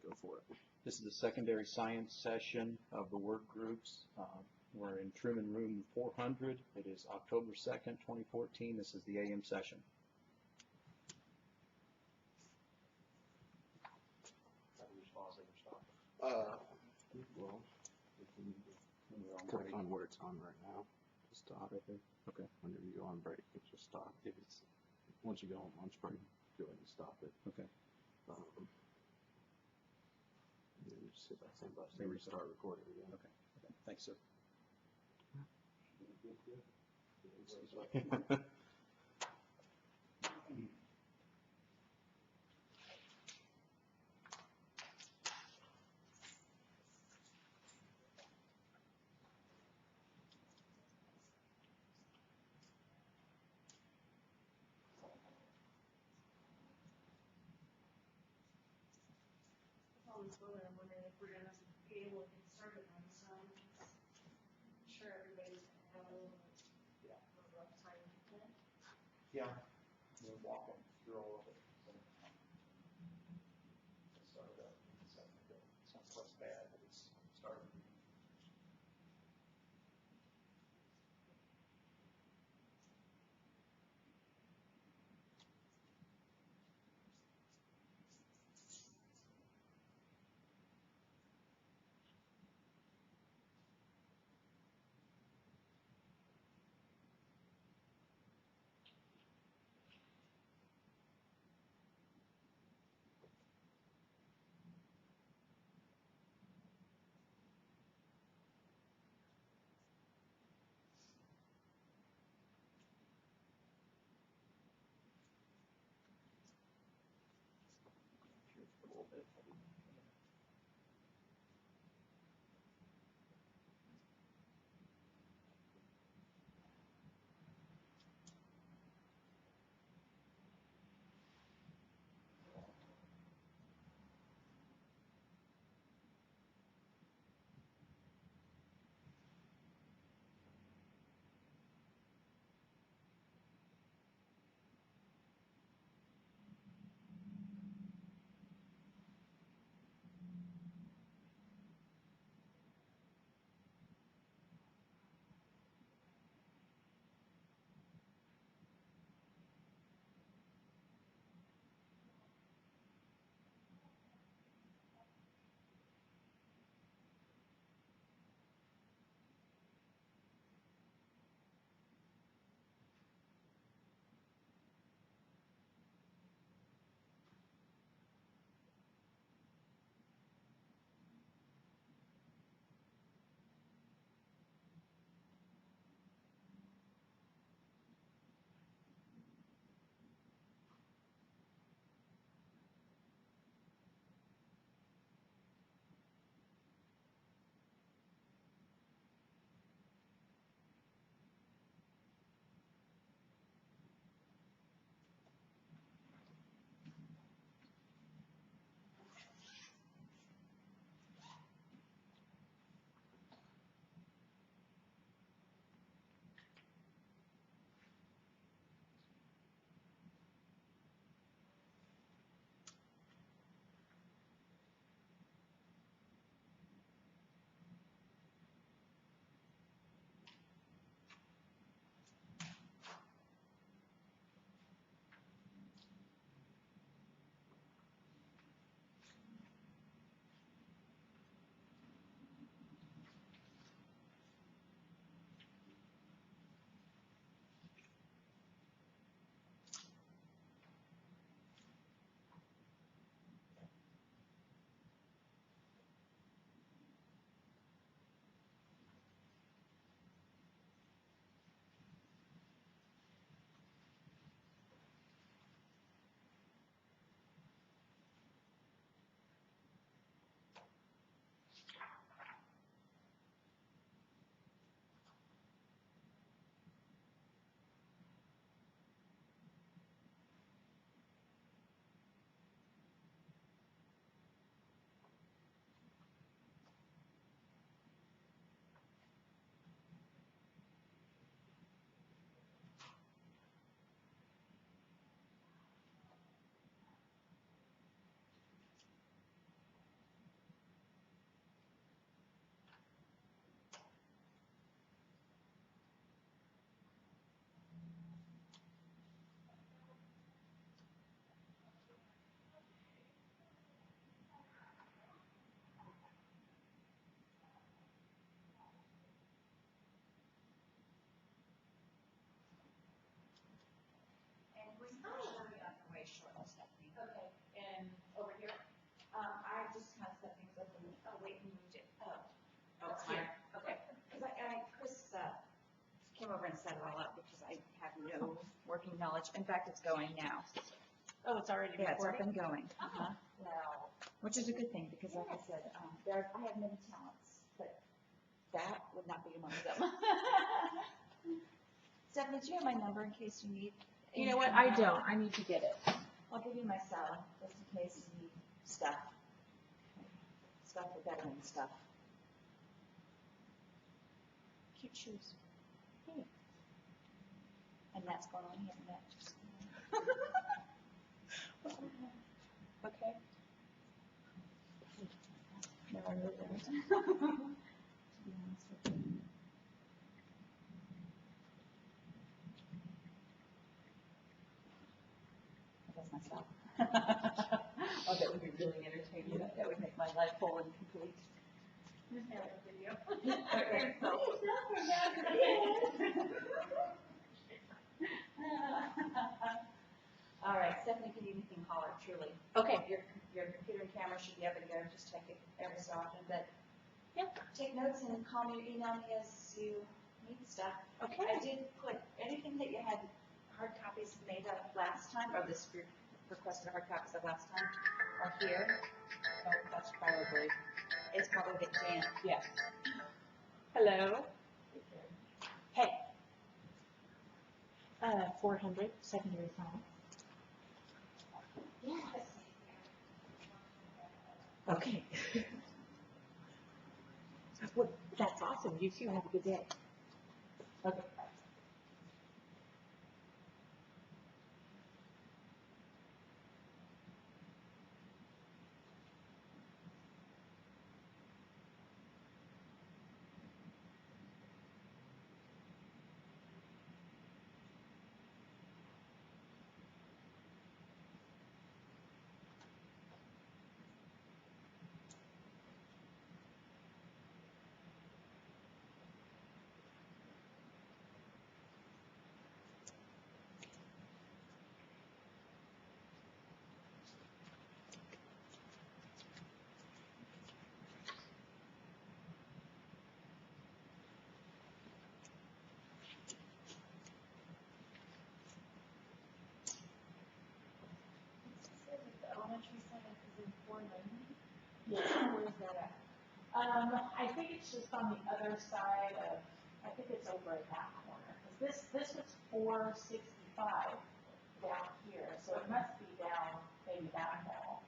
go for it. This is the secondary science session of the work groups. We're in Truman Room 400. It is October 2nd, 2014. This is the AM session. Well, click on where it's on right now. Just stop. Right there. Okay. Whenever you go on break, it just stop. If it's once you go on lunch break, go ahead and stop it. Okay. And then you just hit that same button and restart recording again. Okay. Okay. Thanks, sir. I'm wondering if we're gonna be able to get started on some. I'm sure everybody's gonna have a little bit of a rough time with it. Yeah. We're walking through all of it. So started out in a second ago. It's not less bad, but it's started. A little bit. set it all up because I have no working knowledge. In fact, it's going now. Oh, it's already Yeah, it's up recording? and going. Oh, well. Which is a good thing because like I said, I have many talents, but that would not be among them. Stephanie, do you have my number in case you need? You know what, I don't, I need to get it. I'll give you my cell, just in case you need stuff. Stuff for veteran stuff. Cute shoes. Hey. And that's going on the internet. Okay. Never heard of it. To be honest with you. That's myself. Oh, that would be really entertaining. That would make my life whole and complete. Okay. All right, Stephanie, if you need anything, holler, truly. Okay. Your computer and camera should be up and go, just check it every so often, but Yep. take notes and call me or email me as you need stuff. Okay. I did put anything that you had hard copies made of last time, or this group requested hard copies of last time, are here. Oh, that's probably, It's probably the Jan. yes. Hello? Hey. 400, secondary science. Yes. Okay. Well, that's awesome, you two have a good day. Okay. The elementary science is in 490. Yeah, where's that at? I think it's just on the other side of, I think it's over in that corner. 'Cause this was 465 down here, so it must be down, maybe that hall.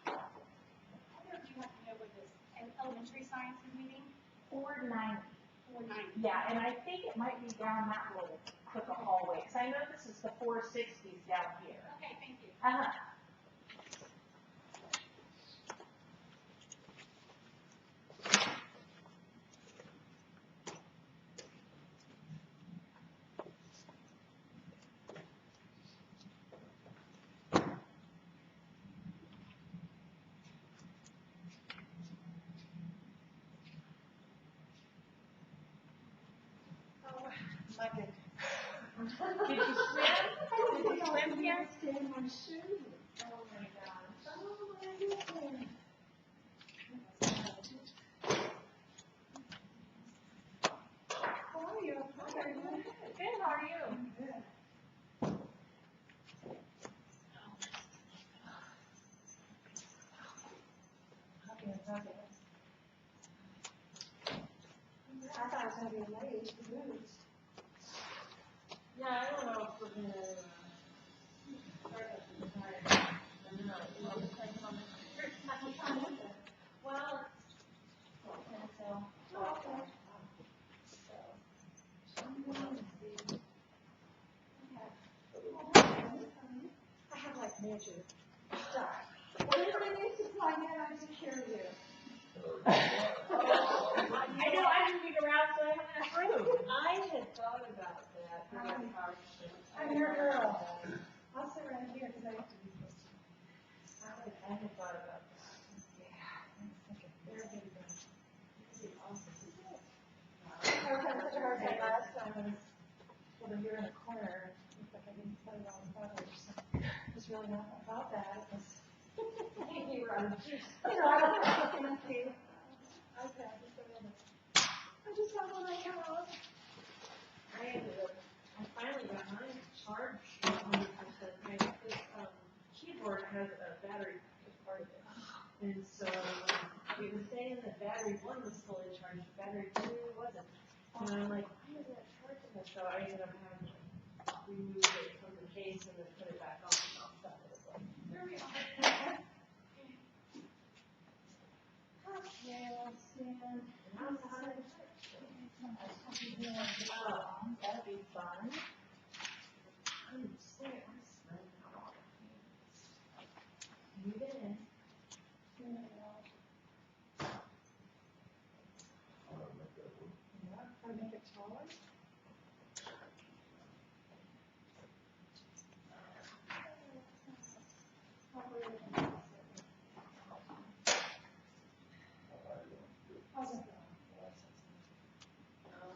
I don't know if you have to know what this, an elementary science is meeting, 490. 490. Yeah, and I think it might be down that little crooked hallway, because I know this is the 460s down here. Okay, thank you. Uh-huh. Oh, my goodness. Did you swim? Did you swim here? In my shoes. Oh, my gosh. Oh, my goodness. How are you? How are you? Good, how are you? Good. I thought it was gonna be late, you moved. Yeah, I don't know if we're gonna, well, so, Oh, okay. I have like major stuff. Whatever it is, it's like that, I take care of you. I know, I didn't get around to having a room. I had thought about that, but I'm hardship. I'm your girl. I'll sit right here because I have to be close to you. I had thought And so it was saying that battery 1 was fully charged, battery 2 wasn't. And I'm like, why is that charging this? So I ended up having to remove it from the case and then put it back on. So it was like, there we are. Okay, let's see. And now it's 100. That'd be fun. I'm sweating. I'm smelling all the You get in. Or make it taller.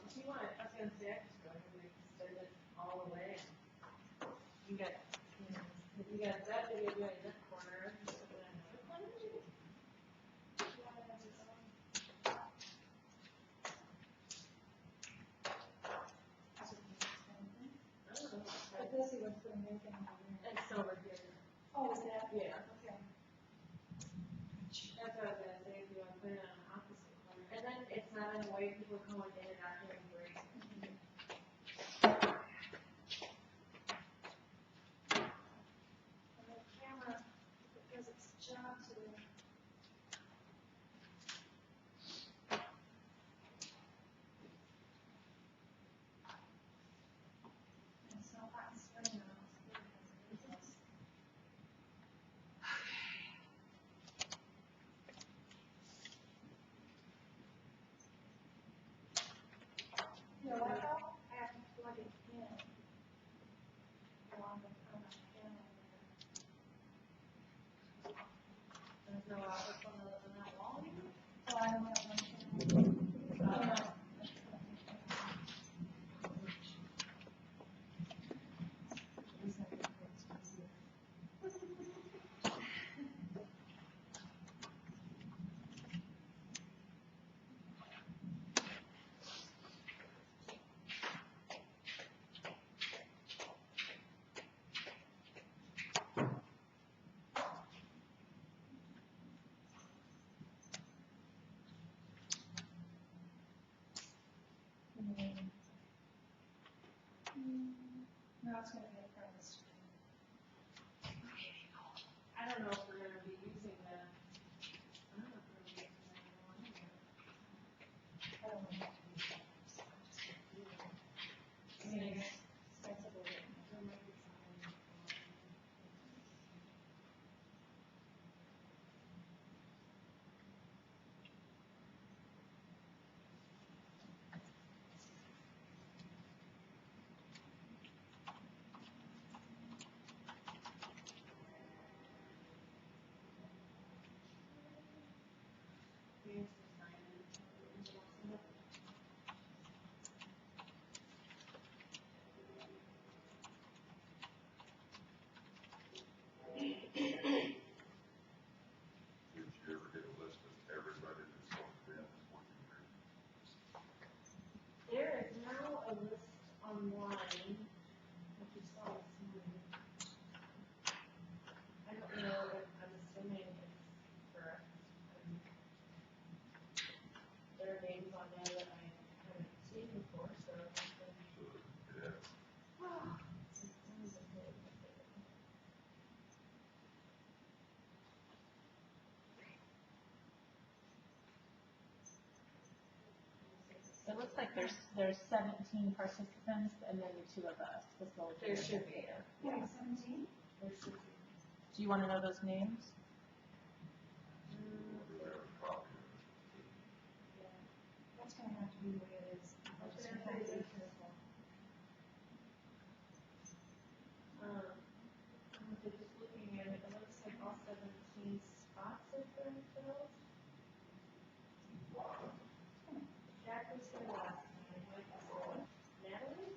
If you want, I was gonna say, I just go ahead and extend it all the way. You got, if you got that video doing this corner, just put it in another corner. I don't know. But this is what's gonna make it over here. It's over here. Oh, is that? Yeah. Okay. That's what I was gonna say, if you want to put it on the opposite corner. And then it's not in the way people going in and out during break. And the camera, because it's job to do. And so I'm spinning on this. You know what though? I have to plug it in. Along the panel there. There's no outlet on that wall anymore? So I don't have one panel. No, it's gonna be in front of the screen. I don't know if we're gonna be using that. I don't know if we're gonna be using that anymore. I don't know. I mean, I guess Sensible. there might be something. Did you ever get a list of everybody that's on the band that's working there? There is now a list online, which you saw this morning. I don't know if, I'm assuming it's correct. There are names on there that I haven't seen before, so. So, yeah, It looks like there's 17 participants and then the two of us, facilitators. There should be. Yeah. 17? There should be. Do you want to know those names? we have a copy of it. That's gonna have to be the way it is. That's gonna have to be this. Just looking at it, it looks like all 17 spots have been filled. Jack was here last time, Mike was here. Natalie?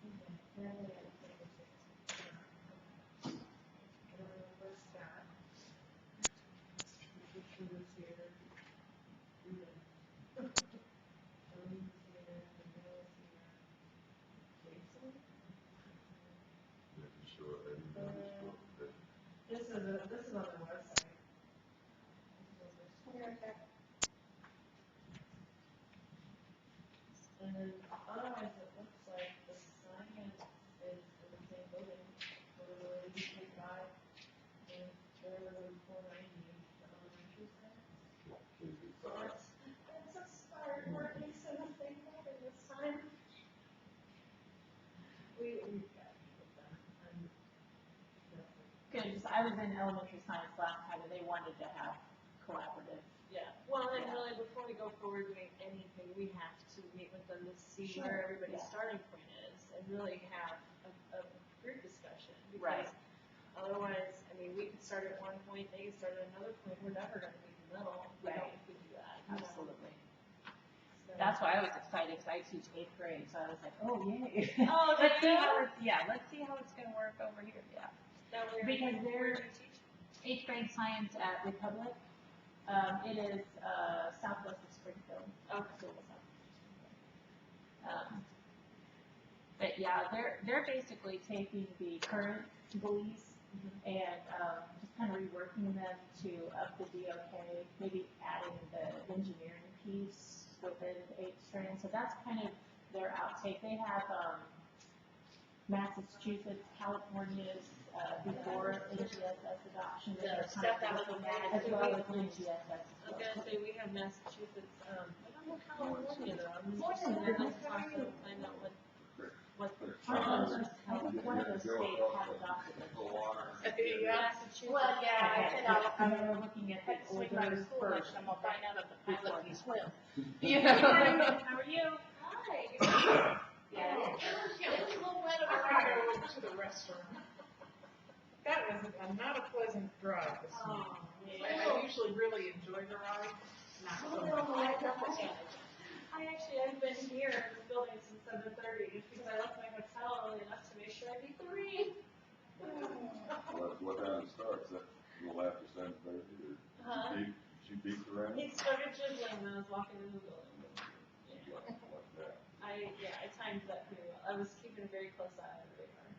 Okay, Natalie, I don't think was here. I don't know where Scott. Richard was here. And then Tony was here, and Bill was here. Jason? Making sure everybody's booked. This is on the website. otherwise it looks like the sign is in the same building, for the UK drive, and they're 490, the elementary side. That's a start, working so they know it was time. We've got people done, Because I was in elementary science last time and they wanted to have collaborative. yeah, well, and Yeah. really, before we go forward doing anything, we have to meet with them to see Sure, where everybody's yeah. starting point is, and really have a group discussion, Right. because otherwise, I mean, we could start at one point, they could start at another point, we're never gonna meet in the middle, if we Right. don't, if we do that. you know? Absolutely. So- That's why I was excited, because I teach 8th grade, so I was like, oh, yay. Oh, Let's see yeah? how it's, let's see how it's gonna work over here, yeah. That way, Because where they're- do you teach? 8th grade science at Republic, it is, southwest of Springfield. Okay. So it's south of Springfield. But yeah, they're basically taking the current buoys and, just kind of reworking them to up the DOK, maybe adding the engineering piece within 8th strand. So that's kind of their outtake. They have, Massachusetts, California's, before NGSS adoption. The they're kind stuff of that was looking okay, at, as so well we- as NGSS. I was gonna say, we have Massachusetts, I don't know California though, I'm What interested is it? in talk to them, find out what the. I think one of those states had adopted it. Massachusetts. Well, yeah, I said I'll, And they were looking at the swing by the older school lunch, version. and I'm gonna find out if the pilot can swim. You know? How are you? Hi. Yeah, it was a little wet of a ride over to the restaurant. That was not a pleasant drive this morning. I usually really enjoy the ride, not so much. I've been here in this building since 7:30, because I left my hotel early enough to make sure I'd be 3. What time it starts, that, a little after 7:30, or Huh? did you beat the rain? It started drizzling when I was walking in the building. Yeah. Like that. I timed that pretty well. I was keeping a very close eye on the radar.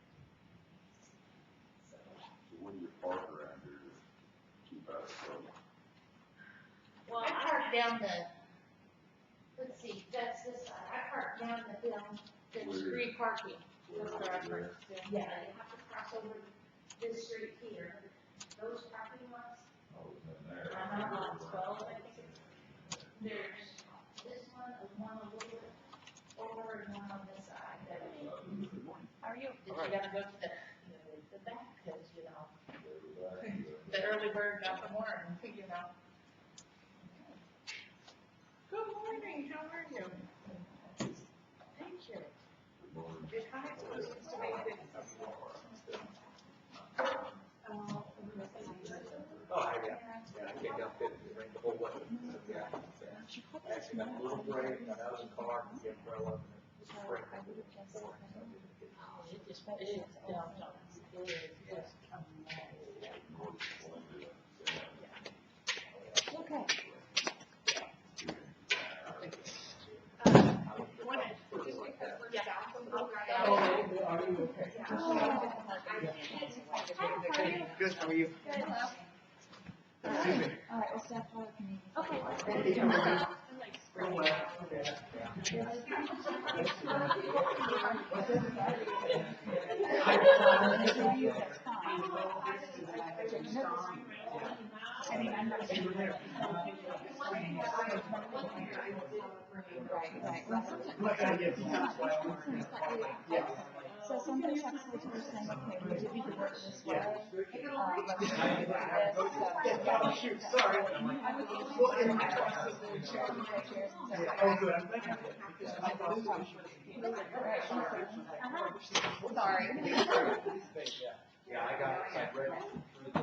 So, So when you park around here, to keep out of trouble. well, I parked down let's see, that's this side, I parked down the street parking. That's where I parked. Yeah, you have to cross over this street here, those parking lots. I was in there. I'm on 12, I think it's, there's this one, and one a little bit over, and one on this side. How are you? You gotta go to the back, cause the early bird got the worm, you know. Good morning, how are you? Thank you. If I was to make it. Oh, yeah, I came down fit, rained the whole way. Yeah. Actually got a little break, got out of the car, the umbrella, and it was spraying under the floor. So I didn't get It is downtown. Okay. Are you okay? Good, how are you? Excuse me. All right, we'll step forward. okay. Oh, well, okay, yeah. I mean, I'm not sure. So somebody has to do saying, okay, would you be to work this way? Oh, shoot, sorry. Well, in my process, oh, good, I'm thinking, because I thought this was. Sorry. Yeah, I read through the.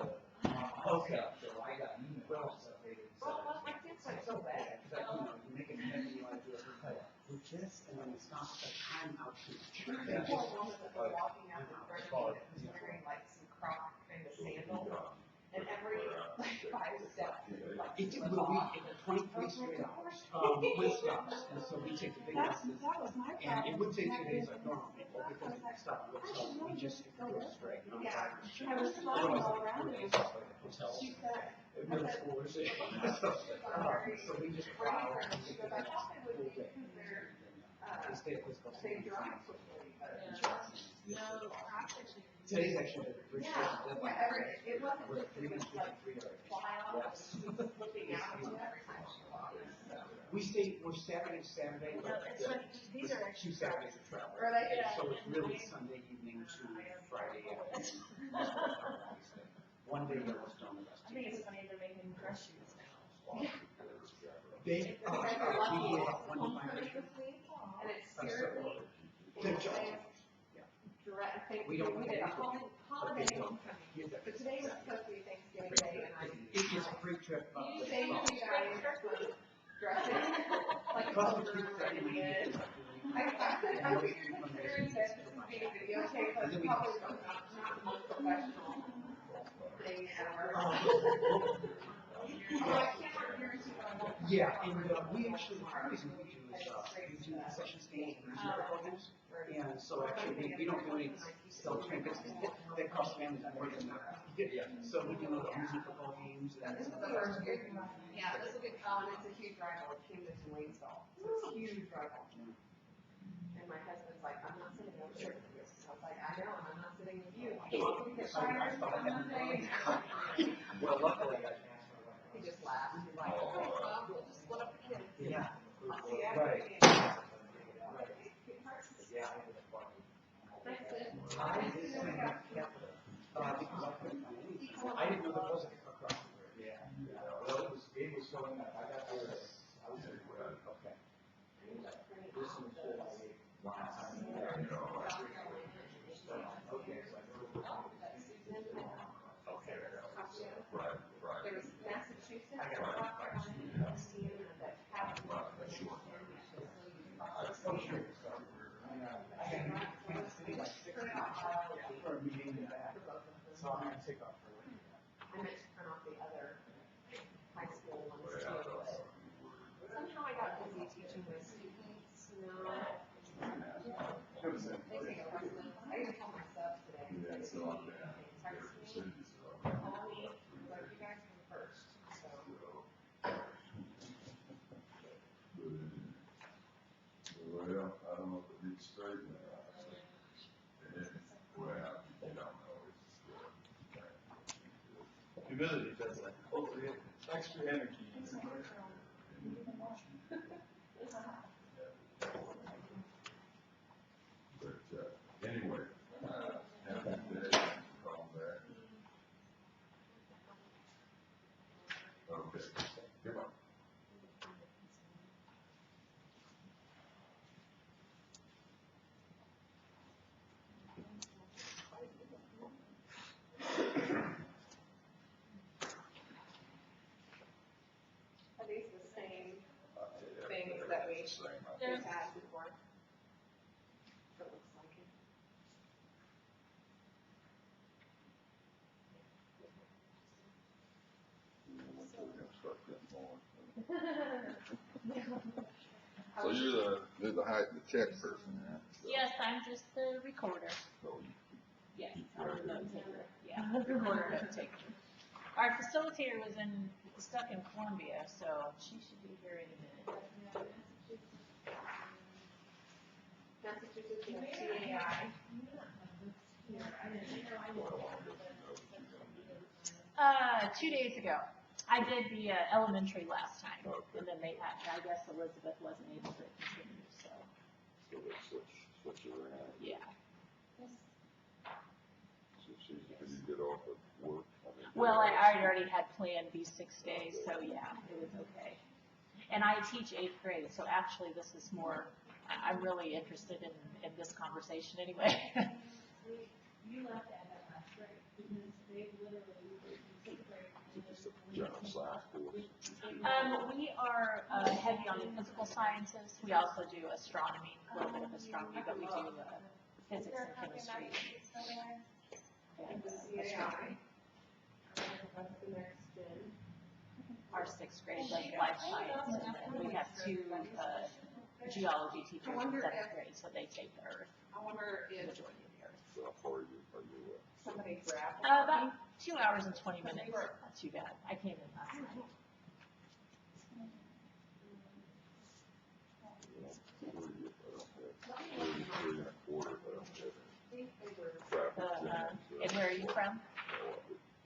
Okay. So I got emails updated. So bad. You make it happen, you want to do it with this, and then it's not the time out to. Walking out the front, he's wearing like some croc kind of sandals, and every like 5 steps. It's a movie, it's 23 straight hours, with stops, and so we take the big lessons. And it would take 2 days like normal people, because it's stop, so we just go straight. I was flying all around you. Hotels, middle schoolers. So we just plow. I thought they would be because they're, they stay at physical they science. drive quickly, but. No, practice. Today's actually the registration deadline. It wasn't We're just, it was like, 3 already. fly off, Yes. she was flipping out on you every time she walked, so. We're Saturday to Saturday, No, but it's funny, these are two actually. Saturdays of travel. Or like, Yeah. So it's really Sunday evening to Friday afternoon. One day Yellowstone, the rest I think it's funny they're making dress shoes now. They, You guys are we lucky, gave it's up one homecoming final. this week, and it's I'm seriously, Good job. direct, I think, We we don't did a pay for it, holiday they don't. homecoming. But today was supposed to be Thanksgiving Day, and I. It is a free trip up the Thank you guys for dressing like a Custom soldier treats and every did. week. I was considering that this was being videotaped, but it's probably not the most professional thing ever. Although I can't guarantee that I won't. Yeah, and we actually, one reason we do is, we do session games and football games. And so actually, we don't do any self-trained business. They cost families more than that. So we do amusement football games and. This is the first year. Yeah, this will be, and it's a huge rival, Camden and Waynesville. So it's a huge rival. And my husband's like, I'm not sitting over here for this. I was like, I know, and I'm not sitting with you. We get fired on Monday. Well, luckily, I asked my wife. He just laughed. He's like, okay, well, we'll just split up the kids. Yeah. I'll see you Right. after the game. Yeah, I ended up walking. That's it. I did sign up Capita, because I couldn't find anything. I didn't know there was a across the river. Yeah. Well, it was showing up. I got there. I was like, okay. This one should I make last time. Okay, so I go Okay, Right. There was Massachusetts, Louisiana, that have. Oh, sure. I got for a meeting and that. So I'm gonna take off for a week. I meant to print off the other high school ones too, but somehow I got busy teaching my students, you know. They take a precedence. I even told my subs today, I said, if you need anything, text me, call me, like you guys come first, so. well, I don't know if it needs straightening out. Well, you don't know, Humidity does that. Extra energy. but, anyway, have a good day, call back. Okay, goodbye. Are these the same things that we've had before? It looks like it. So you're the tech person, yeah? Yes, I'm just the recorder. So Yes, Keep I'm the track of note it. taker. Yeah, recorder note taker. Our facilitator was stuck in Columbia, so she should be here in a minute. Massachusetts, you have TAI. Uh, 2 days ago. I did the elementary last time, and then they had, I guess Elizabeth wasn't able to continue, so, they switch around. yeah. So she's, can you get off of work? Well, I already had planned these 6 days, so yeah, it was okay. And I teach 8th grade, so actually this is more, I'm really interested in this conversation anyway. You left that at last, right? Because they literally, sixth grade. Just a general science course. We are heavy on the physical sciences. We also do astronomy, a little bit of astronomy, but we do physics and chemistry. And astronomy. What's the next gen? Our 6th grade, like life science, and then we have 2 geology teachers in 7th grade, so they take the Earth, I wonder the if majority of the Earth. So how far are you somebody grabbed. About 2 hours and 20 minutes, not too bad. I came in last night. Where are you? are you from?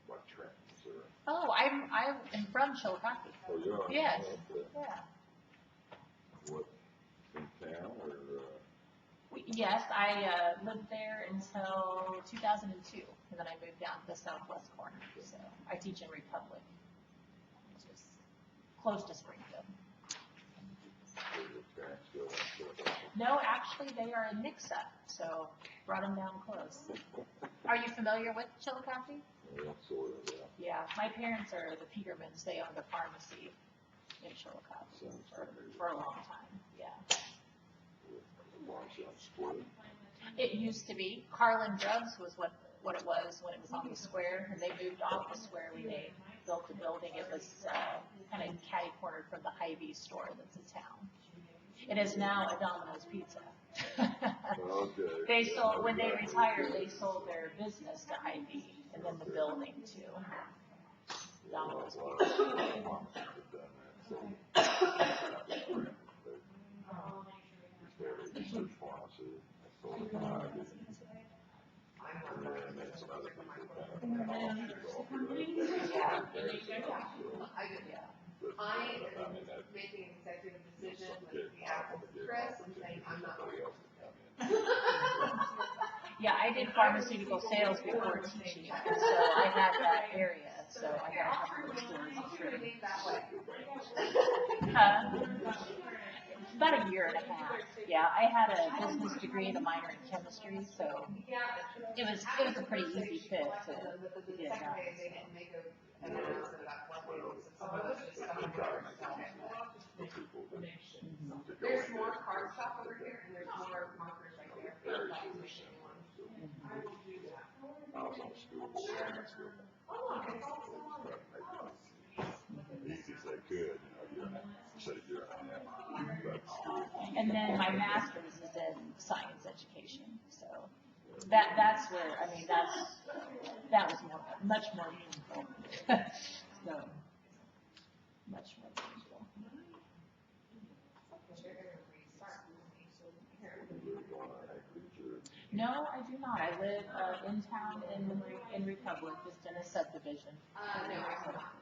What trends or? Oh, I'm from Chillicothe. Oh, you are? Yes. Okay. Yeah. What, in town or, Yes, I lived there until 2002, and then I moved down to the southwest corner. So I teach in Republic, which is close to Springfield. your parents go into? No, actually, they are in Nixa, so brought them down close. Are you familiar with Chillicothe? Yeah, sort of, yeah. Yeah, my parents are the Petermans. They owned a pharmacy in Chillicothe Sounds for a long time. Yeah. Lunch on split. It used to be. Carlin Drugs was what it was when it was on the square, and they moved off the square when they built the building. It was kind of catty-cornered from the Hy-Vee store that's in town. It is now a Domino's Pizza. Okay. They sold, when they retired, they sold their business to Hy-Vee, and then the building to Domino's Pizza. Research pharmacy, I sold it to Ivy. And then some other people kind I am making an executive decision with the Apple Chris and saying I'm not going to. Yeah, I did pharmaceutical sales before teaching, so I had that area, so I had a couple of stores. About a year and a half. Yeah, I had a business degree and a minor in chemistry, so it was a pretty easy fit to get it done. They didn't make an announcement about what they would, so it was just something There's more card stuff over here, and there's more markers right there. I was on school board, and school. Easy as they could, say year and a half, but school. And then my master's is in science education, so that's where, I mean, that was much more meaningful. So, much more meaningful. No, I do not. I live in town in Republic, just in a subdivision. No, I'm not.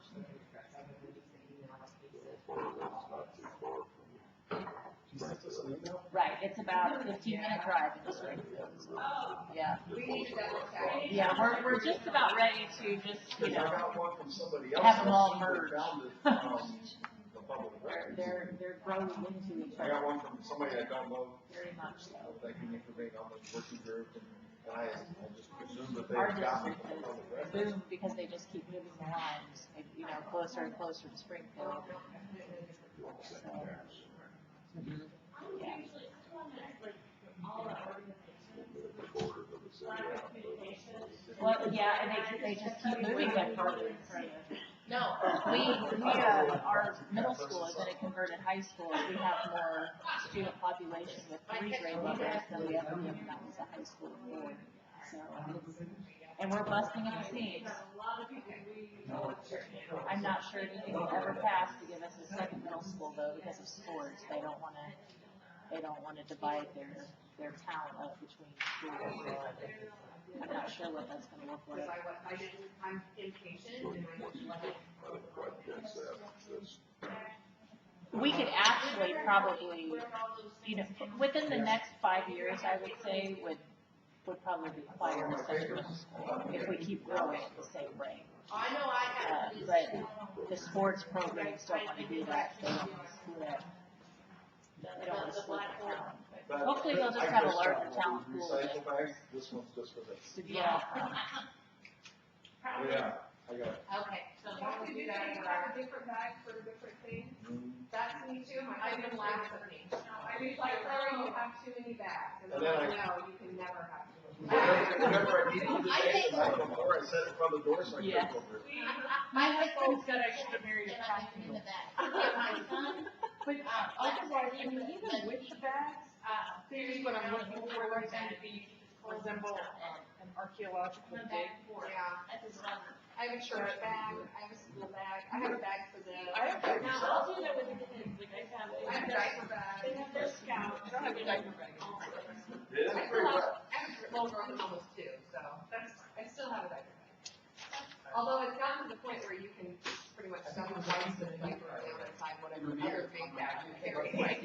Right, it's about a 15-minute drive into Springfield. So, yeah. We need to double check. Yeah, we're just about ready to just, I got one from somebody else. have them all merged. The public record. They're growing into each I got other one from somebody I don't know, very much so. thanking me for being on the working group, and I just presumed that they Our had got me district from the public is record. boomed because they just keep moving the lines, closer and closer to Springfield. So, yeah. Well, yeah, and they just keep moving them further and further. No, our middle school is in a converted high school. We have more student population with 3 grade levels than we ever did when that was a high school of 4. So, and we're busting at the seams. I'm not sure anything will ever pass to give us a second middle school though, because of sports. They don't want to divide their talent up between schools. I'm not sure what that's going to look like. I'm impatient and I just let it. We could actually probably, within the next 5 years, I would say, would probably require a second middle school if we keep growing at the same rate. I know I have. But the sports programs don't want to do that. They don't want to split. They don't want to split the talent. But Hopefully they'll just I have a guess, larger talent pool recycle bags, this one's just for the. to draw from. Yeah, I got it. Okay, so Did you have a different bag for different things? that's me too, my husband laughs at me. I was like, Claire, you have too many bags. And I'm like, no, you can never have too many. Whenever I needed to take the night before, I set it in front of the door so I Yeah. couldn't go through. My husband said I should have married a costume. But otherwise, I mean, even with the bags, here's what I'm looking for, like them to be, resemble an archaeological dig. Yeah. I have a church bag, I have a school bag, I have a bag for the. I have diaper bags. I'll do that with the kids, like I have a diaper bag. They have their scout, I don't have a diaper bag. It is I pretty still wet. have, well, we're almost 2, so I still have a diaper stuff once the paper down inside whatever other big bag you carry, like.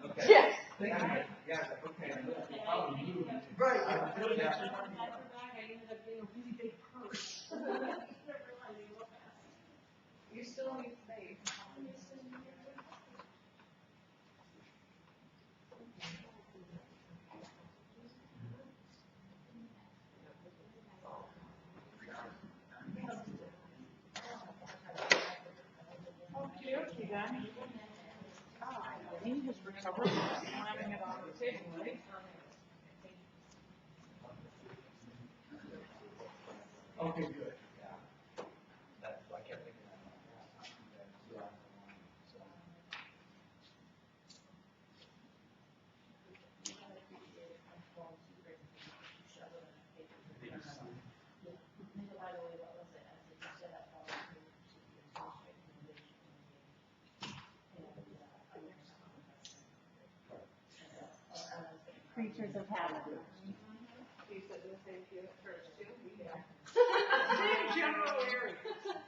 Okay. Yes. Thank you. Yeah, it's like, okay, I'm gonna probably move. Right. I Yeah. ended up getting a really big purse. Never realizing what fast. You still need space. Okay, then. He has recovered from slamming it on the table, right? Okay, good. Yeah. That's, I kept thinking that. Yeah. So. Creatures of habit. You sit in the same pew at church too? Yeah. Same general area.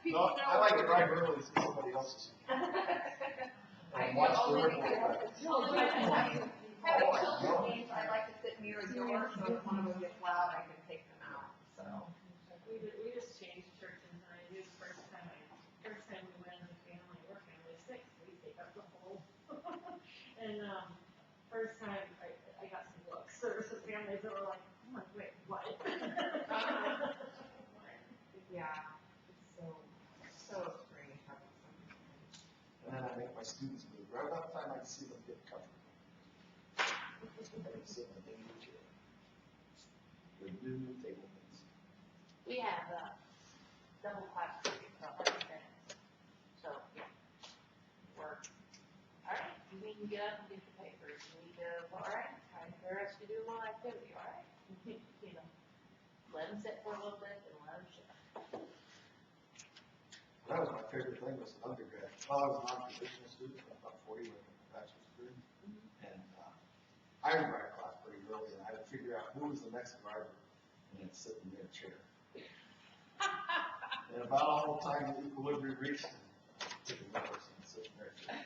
No, I like to drive early to see somebody else's. I And watch the only ripple because effect. having children means I like to sit near a door, so if one of them gets loud, I can take them out, so. We just changed church in time. It was the first time we went as a family, we're family of 6, we take up the whole. And, first time I got some looks. There were some families that were like, oh my, wait, what? Yeah, it's so strange how And then I make my students move, right about the time I see them get comfortable. They sit in the new chair. The new table things. We have, double class tickets for 11 minutes. So, yeah. We're, all right, we can get up and get the papers. We need to, all right, time for us to do a little activity, all right? You know, let them sit for a little bit and let them share. That was my favorite thing was an undergrad. Well, I was a non-traditional student, about 40 with a bachelor's degree. And I would write class pretty early, and I would figure out who was the next driver, and then sit in their chair. And about all the time the equilibrium reached, take another person and sit in their chair.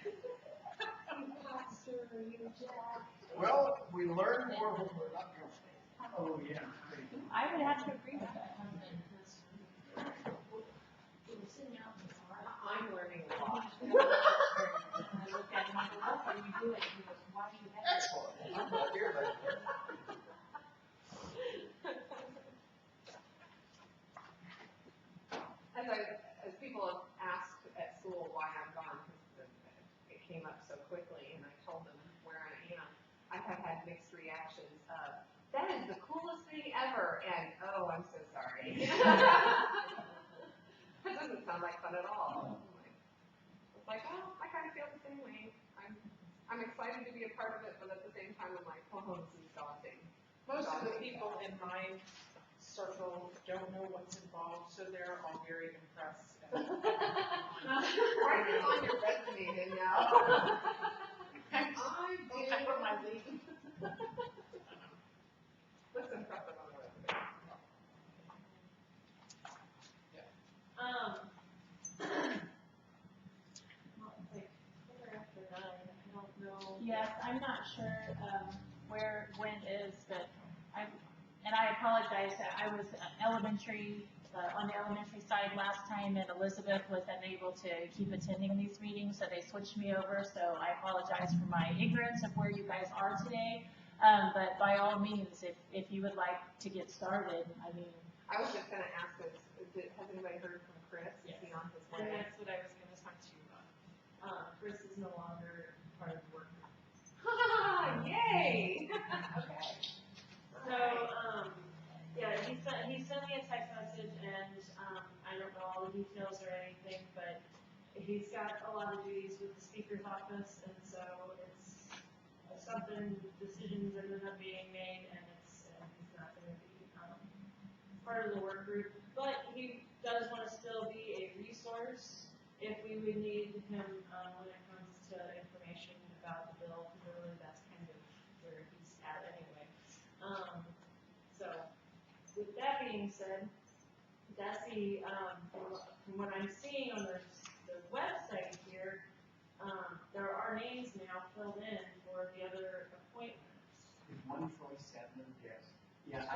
Well, we learn more when we're not comfortable. Oh, yeah. I would have to agree with that. I'm learning a lot. I looked at him and I go, what are you doing? He goes, why do you have this for? I'm not here, but As people have asked at school why I'm gone, because it came up so quickly, and I told them where I am, I have had mixed reactions of, that is the coolest thing ever, and, oh, I'm so sorry. That doesn't sound like fun at all. It's like, oh, I kind of feel the same way. I'm excited to be a part of it, but at the same time, I'm like, oh, this is daunting. Most of the people in my circle don't know what's involved, so they're all very impressed. Write it on your resume, Danielle. I'm doing my leave. Looks impressive on the resume. Well, it's like, quarter after 9, I don't know. Yes, I'm not sure, when is, but and I apologize, I was elementary, on the elementary side last time, and Elizabeth was unable to keep attending these meetings, so they switched me over, so I apologize for my ignorance of where you guys are today. But by all means, if you would like to get started, I mean. I was just gonna ask this, has anybody heard from Chris? Is he on his And way? that's what I was gonna talk to you about. Chris is no longer part of the work group. Yay! Okay. So, yeah, he sent me a text message, and, I don't know all the details or anything, but he's got a lot of duties with the speaker's office, and so it's something, decisions ended up being made, and he's not gonna be, part of the work group, but he does wanna still be a resource if we would need him, when it comes to information about the bill, because really that's kind of where he's at anyway. So, with that being said, that's from what I'm seeing on the filled in for the other appointments. Is one Troy Sadler? Yes. Yeah,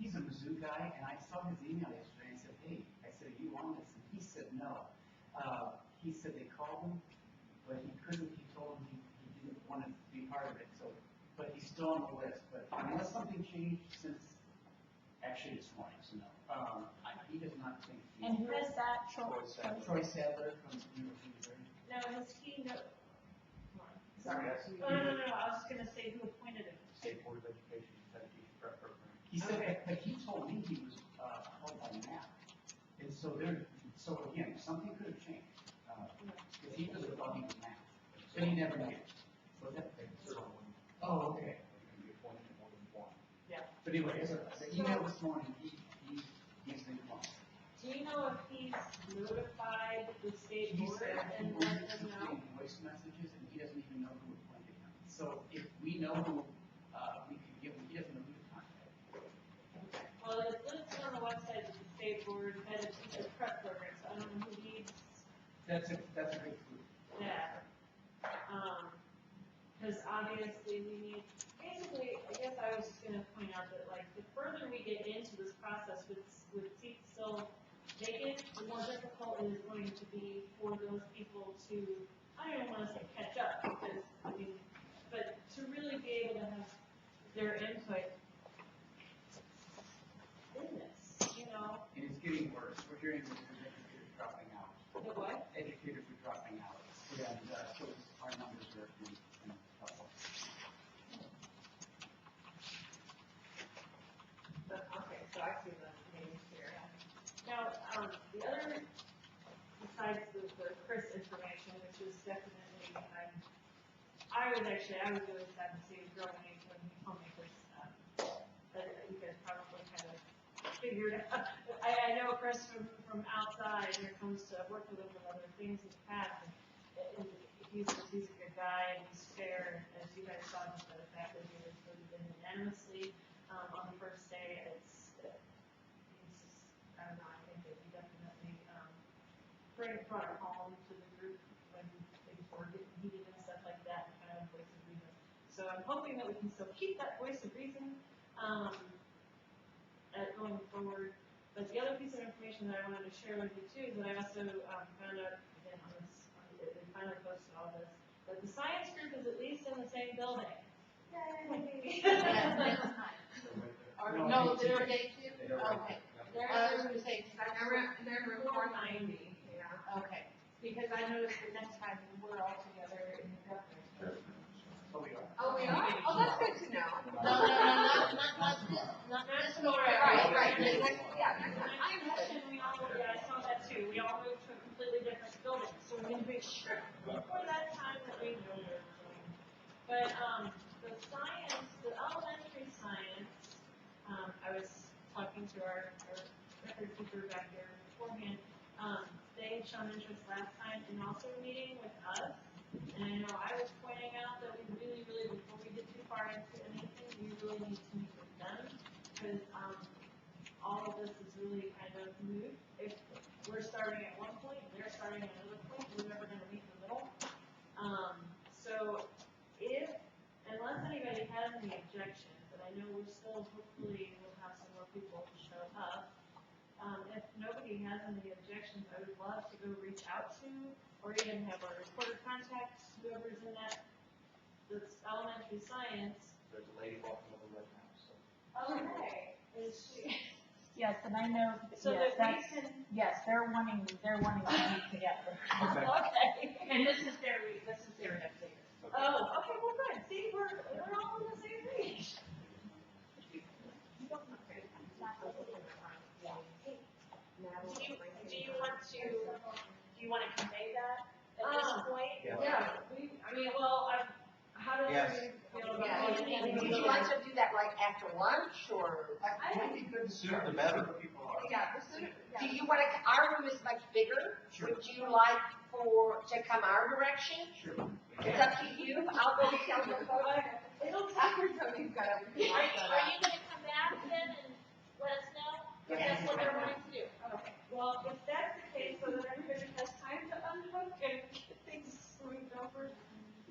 he's a Mizzou guy, and I saw his email yesterday and said, hey, I said, are you on this? And he said, no. He said they called him, but he couldn't, he told him he didn't want to be part of it, so, but he's still on the list, but unless something changed since, actually this morning, so no. He does not think. And who is that? Troy Sadler from University of Missouri. Now, is he, no, Sorry, I was just gonna say who appointed him. State Board of Education, Education Prep Program. He said, but he told me he was, held by math. And so again, something could have changed. Because he was thought he was math, but he never did. So that, oh, okay. You can be appointed to more than one. Yeah. But anyway, as the email this morning, he's been gone. Do you know if he's notified the state He board said he and was let them know? leaving voice messages, and he doesn't even know who appointed him. So if we know who, we could give him, he doesn't know who to contact. Well, it's listed on the website of the state board, head of teacher prep program, so I don't know who needs That's a good clue. that. Because obviously we need, basically, I guess I was just gonna point out that like, the further we get into this process with seats still vacant, the more difficult it is going to be for those people to, I don't even wanna say catch up, because, I mean, but to really be able to have their input in this, you know? And it's getting worse. We're hearing that there's educators dropping out. The what? Educators are dropping out. And so our numbers are in trouble. Okay, so I see the names here. Now, the other, besides the Chris information, which is definitely, I was really sad to see it growing into when he told me, because you guys probably kind of figured out. I know Chris from outside, when it comes to work with him with other things in the past, and he's a good guy, and he's fair, and as you guys saw, just by the fact that he was voted in unanimously on the first day, it's just, I don't know, I think that he definitely brought it home to the group when things were getting heated and stuff like that, and kind of voice of reason. So I'm hoping that we can still keep that voice of reason going forward. But the other piece of information that I wanted to share with you too is that I also found out, again, on this, they finally posted all this, that the science group is at least in the same building. Yay! No, they're day two? They're Okay. I was gonna say, because I remember 490. Yeah. Okay. Because I noticed the next time we're all together in the government. Oh, we are. Oh, we are? Oh, that's good to know. No, not this one. Right. Yeah. I imagine we all, yeah, I saw that too. We all moved to a completely different building, so we need to make sure before that time that we know where we're going. But, the science, the elementary science, I was talking to our record keeper back there beforehand. They had shown interest last time in also meeting with us. And I know I was pointing out that we really, before we get too far into anything, we really need to meet with them. Because, all of this is really kind of new. If we're starting at one point, and they're starting at another point, we're never gonna meet in the middle. So unless anybody has any objections, and I know we're still, hopefully, we'll have some more people show up. If nobody has any objections, I would love to go reach out to, or even have our reporter contact whoever's in that's elementary science. There's a lady walking over right now, so. Okay. Is she? Yes, and I know, So yes, that we that's, can. yes, they're wanting to meet together. Okay. And this is their update. Oh, okay, well, good. See, we're all on the same page. Do you want to convey that at this point? Yeah. How does Yes. everybody feel about Yeah. it? Would you like to do that like after lunch or? Might be good, the sooner the better. Yeah, do you want to, our room is much bigger. Would you like to come our direction? Sure. It's up to you. I'll go tell the folks. It'll tire so you've got everything. Are you gonna come back then and let us know if that's what they're wanting to do? Okay, well, if that's the case, so that everybody has time to unhook and get things moved over,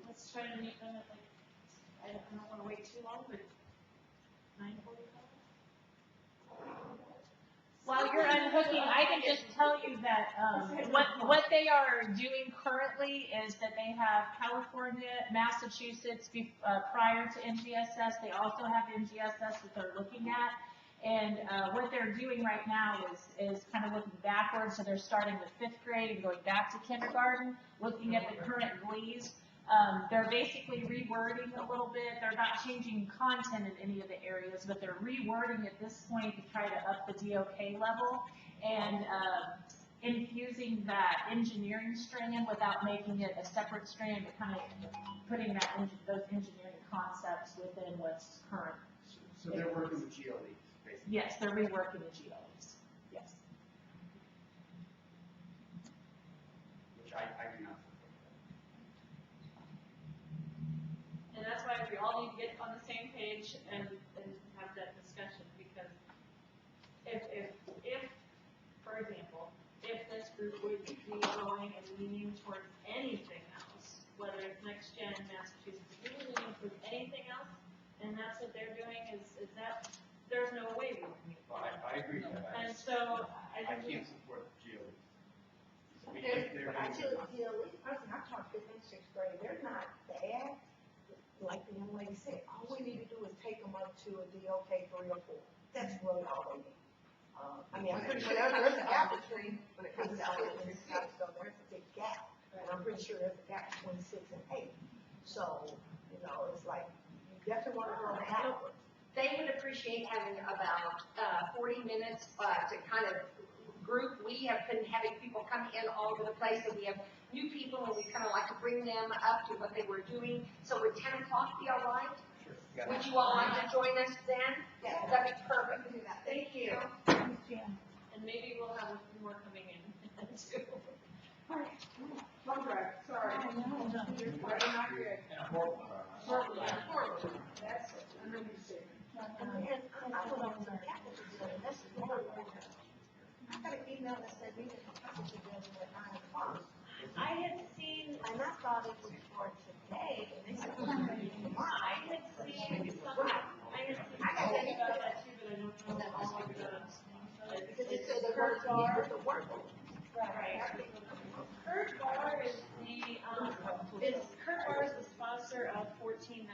let's try to meet them at like, I don't wanna wait too long, but 9:45? While you're unhooking, I can just tell you that, what they are doing currently is that they have California, Massachusetts, prior to NGSS, they also have NGSS that they're looking at. And, what they're doing right now is kind of looking backwards, so they're starting with 5th grade and going back to kindergarten, looking at the current GLEs. They're basically rewording a little bit. They're not changing content in any of the areas, but they're rewording at this point to try to up the DOK level and infusing that engineering strand without making it a separate strand, but kind of putting that those engineering concepts within what's current. So they're working with GLEs, basically? Yes, they're reworking the GLEs. Yes. Which I do not. And that's why we all need to get on the same page and have that discussion, because if, for example, if this group would be going and leaning towards anything else, whether it's next gen, Massachusetts, if you're leaning towards anything else, and that's what they're doing, is that, there's no way we can move forward. I agree with that. And so, I can't support GLEs. Actually, GLE person, I taught 5th and 6th grade, they're not bad. Like the young lady said, all we need to do is take them up to a DOK 3 or 4. That's really all they need. I mean, I'm pretty sure there's a gap between, when it comes to 5th and 6th, so there's a big gap. And I'm pretty sure there's a gap between 6 and 8. So, you know, it's like, you definitely want to go backwards. They would appreciate having about 40 minutes to kind of group. We have been having people come in all over the place, and we have new people, and we kind of like to bring them up to what they were doing. So would 10 o'clock be all right? Sure. Yeah. Would you all like to join us then? Yeah. That'd be perfect. Thank you. and maybe we'll have a few more coming in too. Lumber, sorry. You're not good. That's it. And I put on some capital today. That's another one. I got an email that said we didn't have to do it at 9 o'clock. I had seen, And I thought it was for today, and they said it was for tomorrow. I had seen some, I got Think about that too, but I don't know all of the. Because it said the work bar, the work. Right. Kurt Barr is the sponsor of 1490,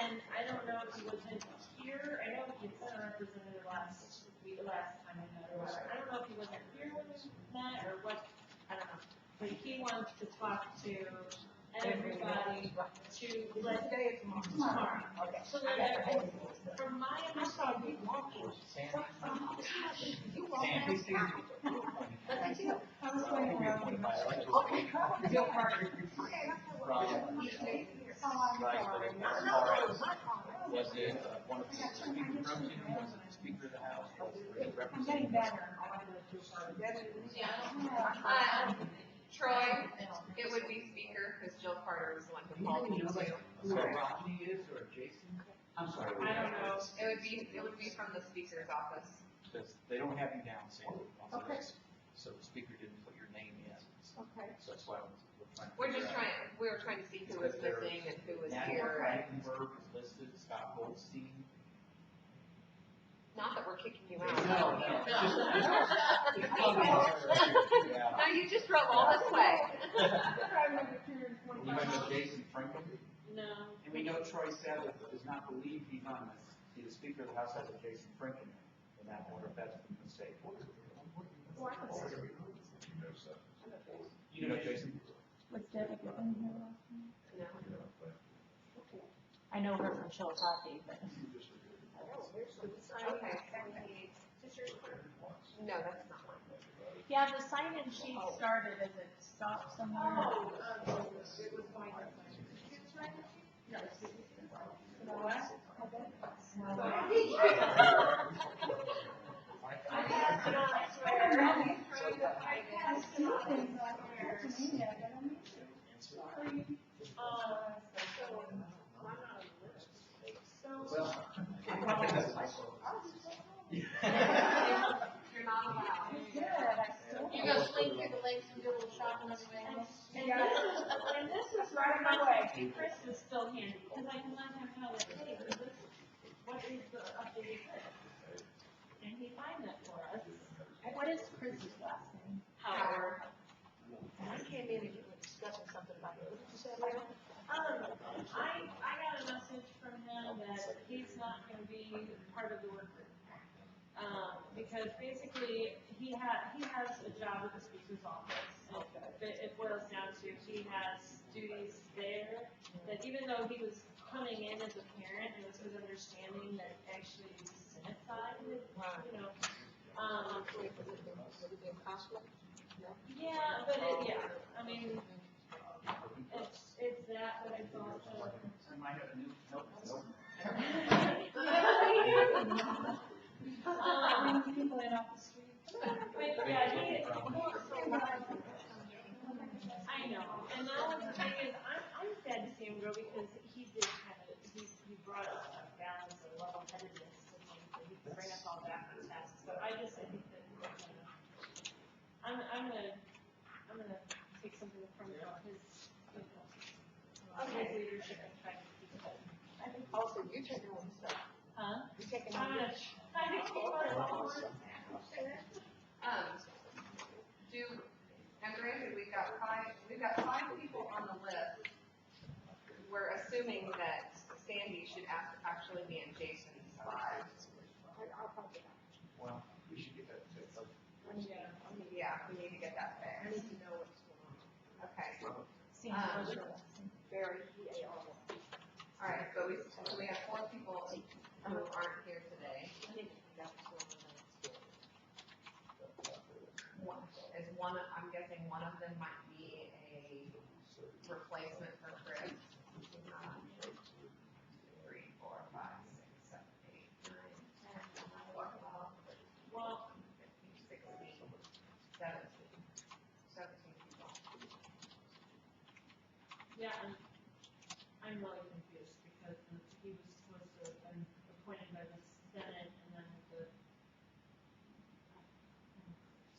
and I don't know if he wasn't here, I know he was represented last time I met her, I don't know if he wasn't here when we met, or what, I don't know, but he wants to talk to everybody to, let's Today or tomorrow. Okay. So that, from my understanding, You want Sandy. I was going around. Okay, come on. Jill Carter was it one of the speaker rooms, was it the Speaker of the House, was it I'm getting better. Troy, it would be speaker, because Jill Carter was the one who called me too. who Rodney is, or Jason? I'm sorry. I don't know. It would be from the speaker's office. Because they don't have you down, Sandy. Okay. So the speaker didn't put your name in. Okay. So that's why we're trying to. We were trying to see who was missing and who was Natalie here. Frankenberg is listed, Scott Goldstein. Not that we're kicking you out. No. No, you just drove all this way. You might know Jason Franken. No. And we know Troy Savage does not believe he's on this. See, the Speaker of the House has a Jason Franken in that order, if that's a mistake. You know Jason? was Debbie in here last night? No. I know her from Chillicothe, but. Okay. No, that's not mine. Yeah, the sign-in sheet started as it stopped somewhere. Oh, it was going to. No. I passed it on, I swear. I passed a few things on here to me, I don't need to. Sorry. Well, You're not allowed. Good, I still. You go swing through the lakes and do a little shopping on the way home. And this is right on my way, through Christmas, he could. And he signed that for us. What is Chris's last name? Howard. I came in and you were discussing something about it. What did you say, Larry? I got a message from him that he's not gonna be part of the work group. Because basically, he has a job at the speaker's office, and it boils down to, he has duties there, that even though he was coming in as a parent, it was his understanding that actually the Senate side would, you know, Would it be a conflict? yeah, but I mean, it's that, but it's also. I might have a new, nope. People in off the street. But yeah, I know, and that was the thing is, I'm sad to see him go because he did kind of, he brought us a balance of level-headedness to things that he could bring us all back on task. So I think that, I'm gonna take something from his, you know, his leadership and try to keep it. I think also you taking on stuff. Huh? You taking I'm on gonna this. try to keep on. And granted, we've got five people on the list. We're assuming that Sandy should actually be in Jason's spot. Well, we should get that fixed. Yeah, we need to get that I fixed. need to know what's going on. Okay. Very, All right, so we have 4 people who aren't here today. I think that's what I'm guessing one of them might be a replacement for Chris. 3, 4, 5, 6, 7, 8, 9, 10, 11, 12, 15, 16, 17 people. Yeah, I'm really confused because he was supposed to have been appointed by the Senate and then the.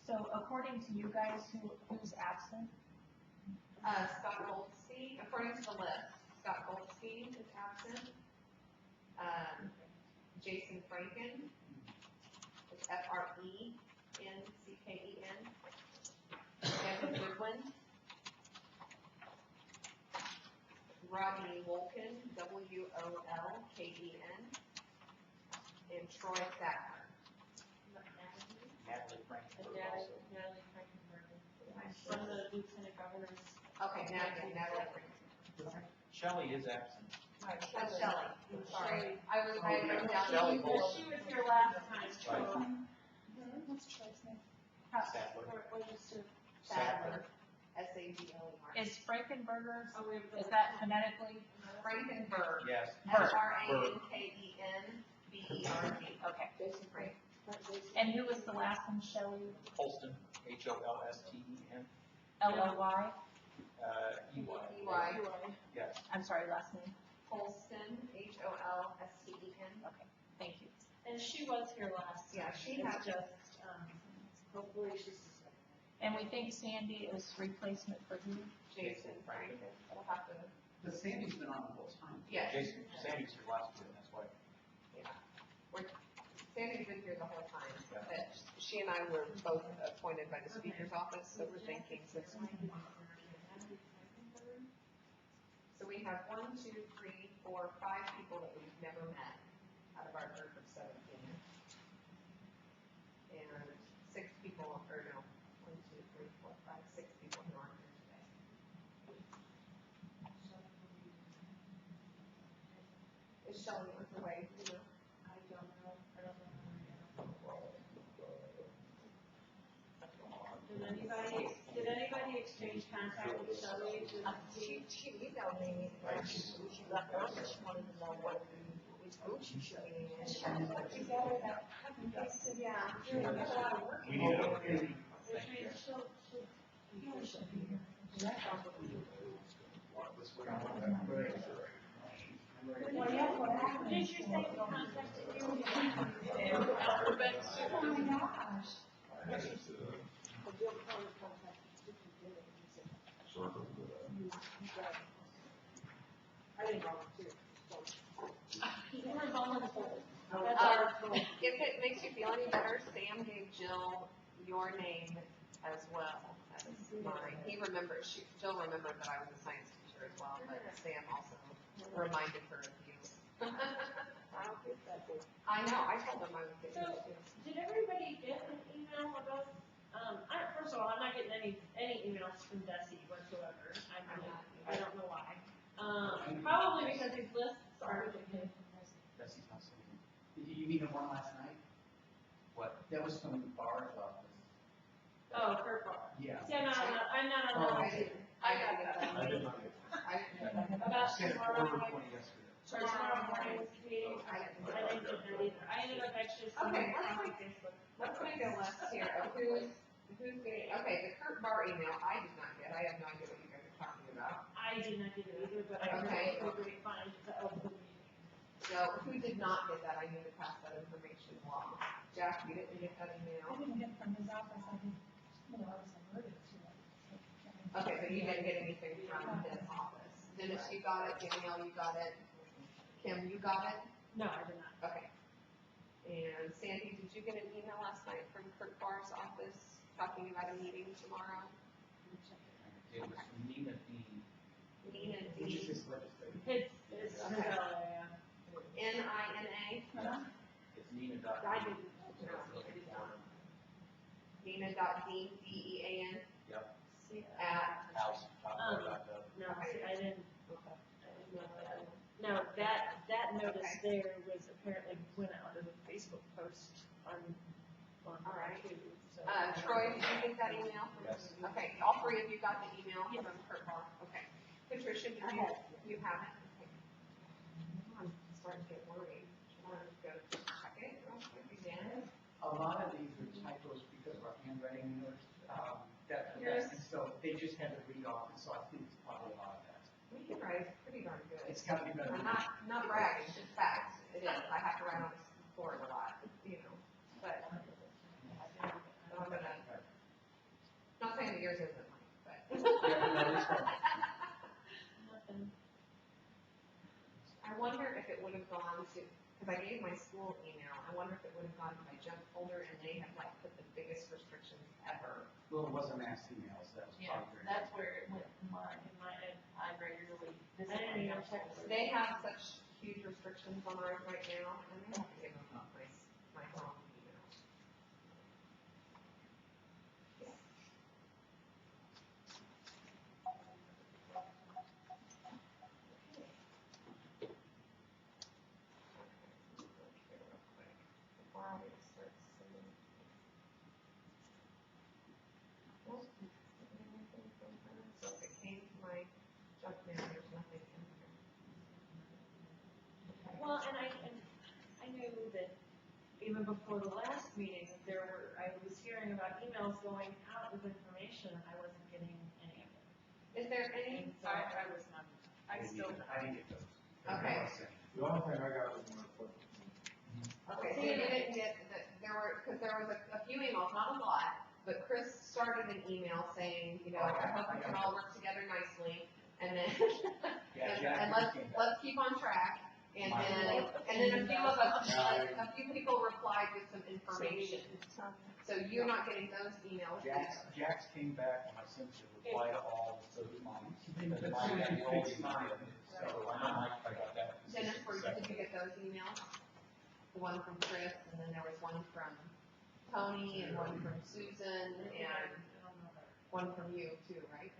So according to you guys, who's absent? Scott Goldstein, according to the list, Scott Goldstein is absent. Jason Franken is Frencken. Evan Goodwin. Rodney Wolken, Wolken. And Troy Thacker. Natalie Franklin. Natalie Frankenberger. From the Lieutenant Governor's. Okay, Natalie Franklin. Shelley is absent. That's Shelley, sorry. I had written down. Shelley She was here last time, so. What's Troy's name? Sadler. Or just a. Sadler. Sadler. Is Frankenberger, Oh, we have. is that phonetically? Frankenberg. Yes. Frankenberg. Okay. Jason Frank. And who was the last one, Shelley? Holston, Holsten. L-O-Y? EY. Yes. I'm sorry, last name. Holston, Holsten. Okay, thank you. And she was here last. Yeah, she It's has. just, hopefully she's. And we think Sandy is replacement for who? Jason Franklin. We'll have to. But Sandy's been on the whole time. Yes. Sandy's here last year, that's why. Sandy's been here the whole time, Yeah. but she and I were both appointed by the speaker's office, so we're thinking since. So we have 1, 2, 3, 4, 5 people that we've never met out of our group of 17. And 6 people, or no, 1, 2, 3, 4, 5, 6 people who aren't here today. Is Shelley on her way, you know? I don't know. Did anybody exchange contact with Shelley? She emailed me, she left on, she wanted to know which group she should be in. Yeah. We need to update. Did you say you contacted you? Oh my gosh. You were volunteer. That's our If it makes you feel any better, Sam gave Jill your name as well as mine. He remembered, Jill remembered that I was a science teacher as well, but Sam also reminded her of you. I know, I told them I would get So, you. did everybody get an email about, first of all, I'm not getting any emails from Desi whatsoever. I don't know why. Probably because these lists are ridiculous. Bessie's not saying. You mean the one last night? What? That was from Bar's office. Oh, Kurt Bar. Yeah. See, I'm not on Oh, that I too. didn't, I got that. I did not get About Sent it tomorrow, forward like, 20 yesterday. tomorrow morning's meeting, I didn't get that either. I ended up actually Okay, sending it on Facebook. Let's make a list here of who's getting, okay, the Kurt Bar email, I did not get, I have no idea what you guys are talking about. I did not get it either, but I heard Okay. it was a great find to open the meeting. So who did not get that, I need to pass that information along. Jack, you didn't get that email? I didn't get from his office, I didn't, I was alerted to it. Okay, but you didn't get anything from his office. Dennis, you got it, Danielle, you got it, Kim, you got it? No, I did not. Okay. And Sandy, did you get an email last night from Kurt Barr's office talking about a meeting tomorrow? It was from Nina Dean. Nina Which is D, his legislative. It's, Okay. yeah. N-I-N-A, It's Nina dot. I didn't. So No, it's looking for Nina.Dean, D-E-A-N, Yep. see, at, House. no, see, I didn't know that. No, that notice there was apparently went out as a Facebook post on All right. too, so. Troy, did you get that email? Yes. Okay, all three of you got the email from Kurt Barr, okay. Patricia, did you have it? Okay. I'm starting to get worried. Should I go check it real quick again? A lot of these are typos because of our handwriting errors. Yes. And so they just had to read off, and so I think it's probably a lot of that. My handwriting's pretty darn good. It's gotta be better. I'm not bragging, it's facts. It is. I have to write on this board a lot, you know, but I'm gonna, not saying that yours isn't mine, but. I wonder if it would have gone to, because I gave my school email, I wonder if it would have gone to my junk folder and they have like put the biggest restrictions ever. Well, it wasn't mass emails, that was Yeah, probably. that's where it went in mine, I regularly visit. I didn't even check. They have such huge restrictions on ours right now, and they have to give them up my home email. Yeah. Before I start sending. Well, anything from her? So if it came to my junk mail, there's nothing in here. Okay. Well, and I knew that even before the last meeting, I was hearing about emails going out with information, and I wasn't getting any of it. Is there any, I was not, I still. I didn't get those. Okay. The only thing I got was my foot. okay, so you didn't get, because there was a few emails, not a lot, but Chris started an email saying, you know, I hope we can all work together nicely, and then, Yeah, and Jack. let's keep on track. And then a few of us, a few people replied with some information. So you're not getting those emails either. Jack's came back and I sent the reply to all, so it's mine. Because But mine got you rolled fixed in. mine. So I got that. Dennis, did you get those emails? The one from Chris, and then there was one from Tony, and one from Susan, and one from you too, right?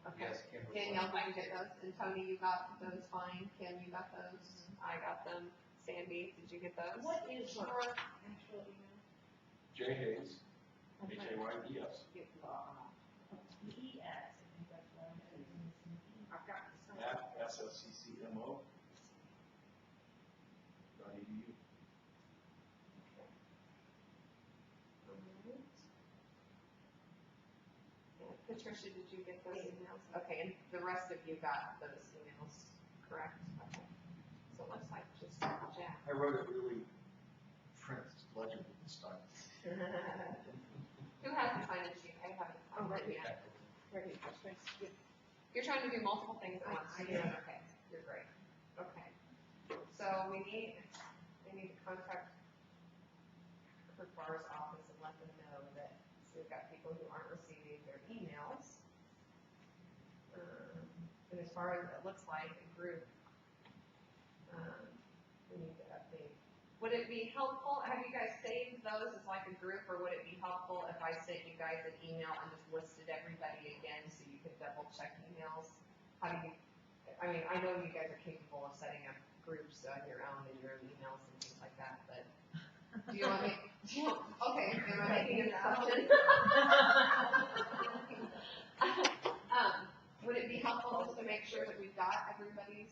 Okay. Yes, Kim replied. Danielle, did you get those? And Tony, you got those fine? Kim, you got those? I got them. Sandy, did you get those? What is your actual email? J Hayes, Hayes. ES, I think that's what I'm using. I've got some. At SFCCMO. .edu. Patricia, did you get those emails? Okay, and the rest of you got those emails, correct? Okay. So it looks like just Jack. I wrote it really print legible this time. Who has the sign-in sheet? I haven't signed it yet. You're trying to do multiple things at once. You're doing okay. You're great. Okay. So we need HR's office and let them know that, so we've got people who aren't receiving their emails. And as far as it looks like a group, we need to update. Would it be helpful, have you guys saved those as like a group, or would it be helpful if I sent you guys an email and just listed everybody again so you could double check emails? How do you, I mean, I know you guys are capable of setting up groups of your own and your own emails and things like that, but do you want me, okay, am I making an assumption? Would it be helpful just to make sure that we've got everybody's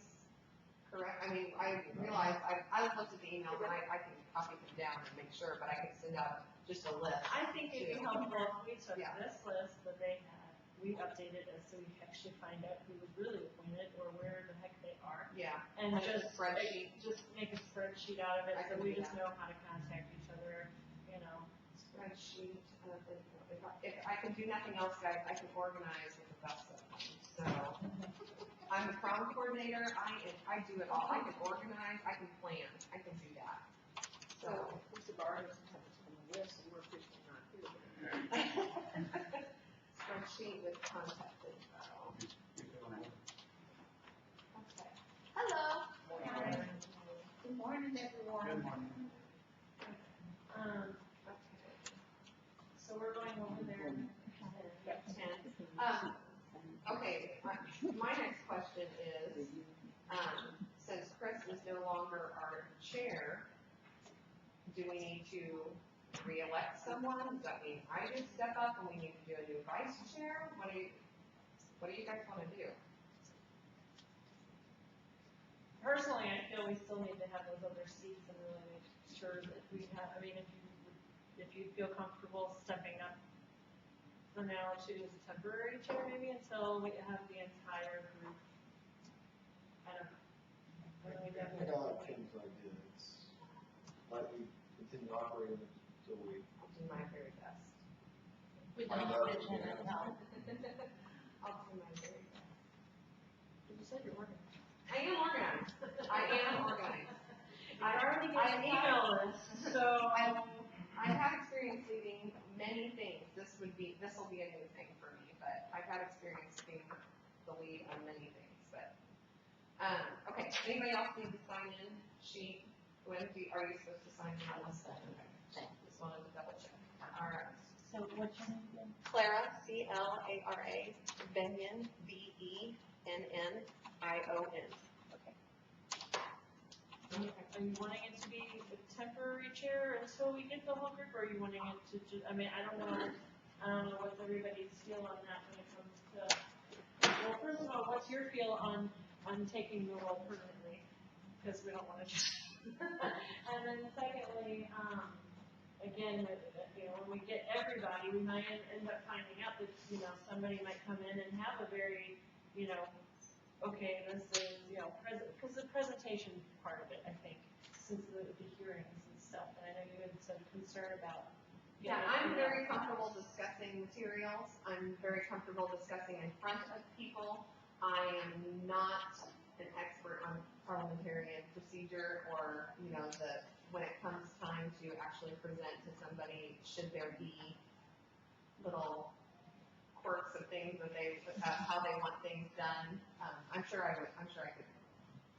correct? I mean, I realize, I've looked at the emails and I can copy them down and make sure, but I could send out just a list. I think it'd be helpful if we took Yeah. this list that they had, we updated it so we actually find out who was really appointed or where the heck they are. Yeah. And Like a spreadsheet. just make a spreadsheet out of it, I so can we do just that. know how to contact each other, you know. Spreadsheet, if I can do nothing else, guys, I can organize with the best of them. So, I'm the prom coordinator, I do it all. I can organize, I can plan, I can do that. So, Mr. Barr doesn't have it on the list, and we're officially not here. spreadsheet with contact info. Okay. Hello. Good morning, everyone. Good morning. So we're going over there. Yep, 10. Okay, my next question is, since Chris is no longer our chair, do we need to re-elect someone? Does that mean I just step up and we need to do a new vice chair? What do you guys want to do? Personally, I feel we still need to have those other seats and really make sure that we have, I mean, if you feel comfortable stepping up for now to as a temporary chair maybe until we have the entire group. I don't know. When we I think I like Tim's idea, it's, might we continue operating until we I'll do my very best. We find don't out. fit in it, no. I'll do my very best. You said you're working. I am organized. I am organized. I already got an email list, so. I have experience leading many things. This will be a new thing for me, but I've had experience being the lead on many things, but, okay, anybody else need to sign in sheet? Are you supposed to sign in on this stuff? Okay. Just wanted to double check. All right. So what's your name again? Clara, C-L-A-R-A, Benyon, B-E-N-N-I-O-N. Are you wanting it to be a temporary chair until we get the whole group, or are you wanting it to just, I mean, I don't know what's everybody's feel on that when it comes to, well, first of all, what's your feel on taking the role permanently? Because we don't want to just, and then secondly, again, when we get everybody, we might end up finding out that, somebody might come in and have a very, okay, this is, because the presentation part of it, I think, since the hearings and stuff, and I know you had some concern about. Yeah, I'm very comfortable discussing materials. I'm very comfortable discussing in front of people. I am not an expert on parliamentarian procedure or, when it comes time to actually present to somebody, should there be little quirks of things that how they want things done. I'm sure I could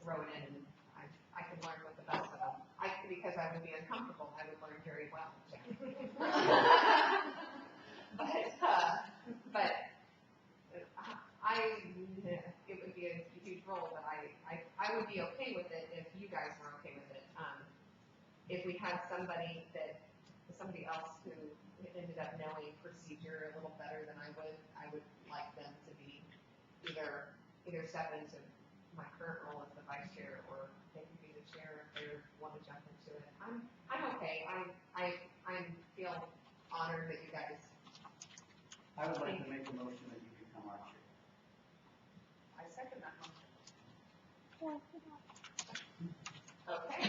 throw it in and I could learn with the best of them. Because I would be uncomfortable, I would learn very well. But it would be a huge role, but I would be okay with it if you guys were okay with it. If we had somebody else who ended up knowing procedure a little better than I would like them to be either step into my current role as the vice chair or they can be the chair if they want to jump into it. I'm okay. I feel honored that you guys. I would like to make a motion that you become our chair. I second that motion. Okay.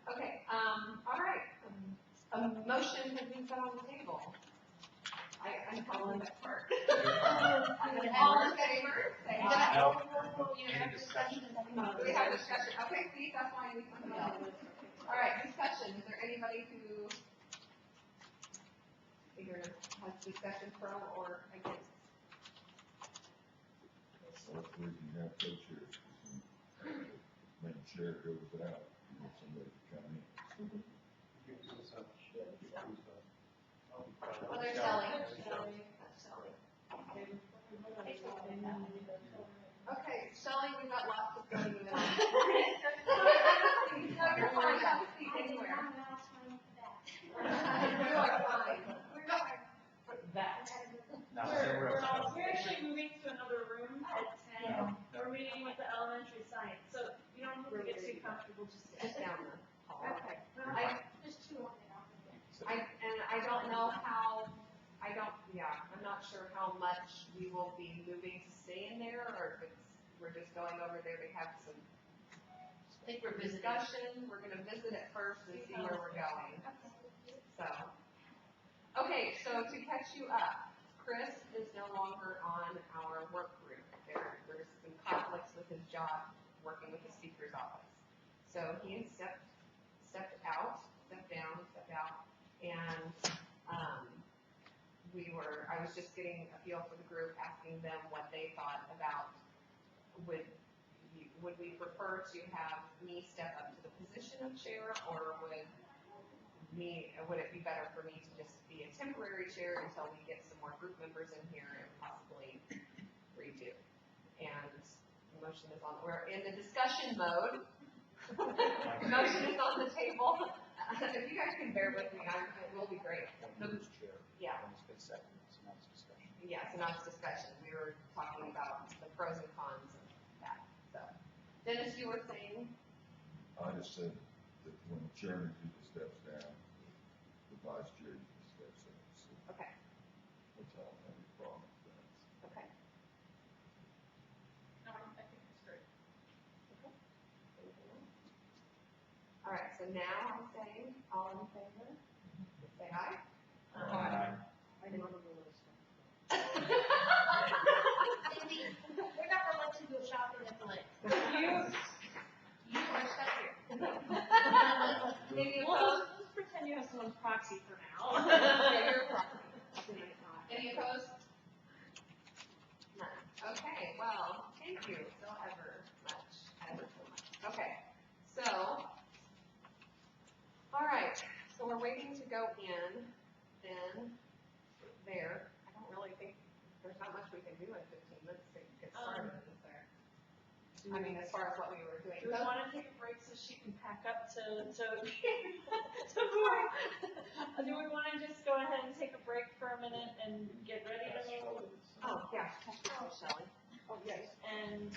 Okay, all right. A motion has been put on the table. I'm calling that part. All in favor, say aye. No. Do we have discussion? Okay, please, that's why we come up. All right, discussion. Is there anybody who either has discussion pro or against? Hopefully we can have co-chairs. When the chair goes out, you want somebody to come in. Well, there's Shelley. That's Shelley. Okay, Shelley, we've got lots of filling you in. No, you're fine. Have a seat anywhere. You are fine. We're actually moving to another room at 10. We're meeting with the elementary science, so you don't have to get too comfortable, just Just down the hall. Okay. There's two on it. I don't know how, I'm not sure how much we will be moving to stay in there, or if we're just going over there to have some I think we're visiting. discussion. We're gonna visit it first and see where we're going. So, okay, so to catch you up, Chris is no longer on our work group. There's some conflicts with his job working with the speaker's office. So he stepped down, and I was just getting a feel for the group, asking them what they thought about would we prefer to have me step up to the position of chair, or would it be better for me to just be a temporary chair until we get some more group members in here and possibly redo? And the motion is on, we're in the discussion mode. The motion is on the table. If you guys can bear with me, it will be great. Yeah. Yeah, so now it's discussion. We were talking about the pros and cons of that. So, Dennis, you were saying? I just said that when the chairman usually steps down, the vice chair usually steps up. So Okay. that's all. I have a problem with that. Okay. No, I think it's great. All right, so now I'm saying, all in favor, say aye. I don't know those. Cindy, we're not gonna let you go shopping at the lake. You are stuck here. Any Well, opposed? let's pretend you have someone's proxy for now. Yeah, you're a proxy. Any opposed? None. Okay, well, thank you so ever much. Okay, so, all right, so we're waiting to go in, then there. I don't really think, there's not much we can do in 15 minutes to get started, is there? I mean, as far as what we were doing. Do we want to take a break so she can pack up to move? Do we want to just go ahead and take a break for a minute and get ready to move? Oh, yeah, Shelley. Oh, yes. And,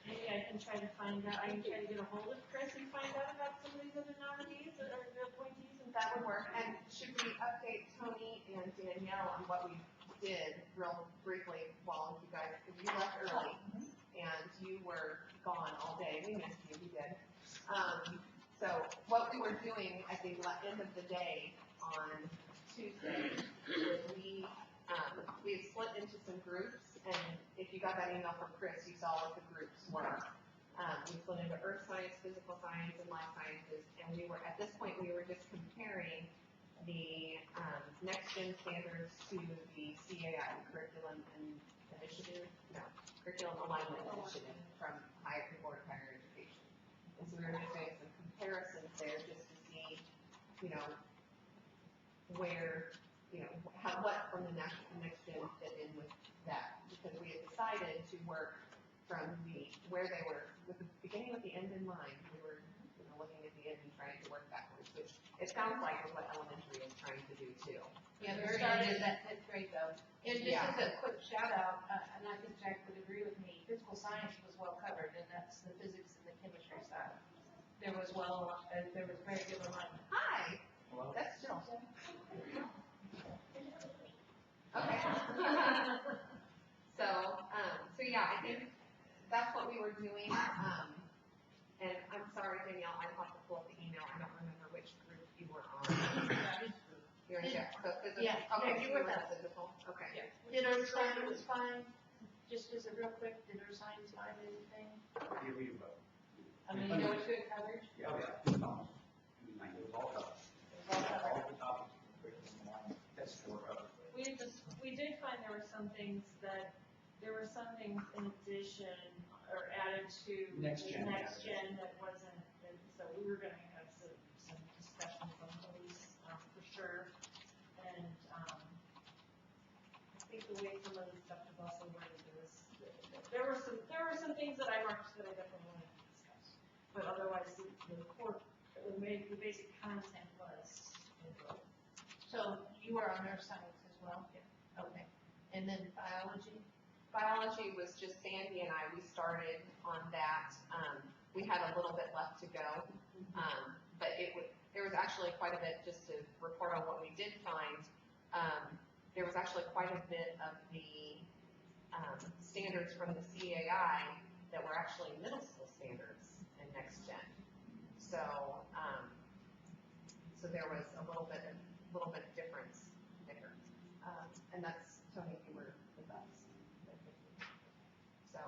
maybe I can try to get a hold of Chris and find out about some of these other nominees or the appointees, and That would work. And should we update Tony and Danielle on what we did real briefly while you guys, because you left early and you were gone all day. We missed you, we did. So what we were doing at the end of the day on Tuesday was we had split into some groups, and if you got that email from Chris, you saw what the groups were. We split into earth science, physical science, and life sciences, and at this point, we were just comparing the next gen standards to the CAI, curriculum alignment initiative from Board of Higher Education. And so we were just doing some comparisons there just to see, where, what from the next gen fit in with that, because we had decided to work from where they were, beginning with the end in mind. We were, looking at the end and trying to work backwards, which it sounds like is what elementary is trying to do too. Yeah, the very end of that's great though. And just as a quick shout out, and I think Jack would agree with me, physical science was well covered, and that's the physics and the chemistry side. There was very good alignment. Hi. That's Jill. Okay. So yeah, I think that's what we were doing. And I'm sorry, Danielle, I have to pull up the email. I don't remember which group you were on. You're in Jeff. So physical. Yeah. Okay, Yeah, you were in physical. Okay. Yeah. Did our sign was fine? Just as a real quick, did our signs find anything? Yeah, we do both. I mean, you know what good coverage? Oh, yeah. was all covered. All the topics, curriculum, alignment, test were covered. We did find there were some things in addition or added to Next the gen next added. gen that wasn't, and so we were gonna have some discussions on those, for sure. And, I think the way some of the stuff was also worded was, there were some things that I marked that I definitely wanted to discuss. But otherwise, the core, the basic content was. So you were on earth science as well? Yeah. Okay. And then biology? Biology was just Sandy and I, we started on that. We had a little bit left to go. But there was actually quite a bit, just to report on what we did find, there was actually quite a bit of the standards from the CAI that were actually middle school standards in next gen. So, so there was a little bit of difference there. And that's, Tony, you were with us. So,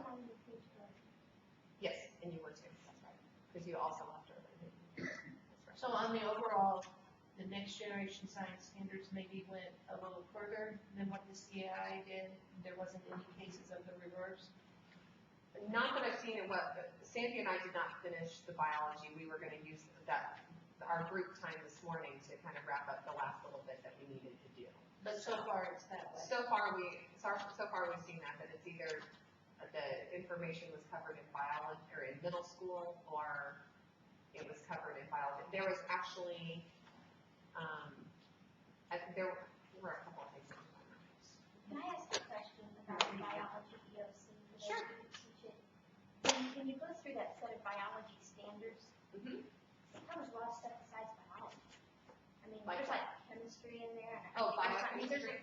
yes, and you were too, that's right, because you also left early. That's right. So on the overall, the next generation science standards maybe went a little further than what the CAI did? There wasn't any cases of the reverse? Not that I've seen it, Sandy and I did not finish the biology. We were gonna use our group time this morning to kind of wrap up the last little bit that we needed to do. But so far it's that way. So far we've seen that it's either the information was covered in biology, or in middle school, or it was covered in biology. There was actually, there were a couple of things. Can I ask a question about the biology EOC? Sure. When you go through that set of biology standards, Mm-hmm. it covers a lot of stuff besides biology. I mean, Like there's what? like chemistry in there. And Oh, I mean, biochemistry.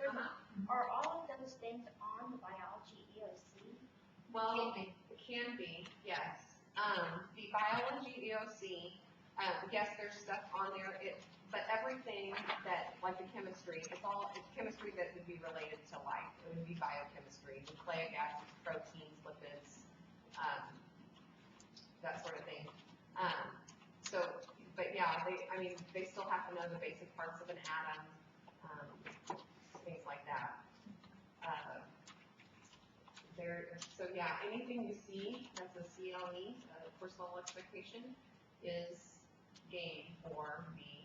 are all of those things on the biology EOC? Well, it can be, yes. The biology EOC, yes, there's stuff on there, but everything that, like the chemistry, it's chemistry that would be related to life. It would be biochemistry, nucleic acids, proteins, lipids, that sort of thing. But yeah, they still have to know the basic parts of an atom, things like that. So yeah, anything you see that's a CLE, course level expectation, is game for the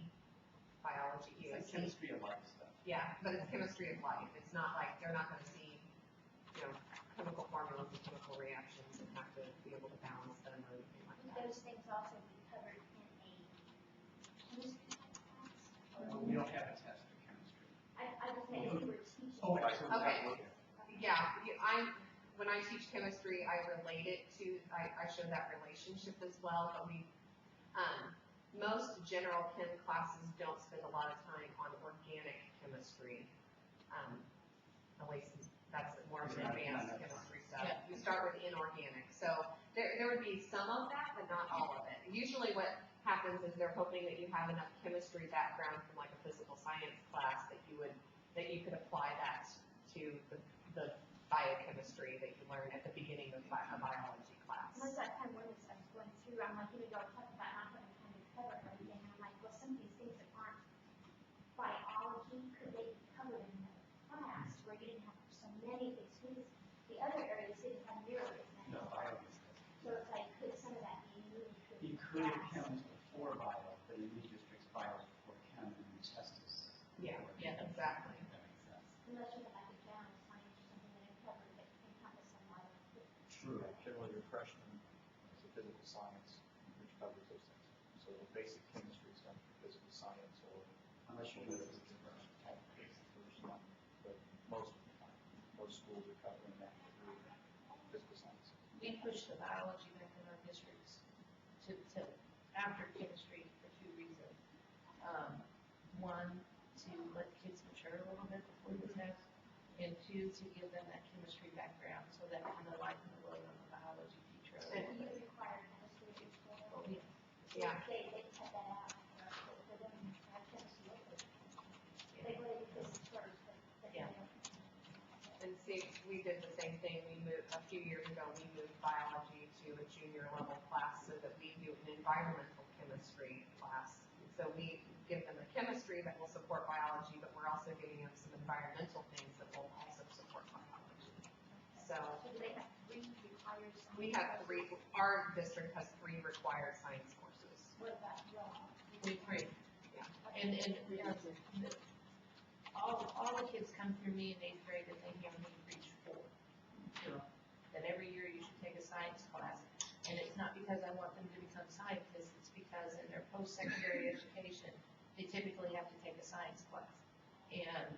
biology It's like EOC. chemistry of life stuff. Yeah, but it's chemistry of life. It's not like, they're not gonna see, chemical formulas and chemical reactions and have to be able to balance them or anything like Would that. those things also be covered in a chemistry class? We don't have a test for chemistry. I just meant if you were teaching. Oh, right, so Okay. okay. Yeah, when I teach chemistry, I relate it to, I show that relationship as well, but most general chem classes don't spend a lot of time on organic chemistry. At least that's more of an advanced chemistry stuff. Yeah. You start with inorganic, so there would be some of that, but not all of it. Usually what happens is they're hoping that you have enough chemistry background from like a physical science class that you could apply that to the biochemistry that you learn at the beginning of a biology class. Once that time when I was going through, I'm like, y'all talk about not having time to cover everything. And I'm like, well, some of these things that aren't biology, could they be covered in another class where you didn't have so many things? The other areas didn't have nearly as many. No, biology. So it's like, could some of that be moved to You the could class? count before bio, but in these districts, bio before chem and test is. Yeah, exactly. That makes sense. Unless you have like a general science or something that it covered that can encompass some biology. True. Generally, your freshman is a physical science, which covers those things. So the basic chemistry stuff, physical science, or Unless you do it as a type of basic first one. But most of the time, most schools are covering that through physical science. We push the biology back in our districts to after chemistry for two reasons. One, to let kids mature a little bit before the test, and two, to give them that chemistry background, so that kind of lighten the load on the biology teacher. Do you require chemistry at your school? Oh, yeah. Yeah. They cut that out for them to have chemistry. They go to physics first, but. Yeah. And see, we did the same thing. A few years ago, we moved biology to a junior level class so that we do an environmental chemistry class So we give them a chemistry that will support biology, but we're also giving them some environmental things that will also support biology. So So do they have 3 required? we have 3, our district has 3 required science courses. What about wrong? We pray. Yeah. And all the kids come through me in 8th grade and they hear me preach 4. You know, that every year you should take a science class. And it's not because I want them to become scientists, it's because in their post-secondary education, they typically have to take a science class. And,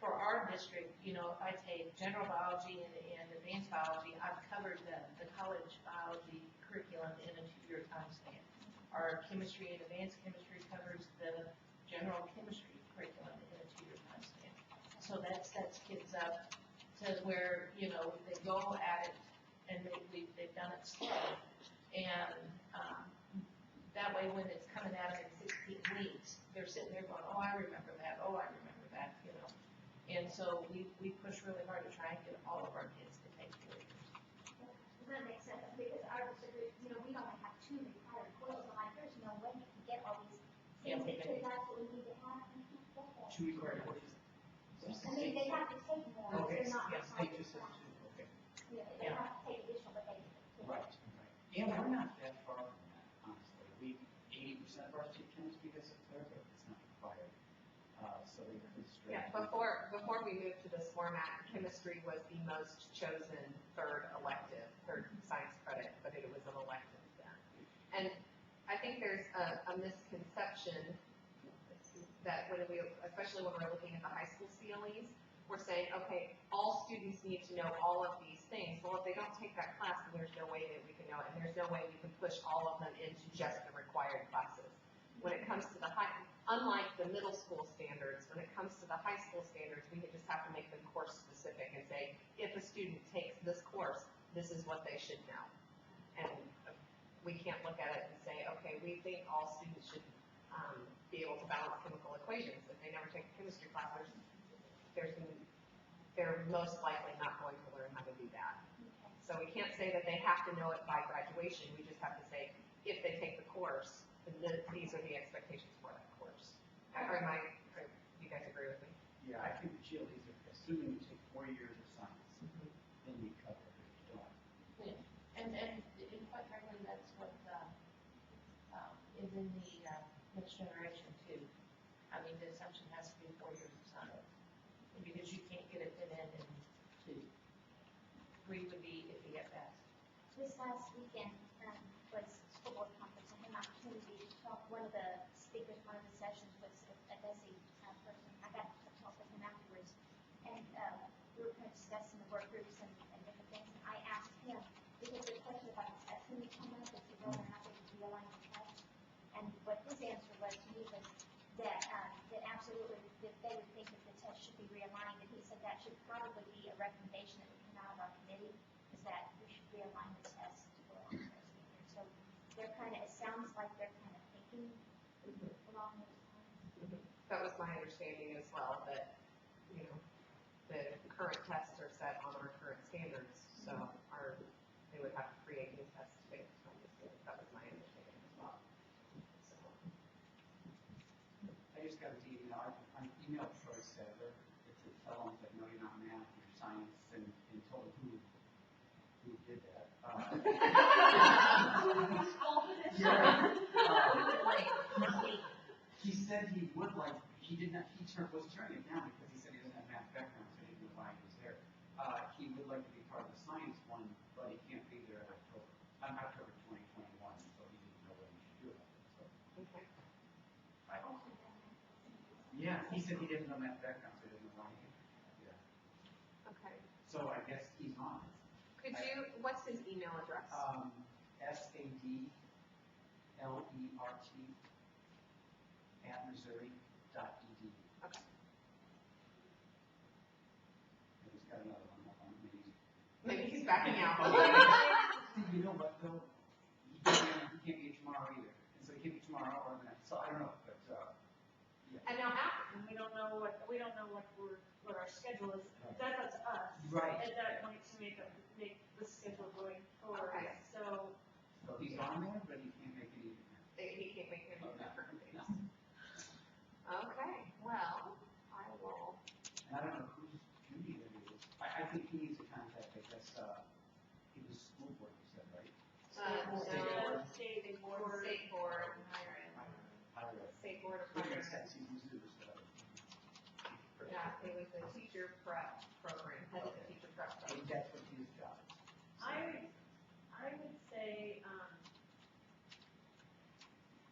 for our district, you know, if I take general biology and advanced biology, I've covered the college biology curriculum in a 2-year time span. Our chemistry and advanced chemistry covers the general chemistry curriculum in a 2-year time span. So that sets kids up to where, you know, they go at it and they've done it slow. And that way when it's coming out in 16 weeks, they're sitting there going, oh, I remember that, you know. And so we push really hard to try and get all of our kids to take 4 years. Does that make sense? Because our district, you know, we only have 2 required courses. I'm like, there's no way you can get all these things that kids actually need to have. You can't get that. 2 required courses. I mean, they have to take more. Okay, They're not yes, they required just to said have. 2, okay. Yeah, they have to take additional, but they take. Right, right. And we're not that far from that, honestly. 80% of our state chemistry is there, but it's not required. So they pretty straight. Yeah, before we moved to this format, chemistry was the most chosen 3rd elective, 3rd science credit, but it was an elective then. And I think there's a misconception that especially when we're looking at the high school CLEs, we're saying, okay, all students need to know all of these things. Well, if they don't take that class, then there's no way that we can know it, and there's no way we can push all of them into just the required classes. When it comes to unlike the middle school standards, when it comes to the high school standards, we just have to make them course specific and say, if a student takes this course, this is what they should know. And we can't look at it and say, okay, we think all students should be able to balance chemical equations. If they never take a chemistry class, they're most likely not going to learn how to do that. So we can't say that they have to know it by graduation. We just have to say, if they take the course, then these are the expectations for that course. You guys agree with me? Yeah, I think the GLEs are assuming you take 4 years of science, then you cover it if you don't. Yeah. And quite frankly, that's what is in the next generation too. I mean, the assumption has to be 4 years of science, because you can't get it fit in 2. 3 would be iffy at best. This last weekend was school board conference. I had an opportunity to talk. One of the speakers, one of the sessions was a DESE person. I got to talk with him afterwards, and we were kind of discussing the work groups and different things. And I asked him, because the question about the testing came up, as to whether or not they could realign the test. And what his answer was to me was that absolutely that they would think that the test should be realigned. And he said that should probably be a recommendation that would come out of our committee, is that we should realign the test to go on the standard. So they're kind of, it sounds like they're kind of thinking along those lines. That was my understanding as well, that, you know, the current tests are set on our current standards, so they would have to create new tests based on the standards. That was my understanding as well. So. I just got an email. I emailed Troy Sadler to tell him that no, you're not math, you're science, and told him who did that. He said he would like, was turning it down because he said he doesn't have math background, so he didn't know why he was there. He would like to be part of the science one, but he can't be there in October 2021, so he didn't know what he should do about it. So. Okay. Yeah, he said he didn't know math background, so he didn't know why he did that. Okay. So I guess he's on. What's his email address? SADLERT @missouri.edu. Okay. And he's got another one. Maybe he's backing out. You know what, though? He can't be tomorrow either. And so he can't be tomorrow or the next. So I don't know, but, yeah. And now after, And we don't know what our schedule is. That's up to us. Right. At that point to make the schedule going forward. Okay. So So he's on there, but he can't make it either. he can't make any difference. Okay, well, I will. And I don't know whose duty it is. I think he needs to contact, I guess, he was school board, you said, right? No, State board. State board, State board of Which higher makes ed. sense, he was new, so. Yeah, it was the teacher prep program, head of the Okay. teacher prep I think program. that's what his job is.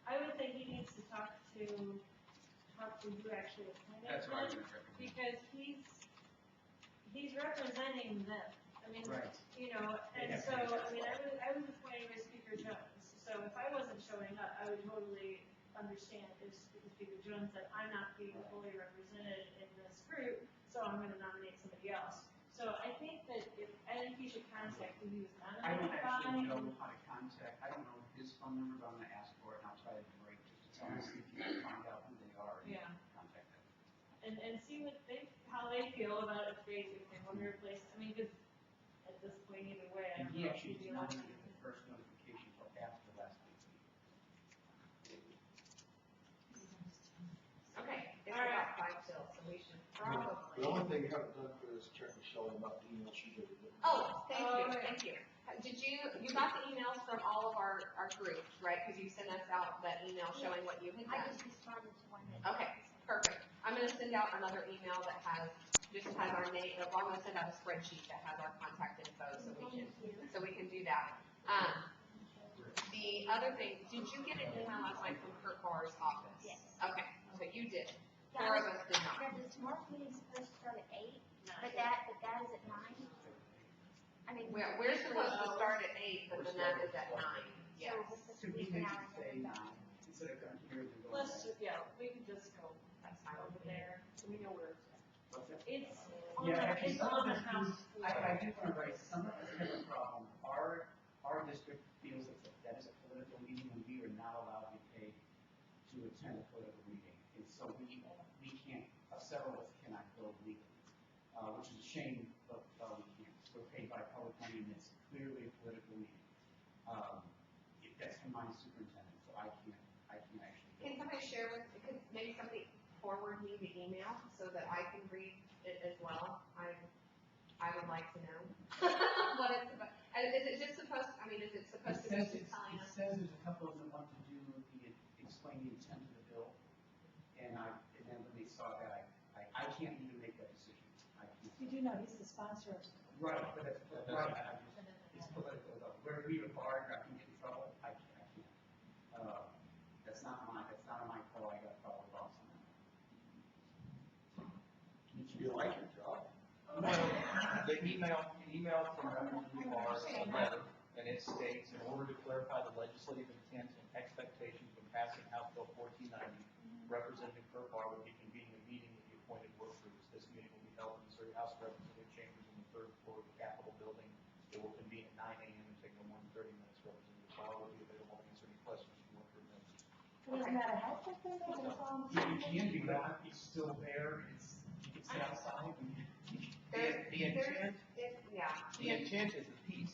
I would say he needs to talk to you actually attended That's what I was him, gonna recommend. because he's representing them. I mean, Right. you know, and Yeah. so, I mean, I was appointed by Speaker Jones, so if I wasn't showing up, I would totally understand if Speaker Jones said, I'm not being fully represented in this group, so I'm gonna nominate somebody else. So I think he should contact who he was I don't nominated actually by. know how to contact, I don't know his phone number, but I'm gonna ask for it, and I'll try to break, just to tell him, see if you can find out who they are, and Yeah. contact them. And see how they feel about if they want to replace, I mean, because at this point, either way, I And don't he know if actually he'd be did not elected. get the first notification until after the last meeting. Okay, it's All right. about 5 till, so we should The probably. only thing you haven't done for this check is showing about the email she did. Oh, thank Oh, you, yeah. thank you. Did you got the emails from all of our groups, right? Because you sent us out that email showing what you had I done. just responded to one that. Okay, perfect. I'm gonna send out another email that has our name, I'm gonna send out a spreadsheet that has our contact info, so we can do that. The other thing, did you get an email last night from Kurt Barr's office? Yes. Okay, so you did. 4 of us did not. Now, does tomorrow's meeting supposed to start at 8? But that is at 9? I mean. We're supposed to start at 8, but then that is at 9, yes. So we're supposed So to he leave may an hour just and say then go. 9, instead of coming here and going. Let's just, yeah, we can just go That's fine over with me. there, so we know where it's at. What's that? It's Yeah, actually, it's some on of the this house is, floor. I do want to raise, some of us have a problem. Our district feels that is a political meeting, and we are not allowed to be paid to attend a political meeting. And so we can't, several of us cannot go legally, which is a shame, but we can't. We're paid by public money, and it's clearly a political meeting. That's from my superintendent, so I can't actually go. Can somebody share could maybe somebody forward me the email so that I can read it as well? I would like to know what it's about. And is it just supposed, is it supposed to be just telling It us? says there's a couple of them want to do explain the intent of the bill, and then when they saw that, I can't even make that decision. I can't. You do know he's the sponsor of. Right, but that's right. It's political though. Where we are barred, I can get in trouble. I can't. That's not my call. I got to follow the boss on that. You like your job? The email from WR is a letter, and it states, in order to clarify the legislative intent and expectations of passing House Bill 1490, Representative Kurt Barr will be convening a meeting with the appointed work groups. This meeting will be held in the Missouri House of Representative chambers on the 3rd floor of the Capitol building. It will convene at 9 a.m. and take no more than 30 minutes. Representative Barr will be available to answer any questions from work group members. Isn't that a helpful thing? You can do that. It's still there. You can sit outside. The intent is the piece.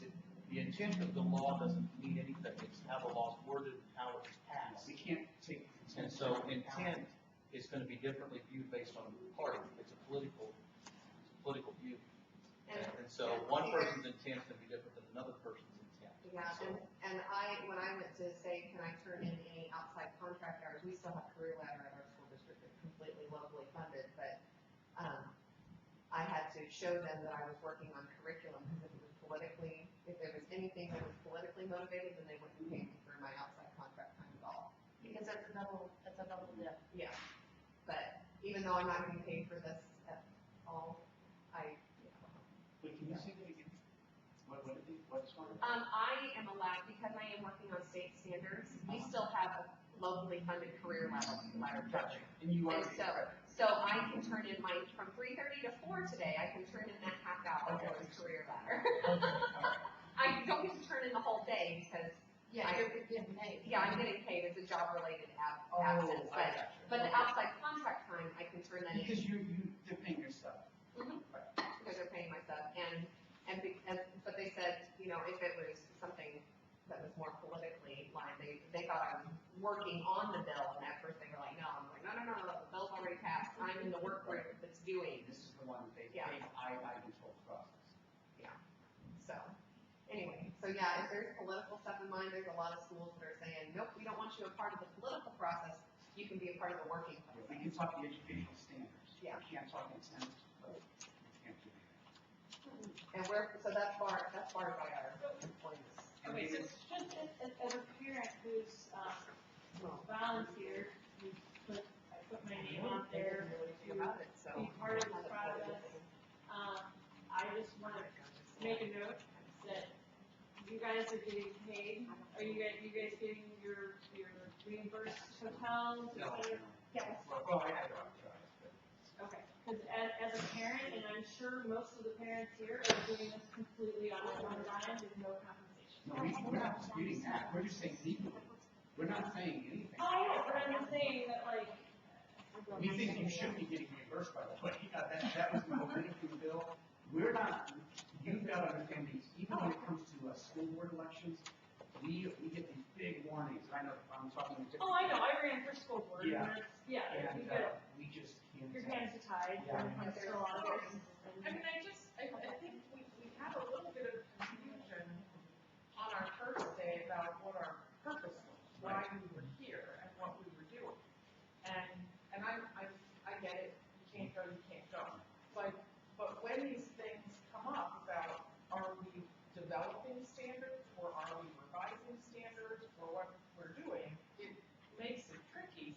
The intent of the law doesn't mean anything. It's how the law's worded and how it's passed. We can't take. And so intent is going to be differently viewed based on the party. It's a political view. And so one person's intent can be different than another person's intent. Yeah, and when I went to say, can I turn in any outside contract hours, we still have career ladder at our school district that's completely locally funded, but, I had to show them that I was working on curriculum, because if there was anything that was politically motivated, then they wouldn't pay me for my outside contract time at all. Because that's a double dip. Yeah, but even though I'm not getting paid for this at all, Wait, can you say that again? What's wrong? I am allowed, because I am working on state standards, we still have a locally funded career ladder program. And you are. So I can turn in from 3:30 to 4 today, I can turn in that half hour for the career ladder. I don't get to turn in the whole day because. Yeah, you're getting paid. Yeah, I'm getting paid as a job-related absence, but the outside contract time, I can turn that in. Because they're paying your stuff. Mhm. Because they're paying my stuff, but they said, if it was something that was more politically lined, they thought I was working on the bill, and at first they were like, no, I'm like, no, the bill's already passed, I'm in the work group that's doing. This is the one that they, Yeah. I control the process. So, anyway, so yeah, if there's political stuff in mind, there's a lot of schools that are saying, nope, we don't want you a part of the political process, you can be a part of the working Yeah, process. we can talk the educational standards. Yeah. We can't talk intent, but we can't do anything. And so that's barred by our employees. Okay, so just as a parent who's, volunteered, I put my name out there to be part of the process. I just want to make a note that you guys are getting paid. Are you guys getting your reimbursed hotels, et cetera? Yes. Well, I apologize, but. Okay, because as a parent, and I'm sure most of the parents here are doing this completely on their own dime with no compensation. No, we're not disputing that, we're just saying legally, we're not saying anything. Oh, I know, but I'm just saying that like, We think you should be getting reimbursed, by the way, that was the Dominican bill, we're not, you've got to understand these, even when it comes to school board elections, we get these big warnings, I know, I'm talking to different. oh, I know, I ran for school board, Yeah. and it's, yeah, And, you get, we just can't. your hands are tied, Yeah. when it comes to a lot of this. I mean, I think we had a little bit of confusion on our first day about what our purpose was, why we were here and what we were doing. And I get it, you can't go, you can't go. But when these things come up about, are we developing standards, or are we revising standards, or what we're doing, it makes it tricky.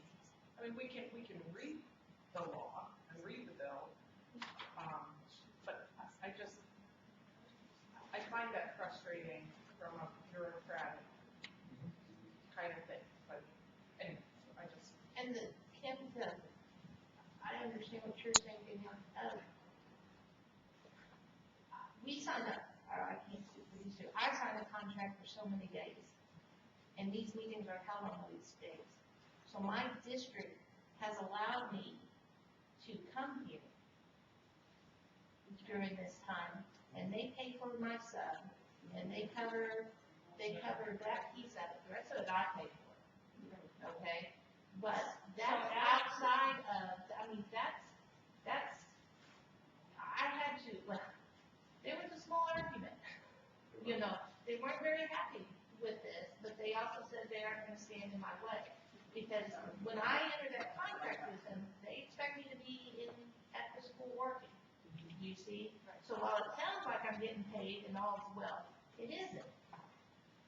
I mean, we can read the law and read the bill, but I find that frustrating from a bureaucratic kind of thing, but anyway, And Kim, I understand what you're saying, Danielle. We signed up, or I can't speak for these two, I signed a contract for so many days, and these meetings are held on these days. So my district has allowed me to come here during this time, and they pay for my sub, and they cover that piece of it, the rest of it I pay for, okay? But that's outside of, I mean, that's, I had to, well, there was a small argument, you know, they weren't very happy with this, but they also said they aren't gonna stand in my way. Because when I entered that contract with them, they expect me to be at the school working, you see? So while it sounds like I'm getting paid and all's well, it isn't.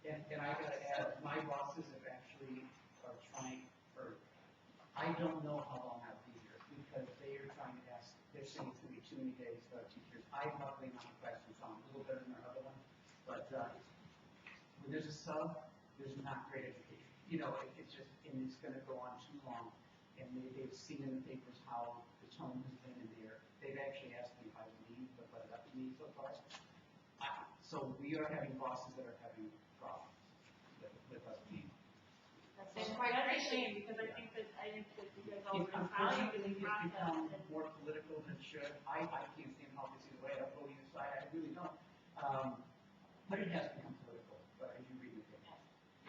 And I gotta add, my bosses have actually are trying, I don't know how long I'll be here, because they are trying to ask, they're saying it's gonna be too many days for teachers. I'm luckily not in classroom, so I'm a little better than our other one, but, when there's a sub, there's not great education. You know, it's just, and it's gonna go on too long, and they've seen in the papers how the tone has been in there. They've actually asked me if I would leave, but let it up to me so far. So we are having bosses that are having problems with us being. And quite frankly, because I think that you guys all really value Unfortunately, the it's process. become and- more political than it should. I can't stand politics either way, I'll go either side, I really don't. But it has become political, but as you read the thing.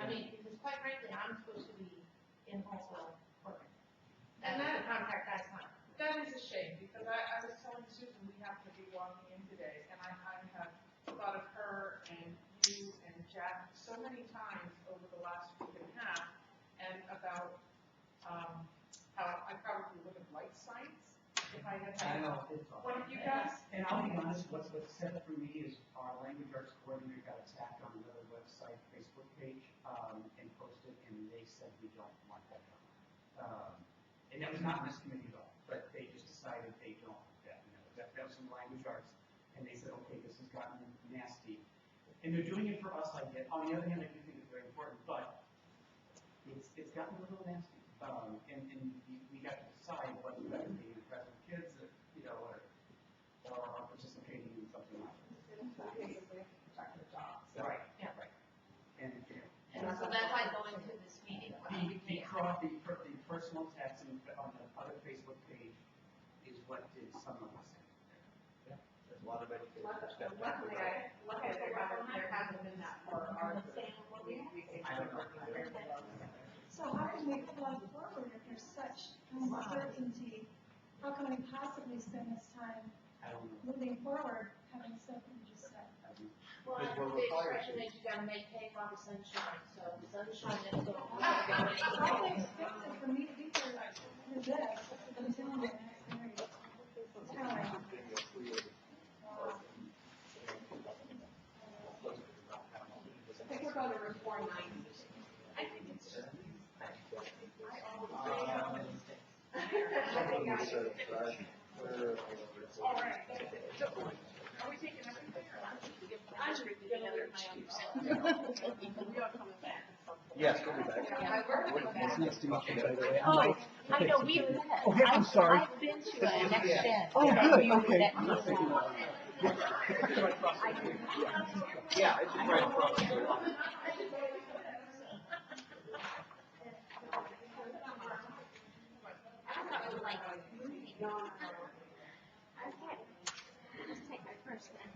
I mean, because quite frankly, I'm supposed to be in Hallsville working. And That's the contract I signed. that is a shame, because I was telling Susan, we happen to be walking in today, and I have thought of her and you and Jack so many times over the last week and a half, and about, how I probably would have liked science if I had I had know, it's all. one of you guys. And I'll be honest, what's set for me is our language arts coordinator got attacked on another website, Facebook page, and posted, and they said we don't want that done. And that was not in this committee at all, but they just decided they don't want that. You know, that was some language arts, and they said, okay, this has gotten nasty. And they're doing it for us, I get. On the other hand, I do think it's very important, but it's gotten a little nasty. And we got to decide whether we're going to be impressed with kids, you know, or participating in something like that. Right. Yeah. Right. And, And so that's like going to this meeting. the personal text on the other Facebook page is what did some of us in. Yeah, there's a lot of education. Luckily, there hasn't been that for our. We I don't know. So how how can we possibly spend this time I don't know. moving forward, having stuff that you just said? Well, Because the we're required expression to. is you gotta make hay while the sun's shining, so the sun's shining, so. Something's fixing for me to do for like, do this, I'm telling you, it's telling. I think we're going to room 490. I think it's just. Somebody said that, All right, so, are we taking everything or? I'm giving another my own two cents. We are coming back. Yes, we'll be back. Yeah, we're coming back. Nice to meet you, by the way. Oh, I know, we've met. Okay, I'm sorry. I've been to a next gen. Oh, good, okay. Yeah, it's just right across. Let's take my first then.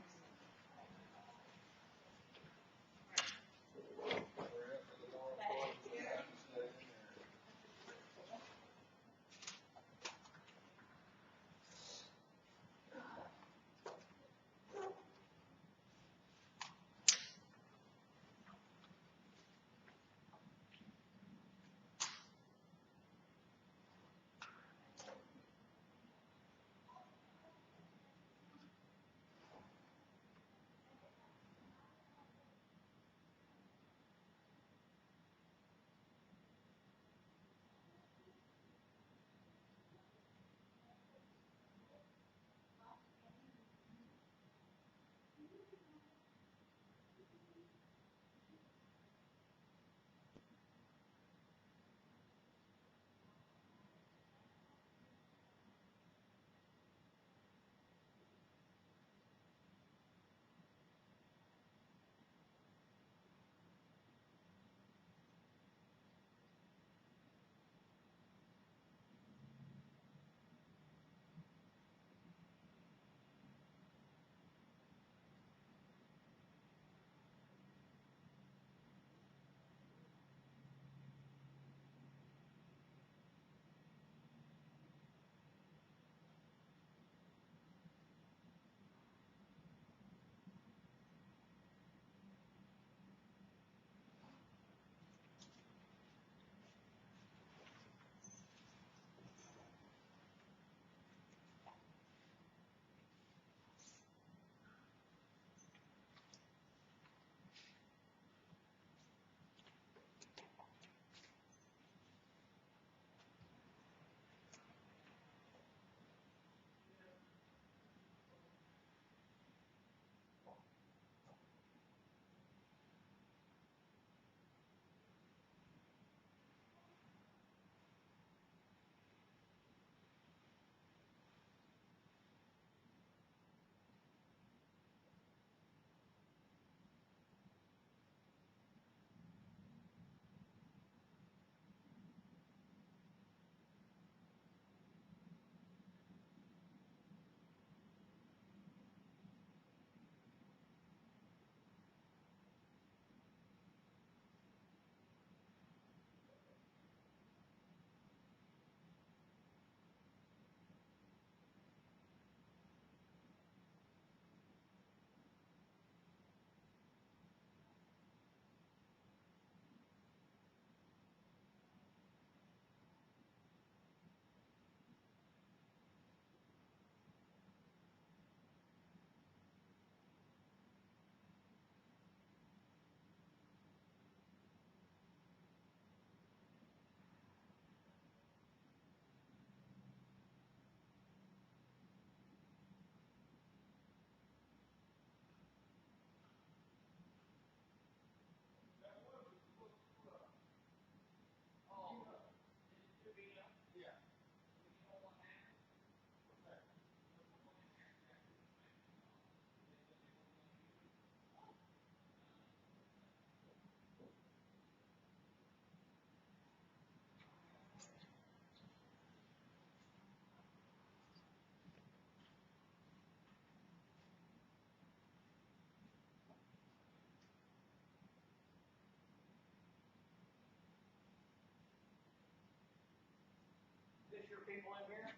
Is your people in here?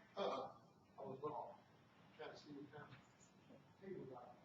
was looking, trying to see what kind of table got.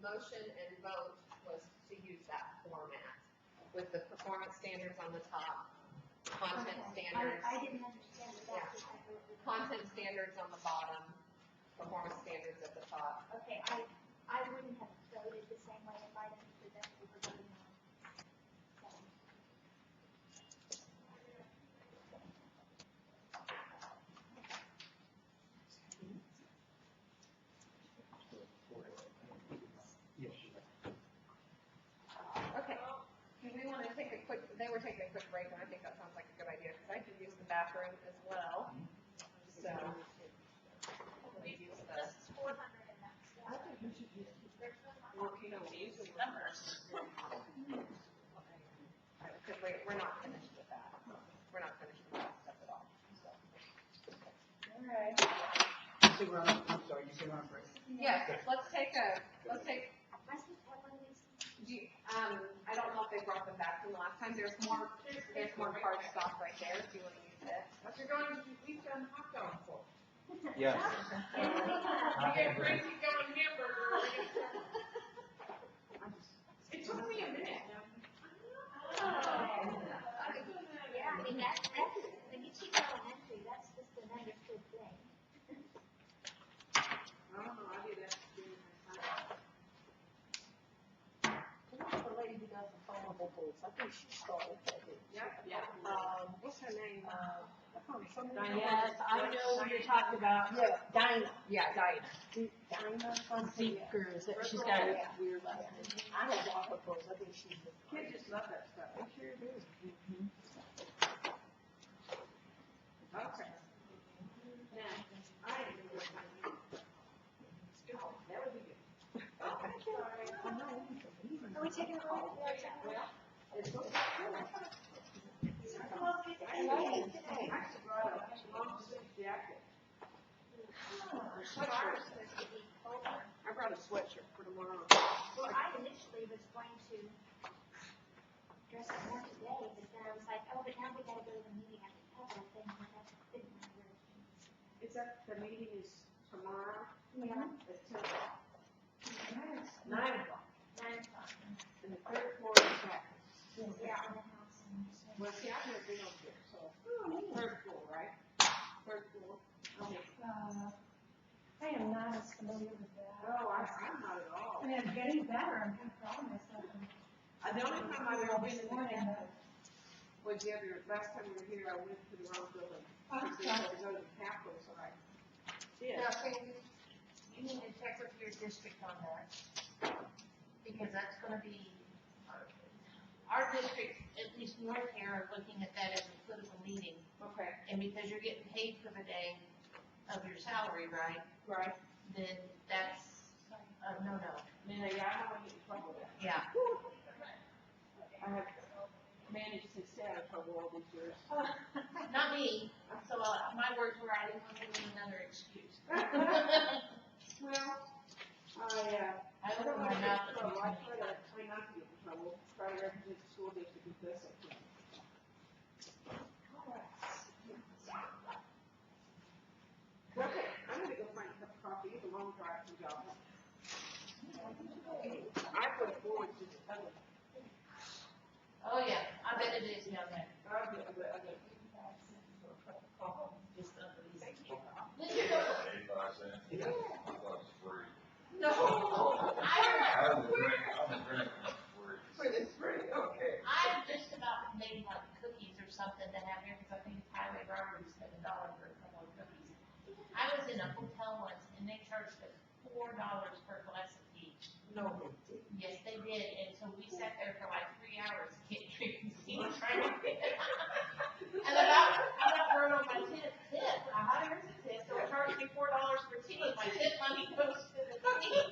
motion and vote was to use that format with the performance standards on the top, content standards. I didn't understand that. Content standards on the bottom, performance standards at the top. Okay, I wouldn't have voted the same way if I'd understood that's what we're voting on. Okay, do we want to take a quick, they were taking a quick break, and I think that sounds like a good idea, because I could use the bathroom as well. So, we use the, This is 400 and that's. I think we should use, you know, using numbers. Because we're not finished with that. We're not finished with that stuff at all, so. All right. You say we're on, I'm sorry, you say we're on break? Yes, let's take, Am I supposed to have one of these? I don't know if they brought them back from the last time, there's more card stock right there, if you want to use it. What you're going to eat on hot dog for? Yes. You get crazy going hamburger. It took me a minute. Yeah, I mean, that's, when you teach elementary, that's just an understood thing. I don't know, I do that. Who's the lady who does the foldable books? I think she started that. Yeah. What's her name? Yes, I know what you're talking about. Yeah, Dinah. Yeah, Diana. Dinah. Seekers, she's got a weird last name. I have all her books. I think she's the. Kids just love that stuff. They sure do. Okay. Now, I am going to that would be good. Are we taking a vote? It's okay. I like it today. I actually brought a long sleeve jacket. What are supposed to be colder? I brought a sweatshirt for tomorrow. Well, I initially was going to dress up more today, but then I was like, oh, but now we gotta go to the meeting at the Capitol thing, and I didn't want to wear jeans. Is that, the meeting is tomorrow Yeah. at 10 o'clock? 9 o'clock. 9 o'clock. And the third floor is back. Yeah, on the house. Well, see, I've never been over there, so. Third floor, right? Third floor. Okay. I am not as familiar with that. No, I'm not at all. I mean, I'm getting better, I'm kind of proud of myself. The only time I've ever been in the Capitol was the other, last time we were here, I went to the wrong building. Because they had to go to the Capitol, so I did. Now, can you need to check with your district on that, because that's gonna be, our district, at least north here, are looking at that as a political meeting. Okay. And because you're getting paid for the day of your salary, right? Right. Then that's a no-no. Then I don't want to get in trouble with that. Yeah. I have managed to stay out of trouble all these years. Not me, so my words were, I didn't want to give them another excuse. Well, I I don't opened want my to get mouth in at trouble. I least. try not to get in trouble. Try to represent the school district as best I can. Okay, I'm gonna go find a cup of coffee. It's a long drive from Joplin. I put forward to the tunnel. Oh, yeah, I bet it is down there. $0.85. I thought it was free. No. I was drinking free. For this free, okay. I just about made like cookies or something to have here, because I think highway robbery spent $1 for a couple of cookies. I was in a hotel once, and they charged us $4 per glass of tea. No, they did. Yes, they did, and so we sat there for like 3 hours getting drinking tea, trying to get it. And I got burned on my tip, a hot air tip, so it charged me $4 for tea, my tip money goes to the tea.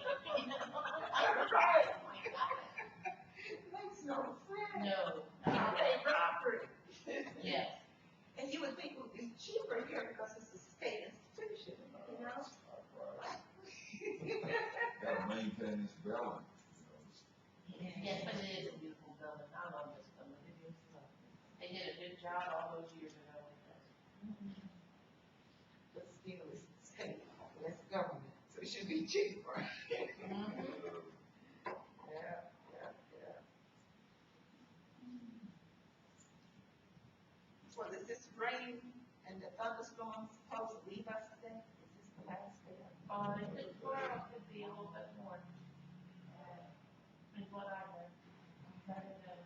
Makes no sense. No. They robbery. Yes. And you would think it would be cheaper here because it's a state institution, you know? Gotta maintain this building. Yes, but it is a beautiful building, I love this building, they did a good job all those years ago with this. But still, it's state, that's government, so it should be cheaper. this rain and the thunderstorms supposed to leave us today? Is this the last day? Tomorrow could be a little bit more, is what I heard. Better than,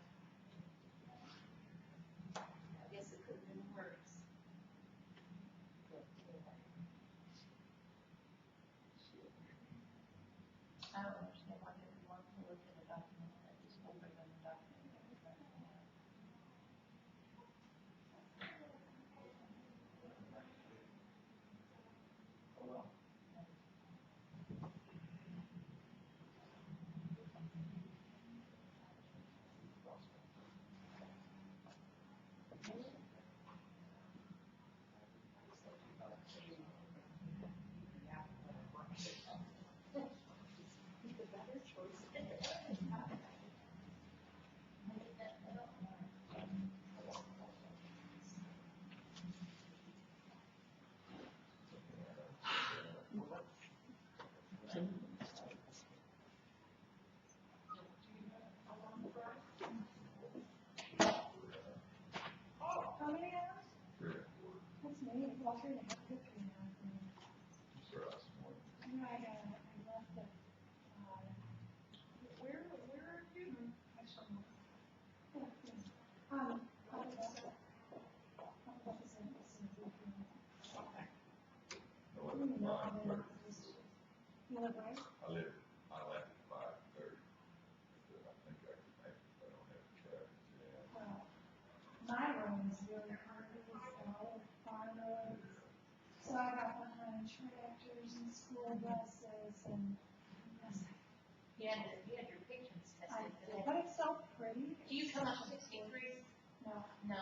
I guess it could have been worse. I don't understand why they would want to look at a document that is older than the document that we're looking at. How many hours? That's me, well, 3.5, good 3.5. I left at, Where are you? actually, yeah, yeah. I was about to say this in the weekend. I didn't know how many hours. You live right? I left at 5:30. I think I could make it, but I don't have traffic jam. Well, my room is really curvy, it's all farmers. So I got behind tractors and school buses and, You had your patience I, tested today. but it's so pretty. Do you come up 63? No, No.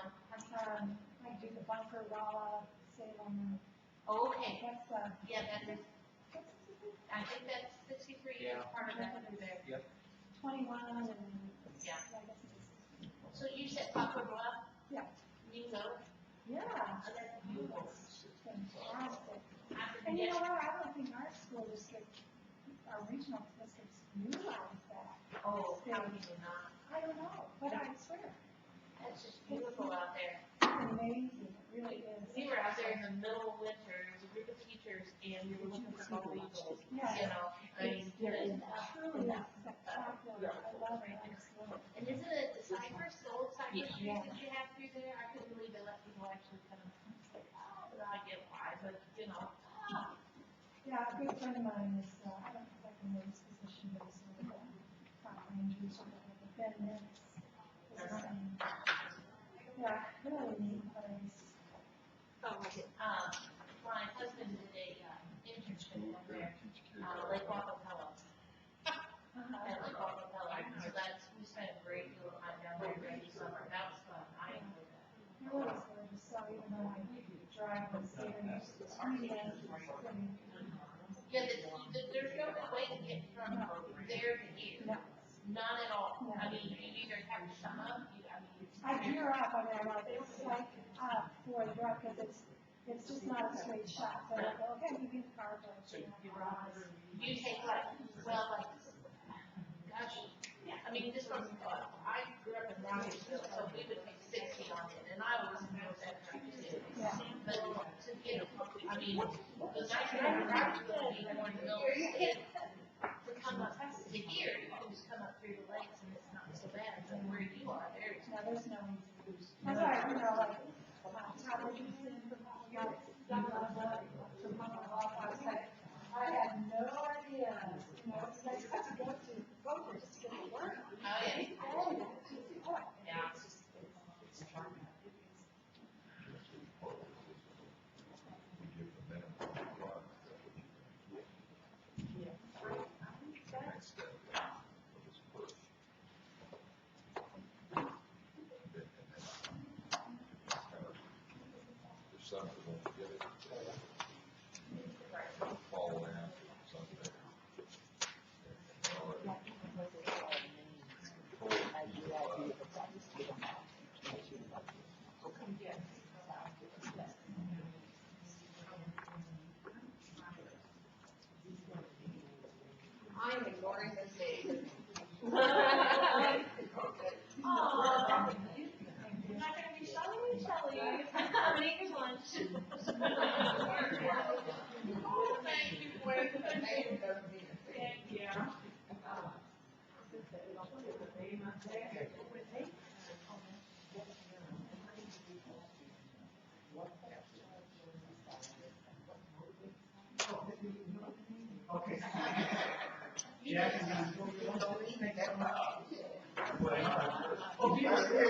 I do the Bunker Rolla, Salem, Oh, okay. that's, Yeah, that is, I think that's 63 is Yeah. part of that through there. Yep. 21 and. Yeah. I guess it's. So you said Papa Bluff? Yeah. You know? Yeah. Oh, that's beautiful. It's fantastic. After And the you know what, I don't think our school district, our regional districts realize that. Oh, how do you not? I don't know, but I swear, That's just beautiful out there. it's amazing, it really is. We were out there in the middle of winter, it was a group of teachers, and we were looking for gold eagles, you know? I mean, Truly spectacular, I love it, I swear. and isn't it the cypress, the old cypress trees Yeah. that you have through there? I couldn't believe they let people actually cut them. Like, oh, but I get why, but, you know, Yeah, a good friend of mine is, I don't know if I can know his position, but he's one of the top rangers or whatever, Ben Nix. is his name. Yeah, really neat place. my husband did a internship up there, Lake Wapapello. At Lake Wapapello, so that's, we spent a great deal of time down there during the summer, that was fun, I enjoyed that. It was gorgeous, so even though my drive was there, it's pretty. Yeah, there's no good way to get from there to here, No. not at all. No. I mean, you either have to come up, I drew up, I mean, I'm like, it's like, for the drug, cause it's just not a straight shot, so I go, okay, you get the car, but you take like, well, like, gosh, I mean, this was, I grew up in Rogersville, so we would take 60 on it, and I was more that kind of city. Yeah. But to get, I mean, the nice thing about Rogersville, being more in the middle of the state, to come up to here, you can just come up through the lakes, and it's not so bad, but where you are, there's. no, there's no easy. That's why, you know, like, how did you sing from, I was like, I had no idea, you know, it's like, to go to, just to get to work. Oh, yeah. Yeah. We give the minimum requirement that what you can do. Instead of this push.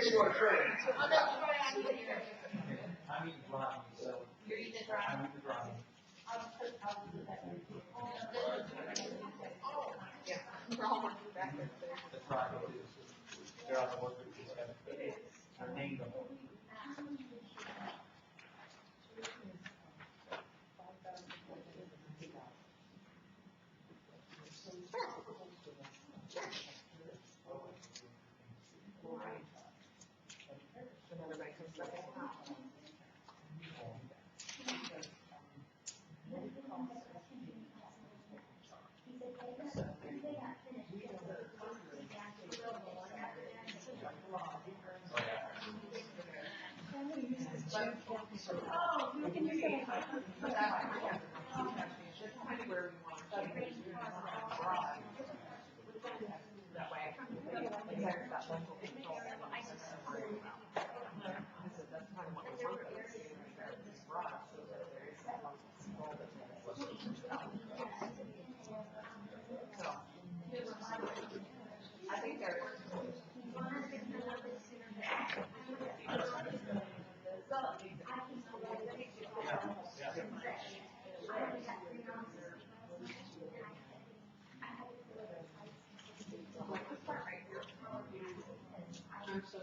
get you on a train. Oh, no, sorry, I'm here. I'm eating brownie, so You're eating dry. I'm eating brownie. We're all working back there. The Friday is, they're on the workgroup, they're named them. And everybody comes back out. Oh, you can use it. But that, yeah, that's kind of where we want to keep it. That way, there's that local control. I said, that's kind of what we want to see in this garage, so that there is that local control that So, I think there's. I'm so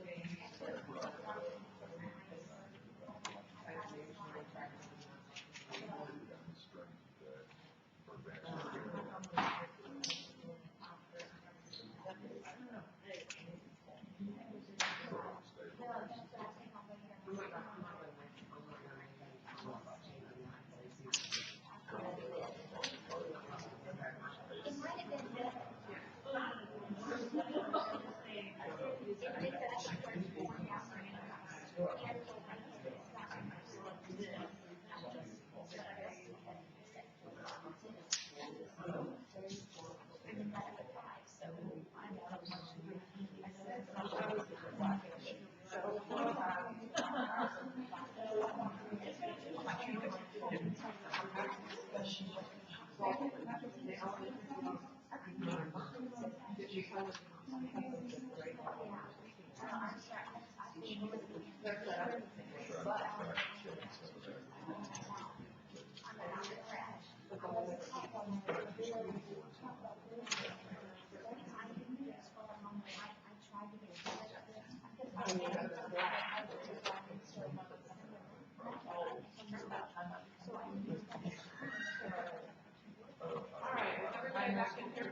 Everybody back in here?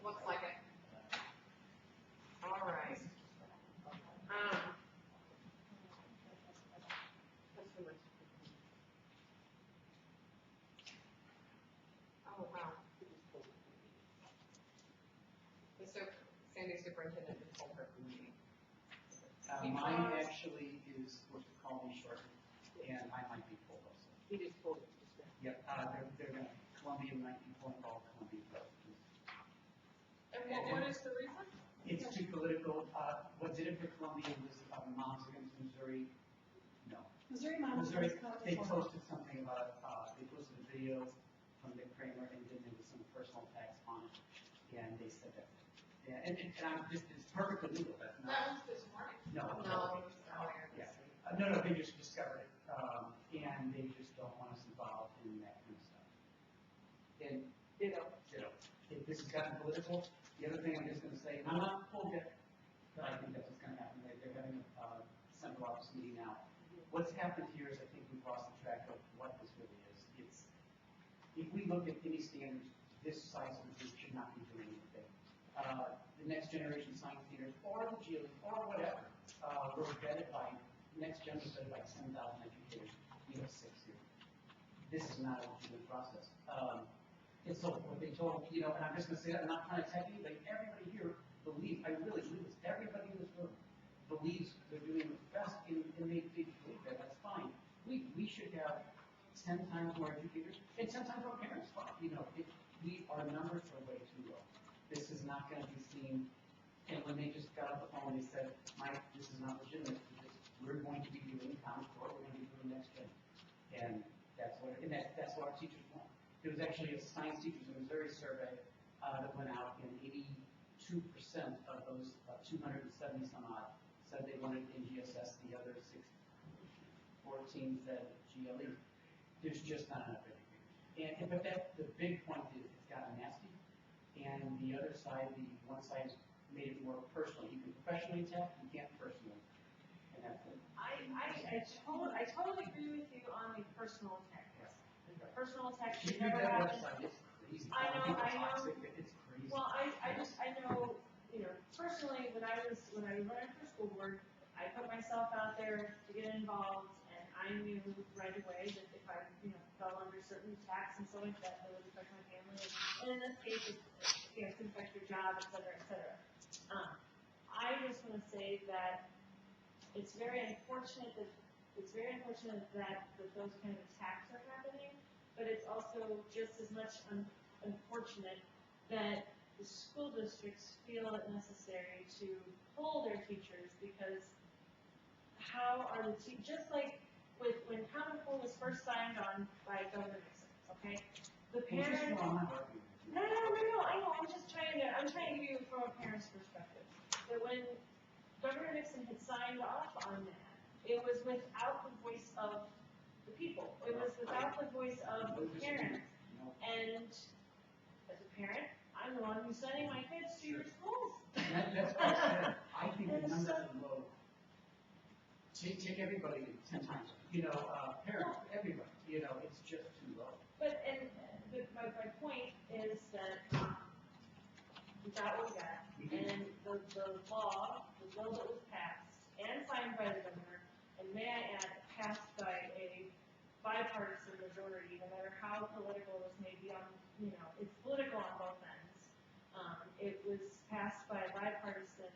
Looks like it. All right. Oh, wow. The Sandy superintendent just told her from me. Mine actually is what you call me shortly, and I might be full also. He just told it. Yep, they're gonna, Columbia might be pulling all Columbia. And what is the reason? It's too political. What did it for Columbia was moms against Missouri. No. Missouri Moms. Missouri, they posted something about, they posted a video from Nick Kramer, and then there was some personal attacks on it, and they said that. Yeah, and I'm just, it's perfectly legal, that's not. That was this morning? No. No, it was earlier. Yeah. No, they just discovered it, and they just don't want us involved in that kind of stuff. And, if this has gotten political, the other thing I'm just gonna say, and I'm not full yet, but I think that's what's gonna happen, they're having a central office meeting now. What's happened here is I think we've lost the track of what this really is. If we look at any standards, this size of a group should not be doing anything. The next generation science standards, or the GEOs, or whatever, were vetted by, next gen was vetted by 10,000 educators. We have 6 here. This is not a legitimate process. And so what they told, and I'm just gonna say that, I'm not trying to tell you, but everybody here believes, I really believe this, everybody in this room believes they're doing the best, and they believe that, that's fine. We should have 10 times more educators, and 10 times more parents, our numbers are way too low. This is not gonna be seen, and when they just got off the phone, they said, Mike, this is not legitimate, because we're going to be doing Common Core, we're gonna be doing next gen. And that's what our teachers want. There was actually a science teachers in Missouri survey that went out, and 82% of those 270 some odd said they wanted NGSS, the other 14 said GLE. There's just not enough educators. But the big point is it's gotten nasty. And the other side, the one side made it more personal. You can professionally attack, you can't personally. And that's it. I totally agree with you on the personal attacks. The personal attacks should You never read that happen. website, it's crazy. I know, People I know. toxic, it's crazy. Well, I know, personally, when I ran for school board, I put myself out there to get involved, and I knew right away that if I, fell under certain attacks and so like that would affect my family. And in this case, it could affect your job, et cetera, et cetera. I just want to say that it's very unfortunate that those kind of attacks are happening, but it's also just as much unfortunate that the school districts feel it necessary to pull their teachers because how are the just like when Common Core was first signed on by Governor Nixon, okay? The parents. No, I know, I'm trying to give you from a parent's perspective. That when Governor Nixon had signed off on that, it was without the voice of the people. It was without the voice of the parents. And as a parent, I'm the one who's sending my kids to your schools. That's what I said. I think the numbers are low. Take everybody 10 times. Parents, everybody. It's just too low. But my point is that we got what we got, and the law, the bill that was passed and signed by the governor, and may I add, passed by a bipartisan majority, no matter how political this may be on, it's political on both ends. It was passed by a bipartisan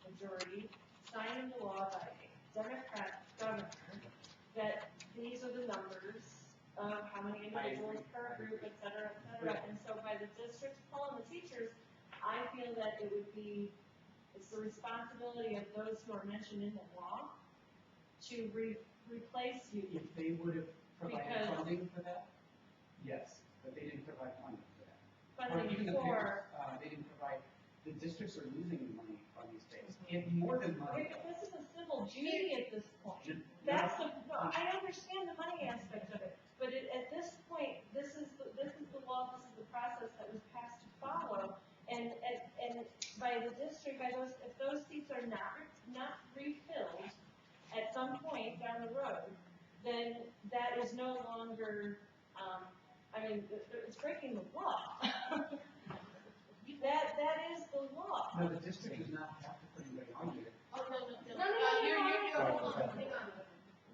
majority, signed into law by a Democrat governor, that these are the numbers of how many individuals per group, et cetera, et cetera. And so by the districts pulling the teachers, I feel that it's the responsibility of those who are mentioned in the law to replace you. If they would have provided funding for that, yes, but they didn't provide funding for that. Funding Even for. they didn't provide, the districts are losing money on these days. If more than money. This is a civil duty at this point. I understand the money aspect of it, but at this point, this is the law, this is the process that was passed to follow. And by the district, if those seats are not refilled at some point down the road, then that is no longer, it's breaking the law. That is the law. No, the district does not have to put anybody on it. Oh, no, hold on, hang on.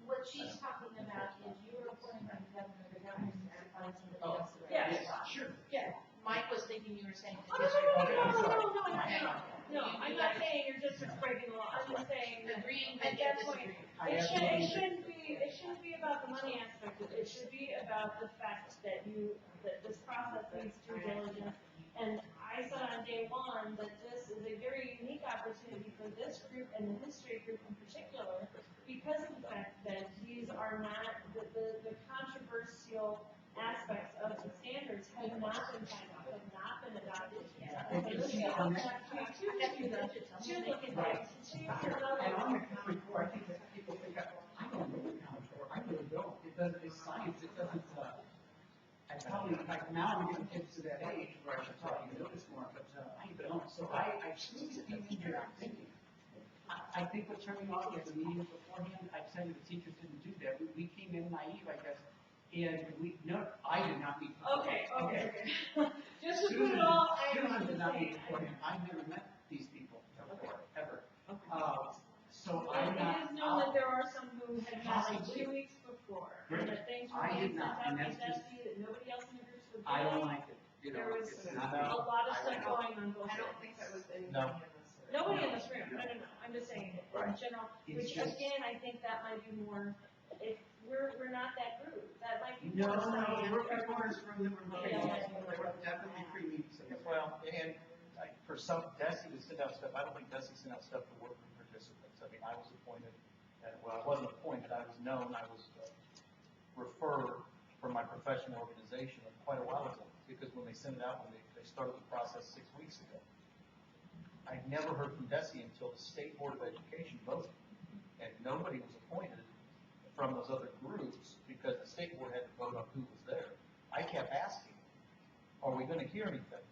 What she's talking about is you were appointed by the governor, the governor's going to find somebody else. Yes. Sure. Yeah. Mike was thinking you were saying the Oh, district. no, I'm not saying your district's breaking the law, I'm just saying that Agreeing at that that point, I it shouldn't be about the money aspect of it, it should be about the fact that this process needs due diligence. And I said on day one that this is a very unique opportunity for this group and the history group in particular, because of the fact that these are not, the controversial aspects of the standards have not been signed off, have not been adopted yet. And so this is an opportunity to look at things, to And on the Common Core, I think that people think, I don't know the Common Core, I really don't. It's science, it doesn't, I probably, like now I'm getting kids to that age where I should probably know this more, but I don't. So I truly think you're thinking. I think what turned me off was the meetings beforehand. I said the teachers didn't do that. We came in naive, I guess, and I did not meet beforehand. Okay. Just to put it all, Susan did not meet beforehand. I've never met these people before, ever. So I'm not. It is known that there are some who had met like 2 weeks before, and that things were being sent out to Dusty, that nobody else in the groups were doing. I don't like it. There was it's a not. lot of stuff going on both I don't sides. think that was anybody No. in this room. Nobody in this room, no, I'm just saying it in general, It's which just- again, I think that might be more, if we're not that group, that might be No, more. we're corners from the we're definitely pre-meeting. Well, and for some, Desi to send out stuff, I don't think Desi sent out stuff to work group participants. I mean, I was appointed, I wasn't appointed, I was known, I was referred from my professional organization quite a while ago, because when they sent it out, when they started the process 6 weeks ago. I never heard from Desi until the State Board of Education voted. And nobody was appointed from those other groups because the state board had to vote on who was there. I kept asking, are we gonna hear anything?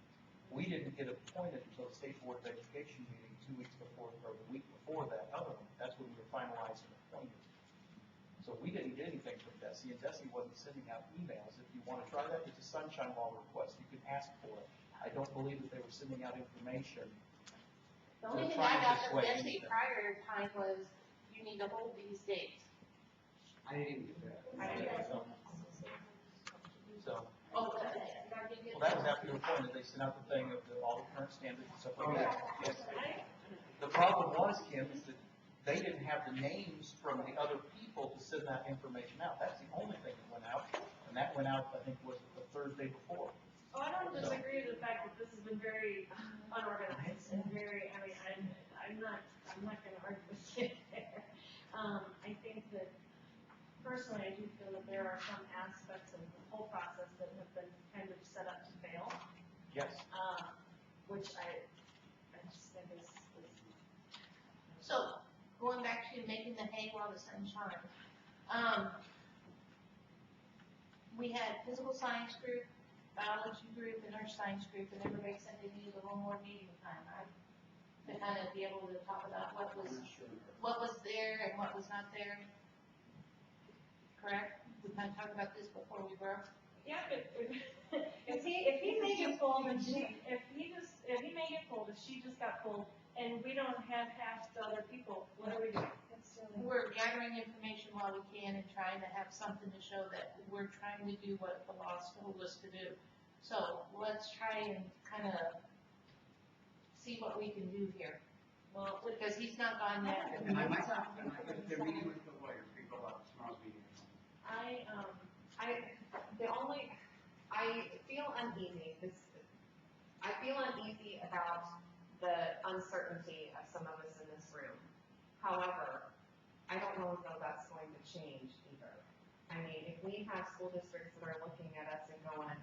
We didn't get appointed until the State Board of Education meeting 2 weeks before, or the week before that other one. That's when we were finalizing appointment. So we didn't get anything from Desi, and Desi wasn't sending out emails. If you wanna try that, it's a sunshine law request. You can ask for it. I don't believe that they were sending out information. The only thing I got from Desi prior time was, you need to hold these dates. I didn't even get that. So, Oh, did I give you? well, that was after you were appointed. They sent out the thing of all the current standards and stuff like that. Yes. The problem was, Kim, is that they didn't have the names from the other people to send that information out. That's the only thing that went out, and that went out, I think, was the Thursday before. Oh, I don't disagree with the fact that this has been very unorganized and very, I mean, I'm not gonna argue with you there. I think that personally, I do feel that there are some aspects of the whole process that have been kind of set up to fail, Yes. which I just think is. So, going back to making the hay while the sun shines. We had physical science group, biology group, and our science group, and everybody said they needed a little more meeting time, right? To kind of be able to talk about what was there and what was not there. Correct? We kind of talked about this before we broke. Yeah, but if he made it full, and if he made it full, but she just got full, and we don't have half the other people, what are we doing? We're gathering information while we can and trying to have something to show that we're trying to do what the law told us to do. So let's try and kind of see what we can do here. Well, because he's not gone yet. And I might have, they're meeting with the lawyers, people about tomorrow's meeting. I feel uneasy, I feel uneasy about the uncertainty of some of us in this room. However, I don't know if that's going to change either. I mean, if we have school districts that are looking at us and going,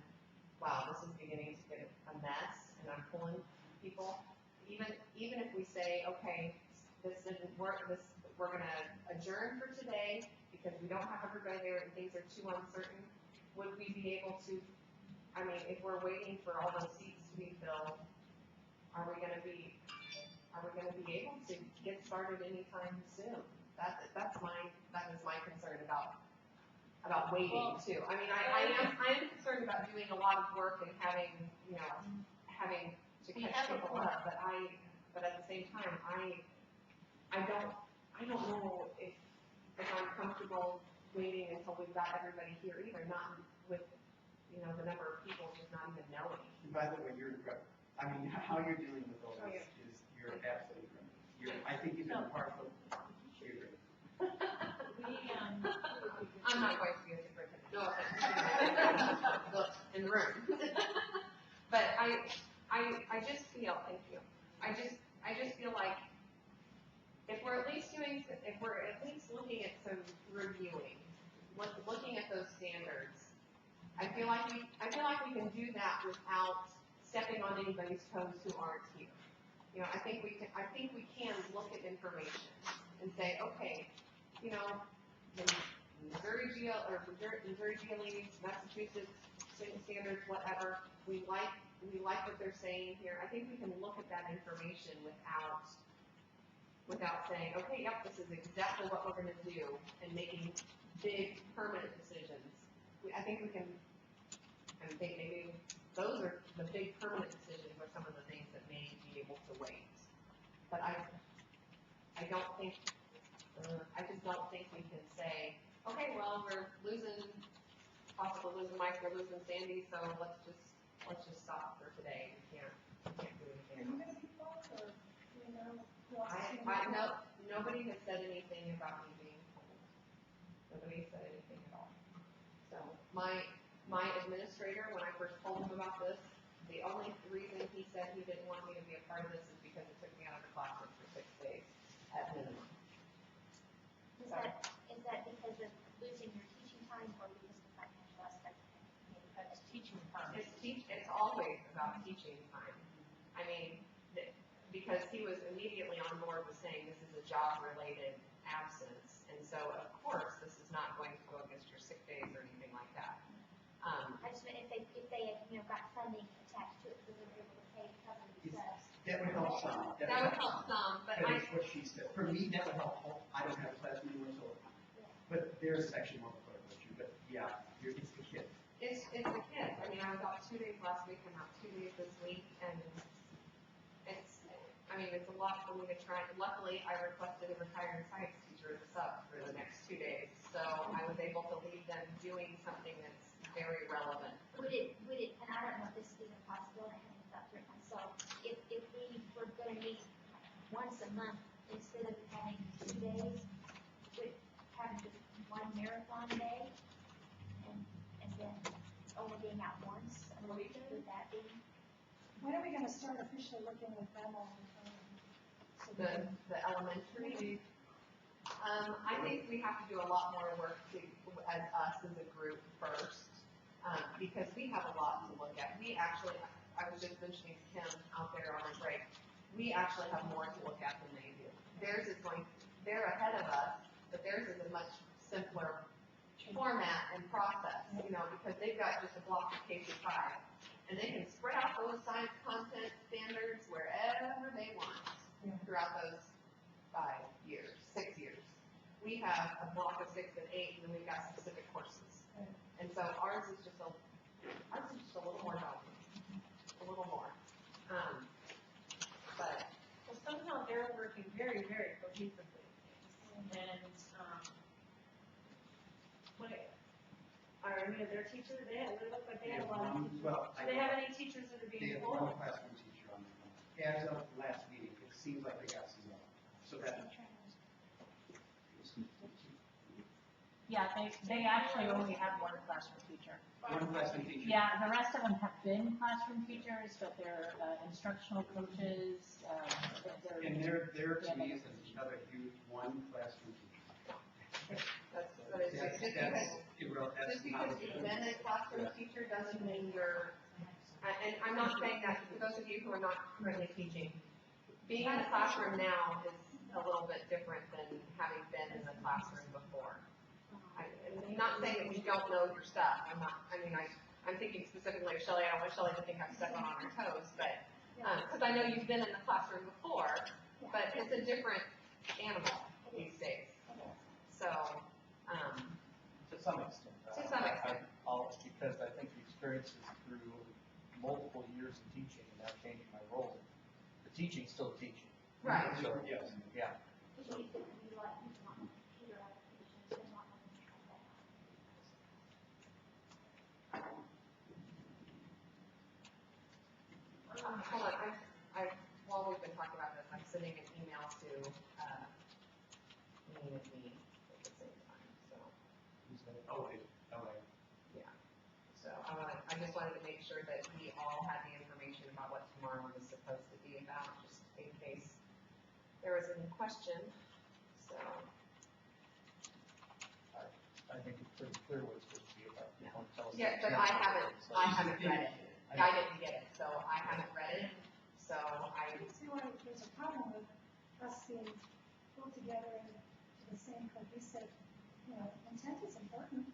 wow, this is beginning to get a mess, and I'm pulling people, even if we say, okay, this didn't work, we're gonna adjourn for today, because we don't have everybody there and things are too uncertain, would we be able to, I mean, if we're waiting for all those seats to be filled, are we gonna be able to get started anytime soon? That is my concern about waiting too. I mean, I am concerned about doing a lot of work and having to catch people up, but at the same time, I don't know if I'm comfortable waiting until we've got everybody here either, not with, the number of people just not even knowing. And by the way, you're incredible. I mean, how you're dealing with all this is, you're absolutely incredible. I think you've been partial. You're great. I'm not going to be a superintendent. No offense. In the room. But I just feel, thank you. I just feel like if we're at least looking at some reviewing, looking at those standards, I feel like we can do that without stepping on anybody's toes who aren't here. I think we can look at information and say, okay, Missouri GLEs, Massachusetts standards, whatever, we like what they're saying here. I think we can look at that information without saying, okay, yep, this is exactly what we're gonna do, and making big permanent decisions. I think maybe those are the big permanent decisions are some of the things that may be able to wait. But I just don't think we can say, okay, well, we're possibly losing Mike, we're losing Sandy, so let's just stop for today. We can't do anything else. Nobody has said anything about me being told. Nobody said anything at all. So my administrator, when I first told him about this, the only reason he said he didn't want me to be a part of this is because it took me out of the classroom for 6 days at minimum. Is that because of losing your teaching time or because of the financial aspect? Because teaching time. It's always about teaching time. I mean, because because he was immediately on board with saying this is a job-related absence. And so, of course, this is not going to go against your sick days or anything like that. I just meant if they had, got funding attached to it, so they were able to pay cover themselves. That would help some. That would help some, but That is what she said. For me, that would help. I don't have a class anymore, so, but there's section one for you, but yeah, it's the kids. it's the kids. I mean, I was out 2 days last week, I'm out 2 days this week, and it's a lot for me to try. Luckily, I requested a retiring science teacher to sub for the next 2 days, so I was able to leave them doing something that's very relevant. Would it, and I don't know if this is even possible, I haven't thought through it myself, if we were gonna meet once a month instead of having 2 days, would have just one marathon day and then only being out once, I mean, would that be? When are we gonna start officially looking with them all the time? So we can- The elementary. I think we have to do a lot more work as us as a group first, because we have a lot to look at. We actually, I was just mentioning to Kim out there on the break, we actually have more to look at than they do. They're ahead of us, but theirs is a much simpler format and process, because they've got just a block of K-5. And they can spread out those science content standards wherever they want throughout those 6 years. We have a block of 6 and 8, and then we've got specific courses. And so ours is just a little more daunting, a little more. But Well, somehow they're working very, very cohesively. And, their teachers, they look like they have a lot of teachers. Well, Do they have any teachers that are They being have pulled? one classroom teacher on the phone. As of last meeting, it seems like they got some more. So that. Yeah, they actually only have one classroom teacher. One classroom teacher. Yeah, the rest of them have been classroom teachers, but they're instructional coaches, they're. And there to me is another huge one classroom teacher. that's That's just because you've been a classroom teacher doesn't mean you're, and I'm not saying that for those of you who are not currently teaching. Being in the classroom now is a little bit different than having been in the classroom before. I'm not saying that we don't know your stuff. I'm thinking specifically of Shelley. I don't want Shelley to think I'm stepping on her toes, but, because I know you've been in the classroom before, but it's a different animal these days. So, To some extent. To some extent. Because I think the experiences through multiple years of teaching and now changing my role, the teaching's still teaching. right. So, Yes. yeah. Because you want computer applications, they want them to have that. Hold on, while we've been talking about this, I'm sending an email to, me and me at the same time, so, yeah. So I just wanted to make sure that we all had the information about what tomorrow was supposed to be about, just in case there was any question, so. I think it's pretty clear what it's supposed to be about. You don't tell us Yeah, that. but I haven't read it. I didn't get it, so I haven't read it, so I. See why there's a problem with us being pulled together into the same cohesive, intent is important.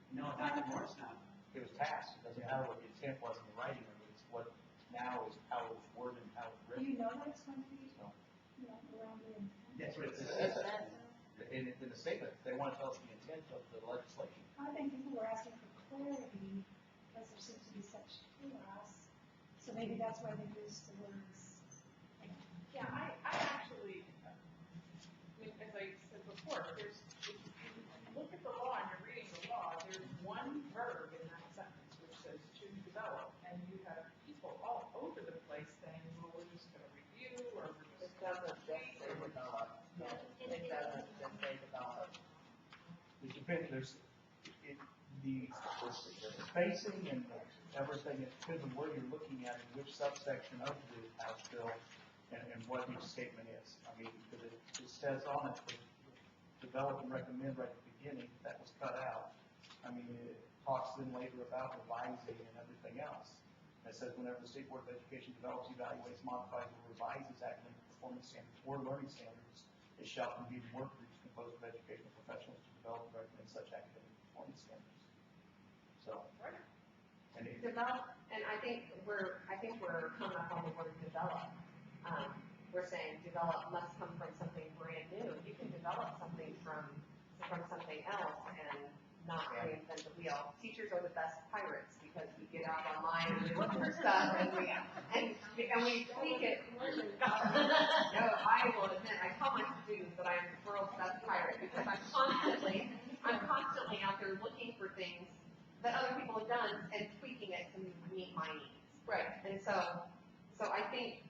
No, not anymore, it's not. It was passed, it doesn't matter what the intent was in the writing of it, it's what now is how it's worded and how it's Do written. you know that it's going to be, So, around the intent? That's what it It says. says in the statement, they want to tell us the intent of the legislation. I think people were asking for clarity, because there seems to be such chaos, so maybe that's why they used the words. Yeah, I actually, as I said before, if you look at the law and you're reading the law, there's one verb in that sentence which says to develop, and you have people all over the place saying, well, we're just gonna review, or we're It just. doesn't just say develop. It doesn't just say develop. It depends, the spacing and everything, it depends on where you're looking at and which subsection of the House bill and what each statement is. I mean, because it says on it, that develop and recommend right at the beginning, that was cut out. I mean, it talks then later about revising and everything else. That says whenever the State Board of Education develops, evaluates, modifies, or revises academic performance standards or learning standards, it shall convene work groups composed of educational professionals to develop and recommend such academic performance standards. So, and it, Develop, and I think we're coming up on the word develop. We're saying develop must come from something brand new. You can develop something from something else and not reinvent the wheel. Teachers are the best pirates because we get out online and we look for stuff and we tweak it. No, I will admit, I tell my students that I'm the world's best pirate because I'm constantly out there looking for things that other people have done and tweaking it to meet my needs. Right. And so I think,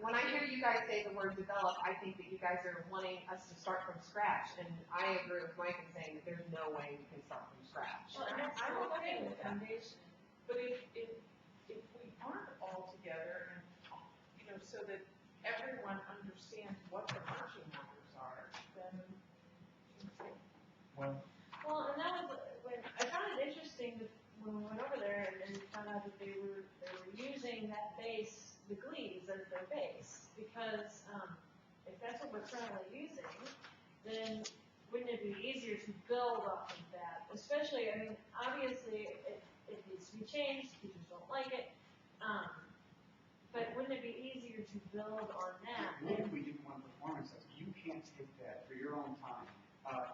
when I hear you guys say the word develop, I think that you guys are wanting us to start from scratch, and I agree with Mike in saying that there's no way we can start from scratch. Well, I'm okay with that. But if we aren't all together and, so that everyone understands what the marching orders are, then. well, Well, and that was, when, I found it interesting that when we went over there and we found out that they were using that base, the glees as their base, because, if that's what we're currently using, then wouldn't it be easier to build off of that? Especially, I mean, obviously, it needs to be changed, teachers don't like it, but wouldn't it be easier to build on that? What if we do one performance test? You can't take that for your own time.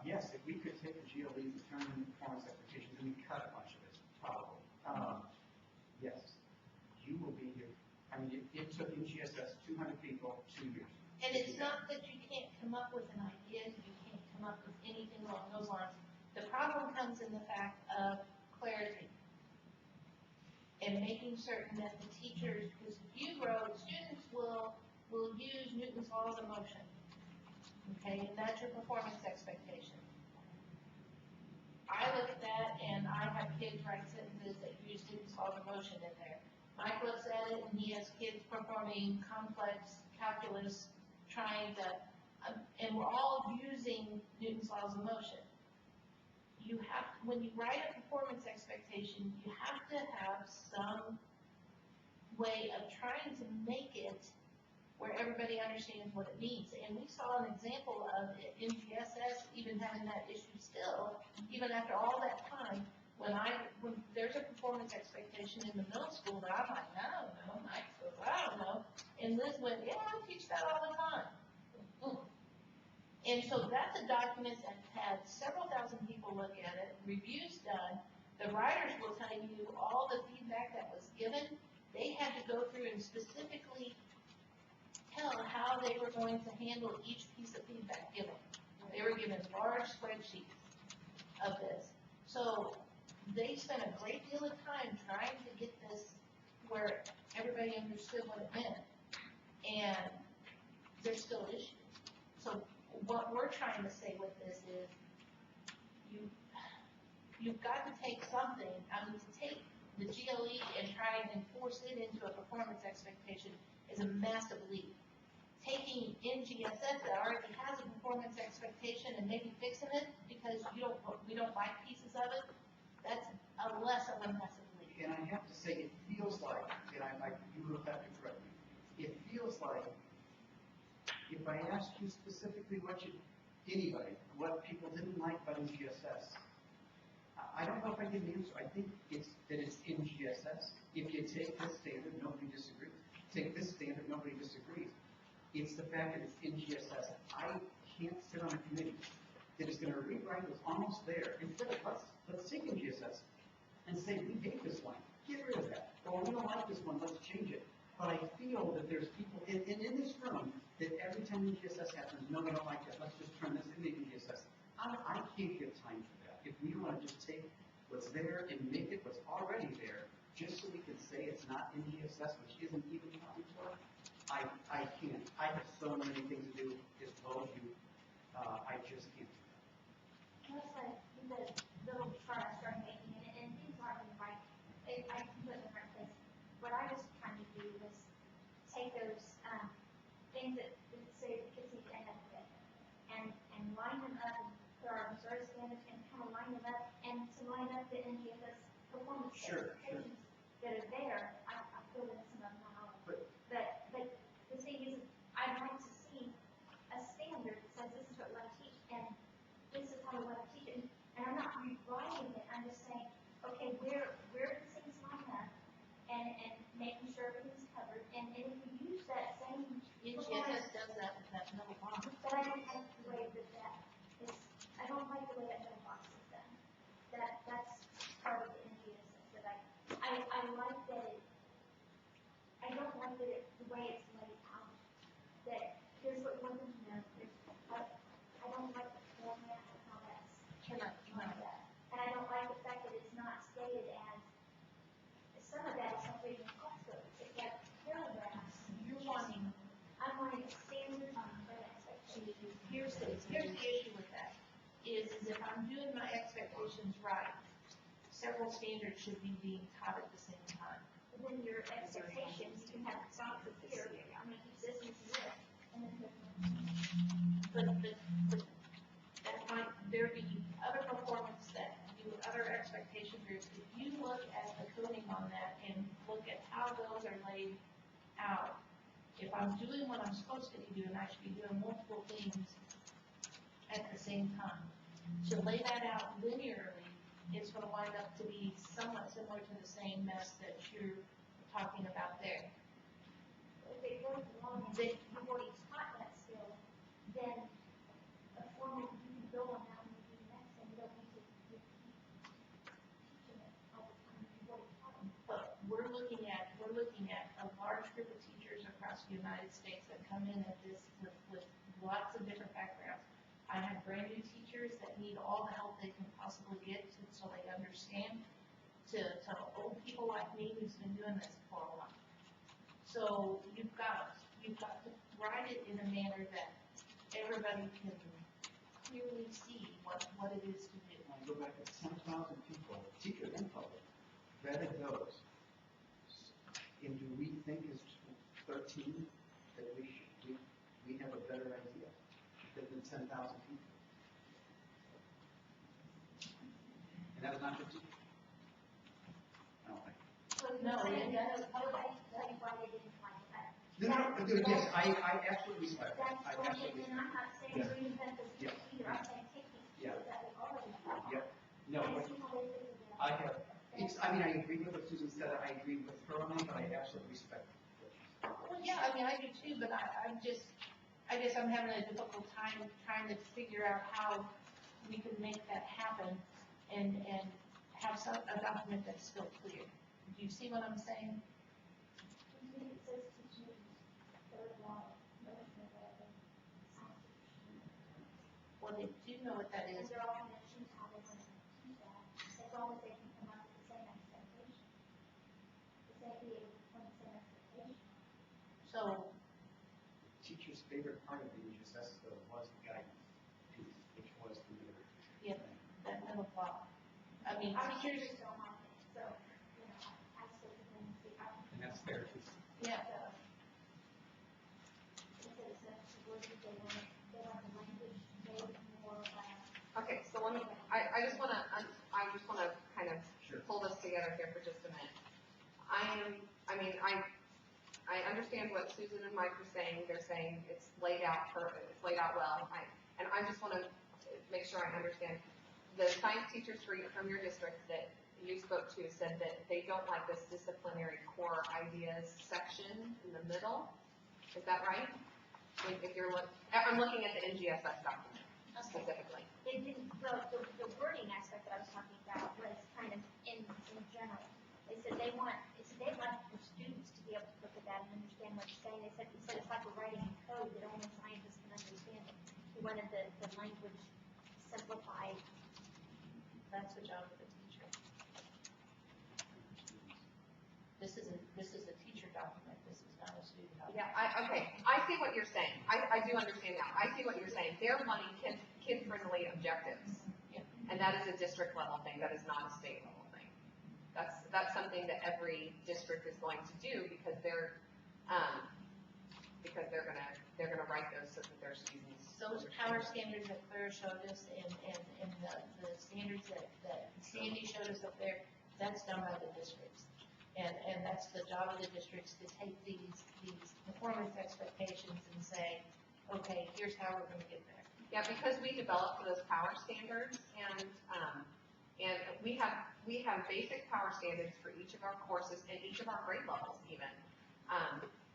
Yes, if we could take the GLEs and turn them into performance expectations, and we cut a bunch of it, probably. Yes, you will be here. I mean, it took in GSS 200 people 2 years. And it's not that you can't come up with an idea, you can't come up with anything along those lines. The problem comes in the fact of clarity. And making certain that the teachers, because you wrote, students will use Newton's laws of motion. Okay, and that's your performance expectation. I look at that and I have kids write sentences that use Newton's laws of motion in there. Mike looks at it and he has kids performing complex calculus, trying to, and we're all using Newton's laws of motion. You have, when you write a performance expectation, you have to have some way of trying to make it where everybody understands what it means. And we saw an example of it in GSS even having that issue still, even after all that time. When there's a performance expectation in the middle school that I'm like, I don't know, Mike goes, I don't know. And Liz went, yeah, I teach that all the time. And so that's a document that had several thousand people look at it, reviews done. The writers will tell you all the feedback that was given. They had to go through and specifically tell how they were going to handle each piece of feedback given. They were given large spreadsheets of this. So they spent a great deal of time trying to get this where everybody understood what it meant. And there's still issues. So what we're trying to say with this is you've got to take something, to take the GLE and try and enforce it into a performance expectation is a massive leap. Taking NGSS that already has a performance expectation and maybe fixing it because we don't like pieces of it, that's a less of a massive leap. And I have to say, it feels like, and you will have to correct me, it feels like if I asked you specifically what people didn't like about NGSS, I don't know if I get an answer. I think it's that it's NGSS. If you take this standard, nobody disagrees. Take this standard, nobody disagrees. It's the fact that it's NGSS. I can't sit on a committee that is going to rewrite what's almost there. Instead of let's take NGSS and say we hate this one, get rid of that. Or we don't like this one, let's change it. But I feel that there's people in this room that every time NGSS happens, no, we don't like that. Let's just turn this into NGSS. I can't give time for that. If we want to just take what's there and make it what's already there, just so we can say it's not NGSS, which isn't even common core, I can't. I have so many things to do as well as you. I just can't do that. That's like the little chart I started making, and things aren't in the right, I can put in the right place. What I was trying to do was take those things that say the kids need to end up with and line them up and put our Missouri standards and kind of line them up and to line up the NGSS performance expectations that are there here's the issue with that, is if I'm doing my expectations right, several standards should be being taught at the same time. Then your expectations, you can have boxes here, I'm gonna use this and this, and then But that might, there be other performance that do other expectation groups. If you look at the coding on that and look at how those are laid out, if I'm doing what I'm supposed to be doing, I should be doing multiple things at the same time. To lay that out linearly, it's gonna wind up to be somewhat similar to the same mess that you're talking about there. if it goes along and you've already taught that skill, then a format, you can build on that when you do the next, and you don't need to keep teaching it all the time, you've already taught them. But we're looking at a large group of teachers across the United States that come in at this with lots of different backgrounds. I have brand new teachers that need all the help they can possibly get so they understand, to old people like me who's been doing this for a while. So you've got to write it in a manner that everybody can clearly see what it is to do. I go back to 10,000 people, teachers and public, vetted those. And do we think as 13 that we have a better idea than 10,000 people? And that was not just teachers. I don't think. So you're No, saying yeah, that nobody studied why they didn't like that. Yes, I absolutely respect that. That's I what, absolutely and I'm not saying Yeah. reinvent the wheel Yeah. either, I'm saying take these Yeah. skills that we already have. Yep. No, And but see how they fit together. I have, I agree with what Susan said, I agree with her on it, but I absolutely respect what she said. Well, yeah, I mean, I do too, but I guess I'm having a difficult time trying to figure out how we can make that happen and have a document that's still clear. Do you see what I'm saying? It says teachers, third law, notion of science fiction. Well, they do know what that And is. they're all gonna choose how they wanna do that, as long as they can come up with the same expectation. The same, be able to come with the same expectation. So, Teacher's favorite part of the HSS though was the guidance piece, which was the middle. yeah, that middle block. I mean, Our teachers, teachers don't like it, so, you know, I spoke to them and see, And that's fair too. yeah, they want the language made more, Okay, so let me, I just wanna kind of Sure. pull this together here for just a minute. I understand what Susan and Mike are saying, they're saying it's laid out well, and I just wanna make sure I understand. The science teachers from your district that you spoke to said that they don't like this disciplinary core ideas section in the middle, is that right? If you're I'm looking at the NGSS document specifically. it didn't, the wording aspect that I was talking about was kind of in general. They said they like the students to be able to look at that and understand what you're saying. They said it's like we're writing in code that only scientists can understand it. They wanted the language simplified. that's the job of the teacher. This is a teacher document, this is not a student document. Yeah, okay, I see what you're saying, I do understand now, I see what you're saying, they're wanting kid-friendly objectives. Yeah. And that is a district level thing, that is not a state level thing. That's something that every district is going to do because they're gonna write those so that their students. Those power standards that Claire showed us and the standards that Sandy showed us up there, that's done by the districts. And that's the job of the districts to take these performance expectations and say, okay, here's how we're gonna get there. Yeah, because we developed those power standards and we have basic power standards for each of our courses and each of our grade levels even.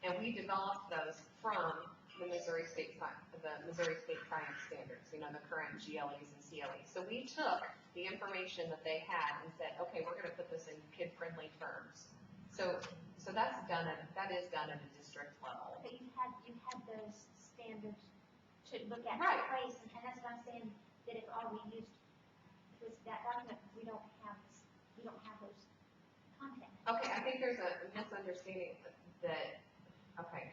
And we developed those from the Missouri State Science Standards, the current GLEs and CLEs. So we took the information that they had and said, okay, we're gonna put this in kid-friendly terms. So that is done at a district level. But you had those standards to look at Right. in place, and that's what I'm saying, that if all we used was that document, we don't have those content. Okay, I think there's a misunderstanding that, okay.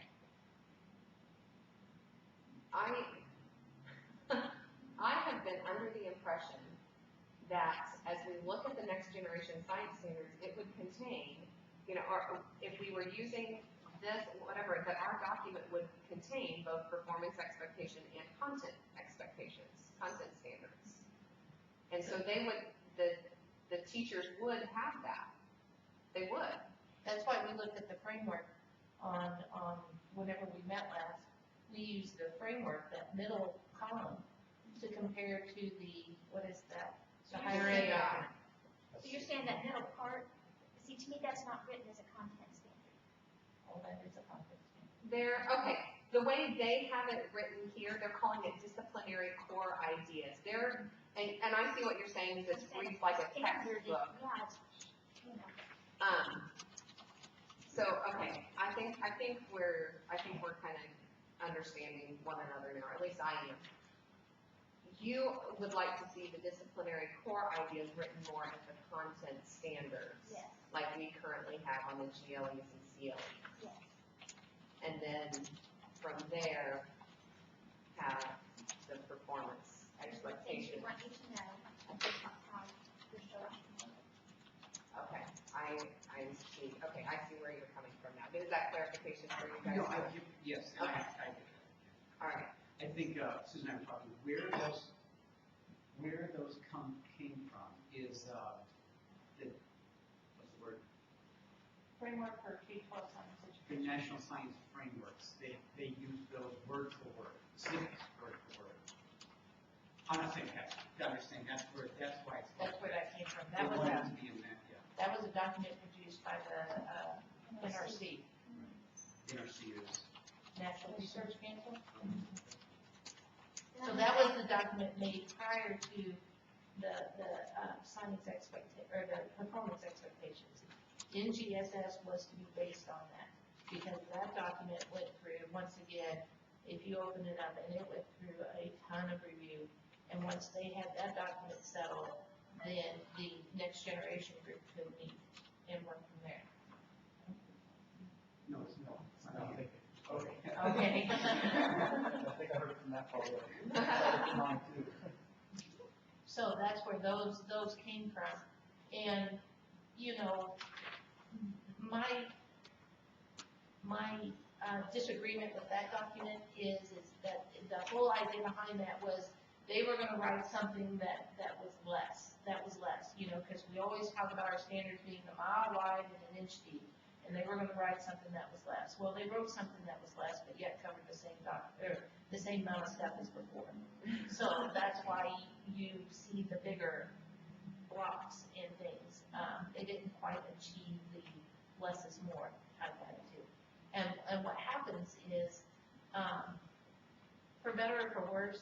that as we look at the next generation science standards, it would contain, you know, or if we were using this, whatever, that our document would contain both performance expectation and content expectations, content standards. And so they would, the teachers would have that. They would. That's why we looked at the framework on whenever we met last. We used the framework, that middle column, to compare to the, what is that? The higher ed document. So you're saying that middle part, see, to me, that's not written as a content standard. Oh, that is a content standard. Okay, the way they have it written here, they're calling it disciplinary core ideas. And I see what you're saying, is it's reads like a Standard, textbook. yeah, it's, you know. Okay, I think we're kind of understanding one another now, or at least I am. You would like to see the disciplinary core ideas written more as the content standards. Yes. Like we currently have on the GLEs and CLEs. Yes. And then from there, have the performance And expectation. we want you to know, at this time, we're still. Okay, I see, okay, I see where you're coming from now. Is that clarification for you guys? No, yes, and I get it. All right, I think, Susan and I were talking, where those came from is, what's the word? Framework for K-12 science The education. national science frameworks, they use those word for word, snippets word for word. I'm not saying that, I'm just saying that's why it's. That's where that came from. It wanted to be in that, yeah. That was a document produced by the NRC, NRC is. National Research Council. So that was the document made prior to the science or the performance expectations. NGSS was to be based on that, because that document went through, once again, if you open it up, and it went through a ton of review, and once they had that document settled, then the next generation group could meet and work from there. No, it's no. Okay. Okay. I think I heard it from that part already. I heard it from mine too. So that's where those came from. And, you know, my disagreement with that document is that the whole idea behind that was they were gonna write something that was less, you know, because we always talk about our standards being a mile wide and an inch deep, and they were gonna write something that was less. Well, they wrote something that was less, but yet covered the same amount of stuff as before. So that's why you see the bigger blocks in things. They didn't quite achieve the less is more type attitude. And what happens is, for better or for worse,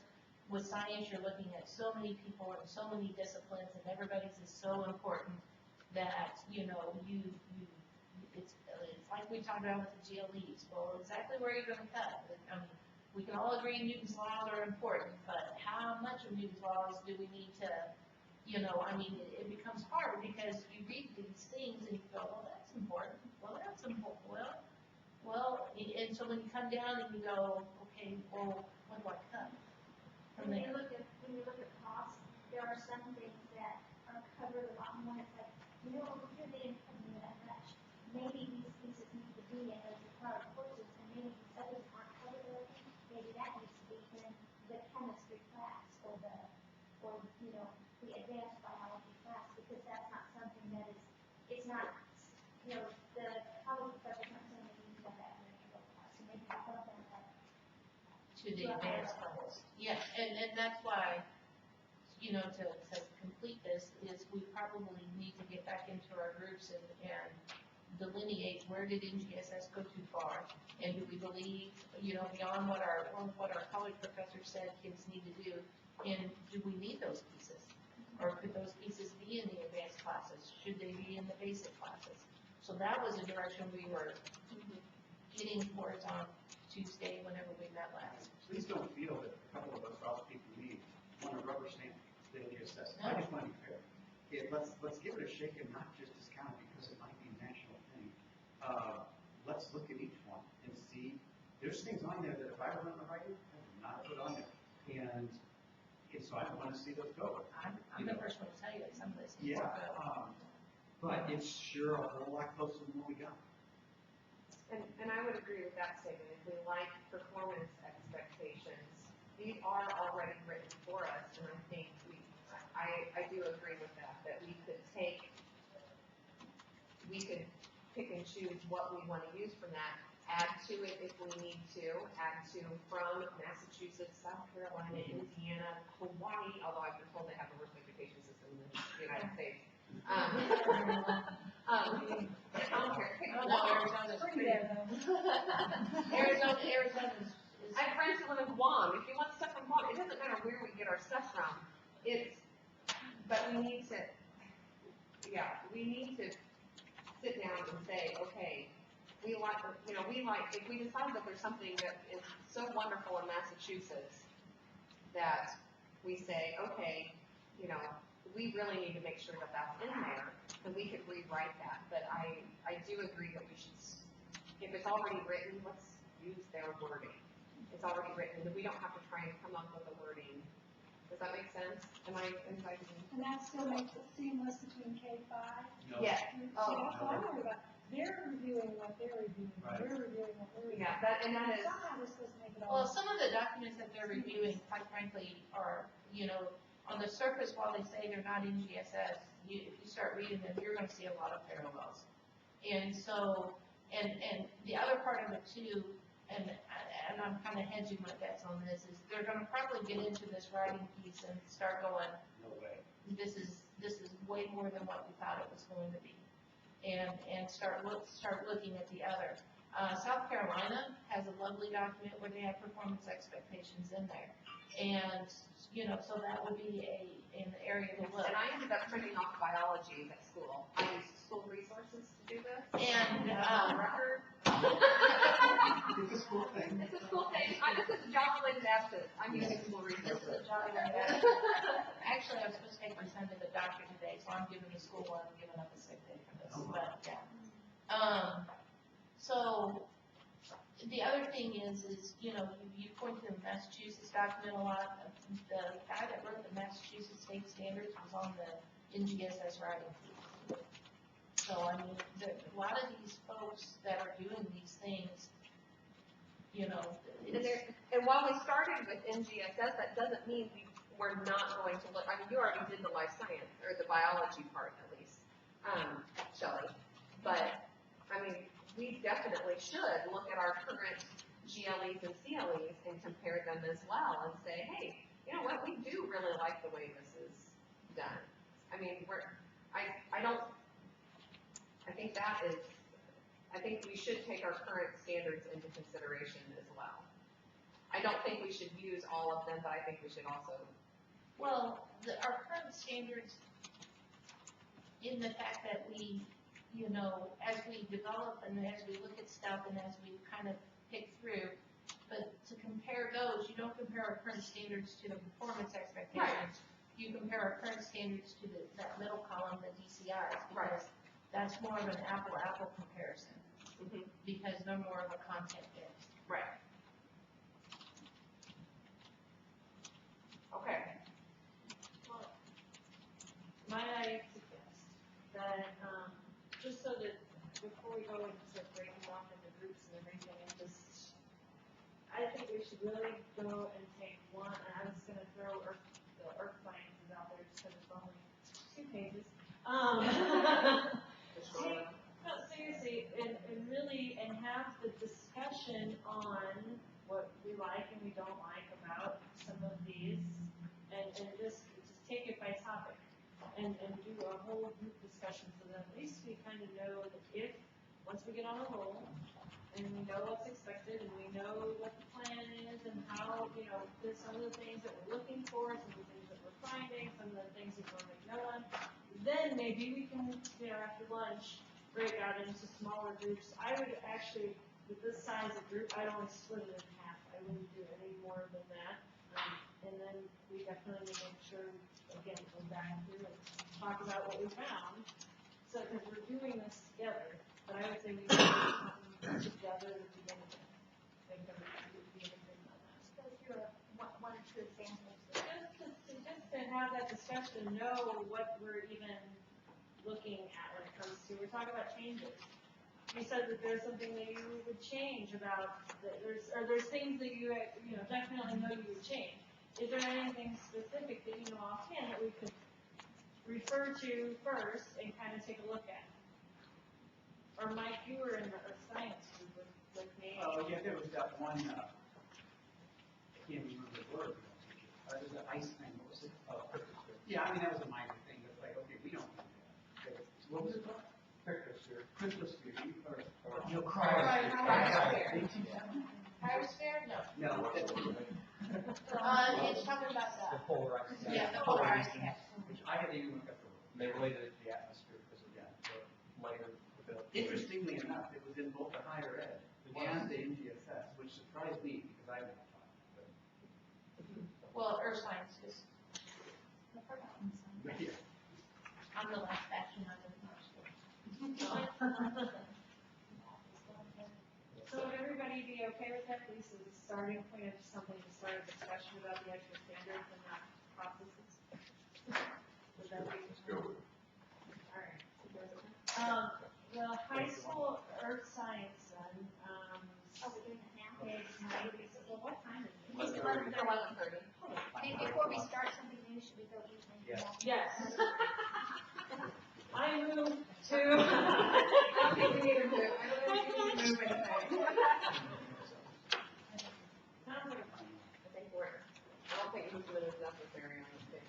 with science, you're looking at so many people and so many disciplines, and everybody's is so important that, you know, it's like we talked about with the GLEs. Well, exactly where you're gonna cut. I mean, we can all agree Newton's laws are important, but how much of Newton's laws do we need to, you know, I mean, it becomes hard because you read these things and you go, well, that's important. Well, that's important. Well, and so when you come down and you go, okay, well, what do I cut? When you look at costs, there are some things that are covered a lot more. It's like, you know, we're really income that much. Maybe these pieces need to be in those required courses, and maybe these others aren't covered already. Maybe that needs to be in the chemistry class or you know, the advanced biology class, because that's not something that is, it's not, you know, the college professor's not saying that you need to have that in your class. So maybe you put that up. To the advanced levels. Yeah, and that's why, you know, to complete this, is we probably need to get back into our groups and delineate where did NGSS go too far, and do we believe, you know, beyond what our college professors said kids need to do, and do we need those pieces? Or could those pieces be in the advanced classes? Should they be in the basic classes? So that was a direction we were getting towards on Tuesday whenever we met last. Please don't feel that a couple of us, all the people we want to rubber stamp the NGSS. I just want to be fair. Okay, let's give it a shake and not just discount it because it might be a national thing. Let's look at each one and see. There's things on there that if I were on the writing, I would not put on there. And so I want to see those go. I'm the first one to tell you, Yeah, but it's sure a whole lot closer than what we got. And I would agree with that statement, if we like performance expectations, these are already written for us, and I think I do agree with that we could pick and choose what we wanna use from that, add to it if we need to, add to from Massachusetts, South Carolina, Indiana, Hawaii, although I've been told they have the worst education system in the United States. I don't care, pick Oh, one. no, Arizona's pretty there, though. Arizona's is. I have friends who live in Guam, if you want stuff from Guam, it doesn't matter where we get our stuff from, but we need to sit down and say, okay, if we decide that there's something that is so wonderful in Massachusetts, that we say, okay, we really need to make sure that that's in there, then we could rewrite that, but I do agree that we should, if it's already written, let's use their wording. It's already written, then we don't have to try and come up with a wording. Does that make sense? Am I inside? And that still makes it seamless between K-5? Yes. See, that's what I'm worried about. They're reviewing what they're reviewing, Right. we're reviewing what we're reviewing. Yeah, that is. Somehow we're supposed to make it all. Well, some of the documents that they're reviewing, quite frankly, are, on the surface, while they say they're not in GSS, if you start reading them, you're gonna see a lot of parallels. And so, and the other part of it too, and I'm kind of hedging my bets on this, is they're gonna probably get into this writing piece and start going, No way. this is way more than what we thought it was going to be. And start looking at the other. South Carolina has a lovely document where they have performance expectations in there. And, so that would be an area to look. And I ended up printing off biology at school. I used school resources to do this. And, Record. It's a school thing. It's a school thing. This is a job related absence. I'm using school resources. Actually, I was supposed to take my son to the doctor today, so I'm giving the school one, giving up a sick day for this, but, yeah. So, the other thing is, you point to the Massachusetts document a lot. The guy that wrote the Massachusetts state standards was on the NGSS writing team. So, I mean, a lot of these folks that are doing these things, And while we started with NGSS, that doesn't mean we're not going to look, I mean, you already did the life science, or the biology part at least, Shelley. But, I mean, we definitely should look at our current GLEs and CLEs and compare them as well and say, hey, you know what, we do really like the way this is done. I mean, I think we should take our current standards into consideration as well. I don't think we should use all of them, but I think we should also. well, our current standards, in the fact that we, as we develop and as we look at stuff and as we kind of pick through, but to compare those, you don't compare our current standards to the performance expectations. You compare our current standards to that middle column, the DCIs, because that's more of an apple-apple comparison, because they're more of a content based. Right. Okay. Might I suggest that, just so that before we go into breaking off into groups and everything, I think we should really go and take one, and I was gonna throw the earth sciences out there just because it's only 2 pages. No, seriously, and really, and have the discussion on what we like and we don't like about some of these, and just take it by topic, and do a whole group discussion, so that at least we kind of know that once we get on a roll, and we know what's expected, and we know what the plan is, and how, there's some of the things that we're looking for, some of the things that we're finding, some of the things that we're making note on, then maybe we can, after lunch, break out into smaller groups. I would actually, with this size of group, I'd only split it in half. I wouldn't do any more than that. And then we definitely need to make sure, again, go back through and talk about what we found. So, because we're doing this together, but I would say we need to do something together to begin with. Think of it would be anything on that. Go through one or two examples. Just to have that discussion. discussion, know what we're even looking at when it comes to, we're talking about changes. You said that there's something that you would change about, there's things that you definitely know you would change. Is there anything specific that you know offhand that we could refer to first and kind of take a look at? Or Mike, you were in the science group with me. Oh, yeah, there was that one, I can't remember the word. It was the ice thing, what was it? Yeah, I mean, that was a minor thing, but like, okay, we don't do that. What was it called? Cryptosphere. Cryptosphere, Right, cryosphere. Cryosphere? No. No. It's talking about The the, polarized. yeah, the polarized gas. Which I didn't even look up the They word. related it to the atmosphere because again, the later developed. Interestingly enough, it was in both the higher ed and the NGSS, which surprised me because I didn't talk. Well, earth science is, But yeah. I'm the last bastion of the So would everybody be okay with that, please, as a starting point of something to start a discussion about the extra standards and the processes? Would that be? Let's go with it. All right. The high school earth science then, Oh, we're doing it now? page 90, well, what time is it? It's 11:30. Maybe before we start something new, should we go evening? Yes. Yes. I move to. I don't think we need to move, I don't think we need to move anything. Sounds like I think I don't think movement is necessary on this thing.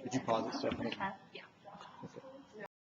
Did you pause it, Stephanie? Yeah.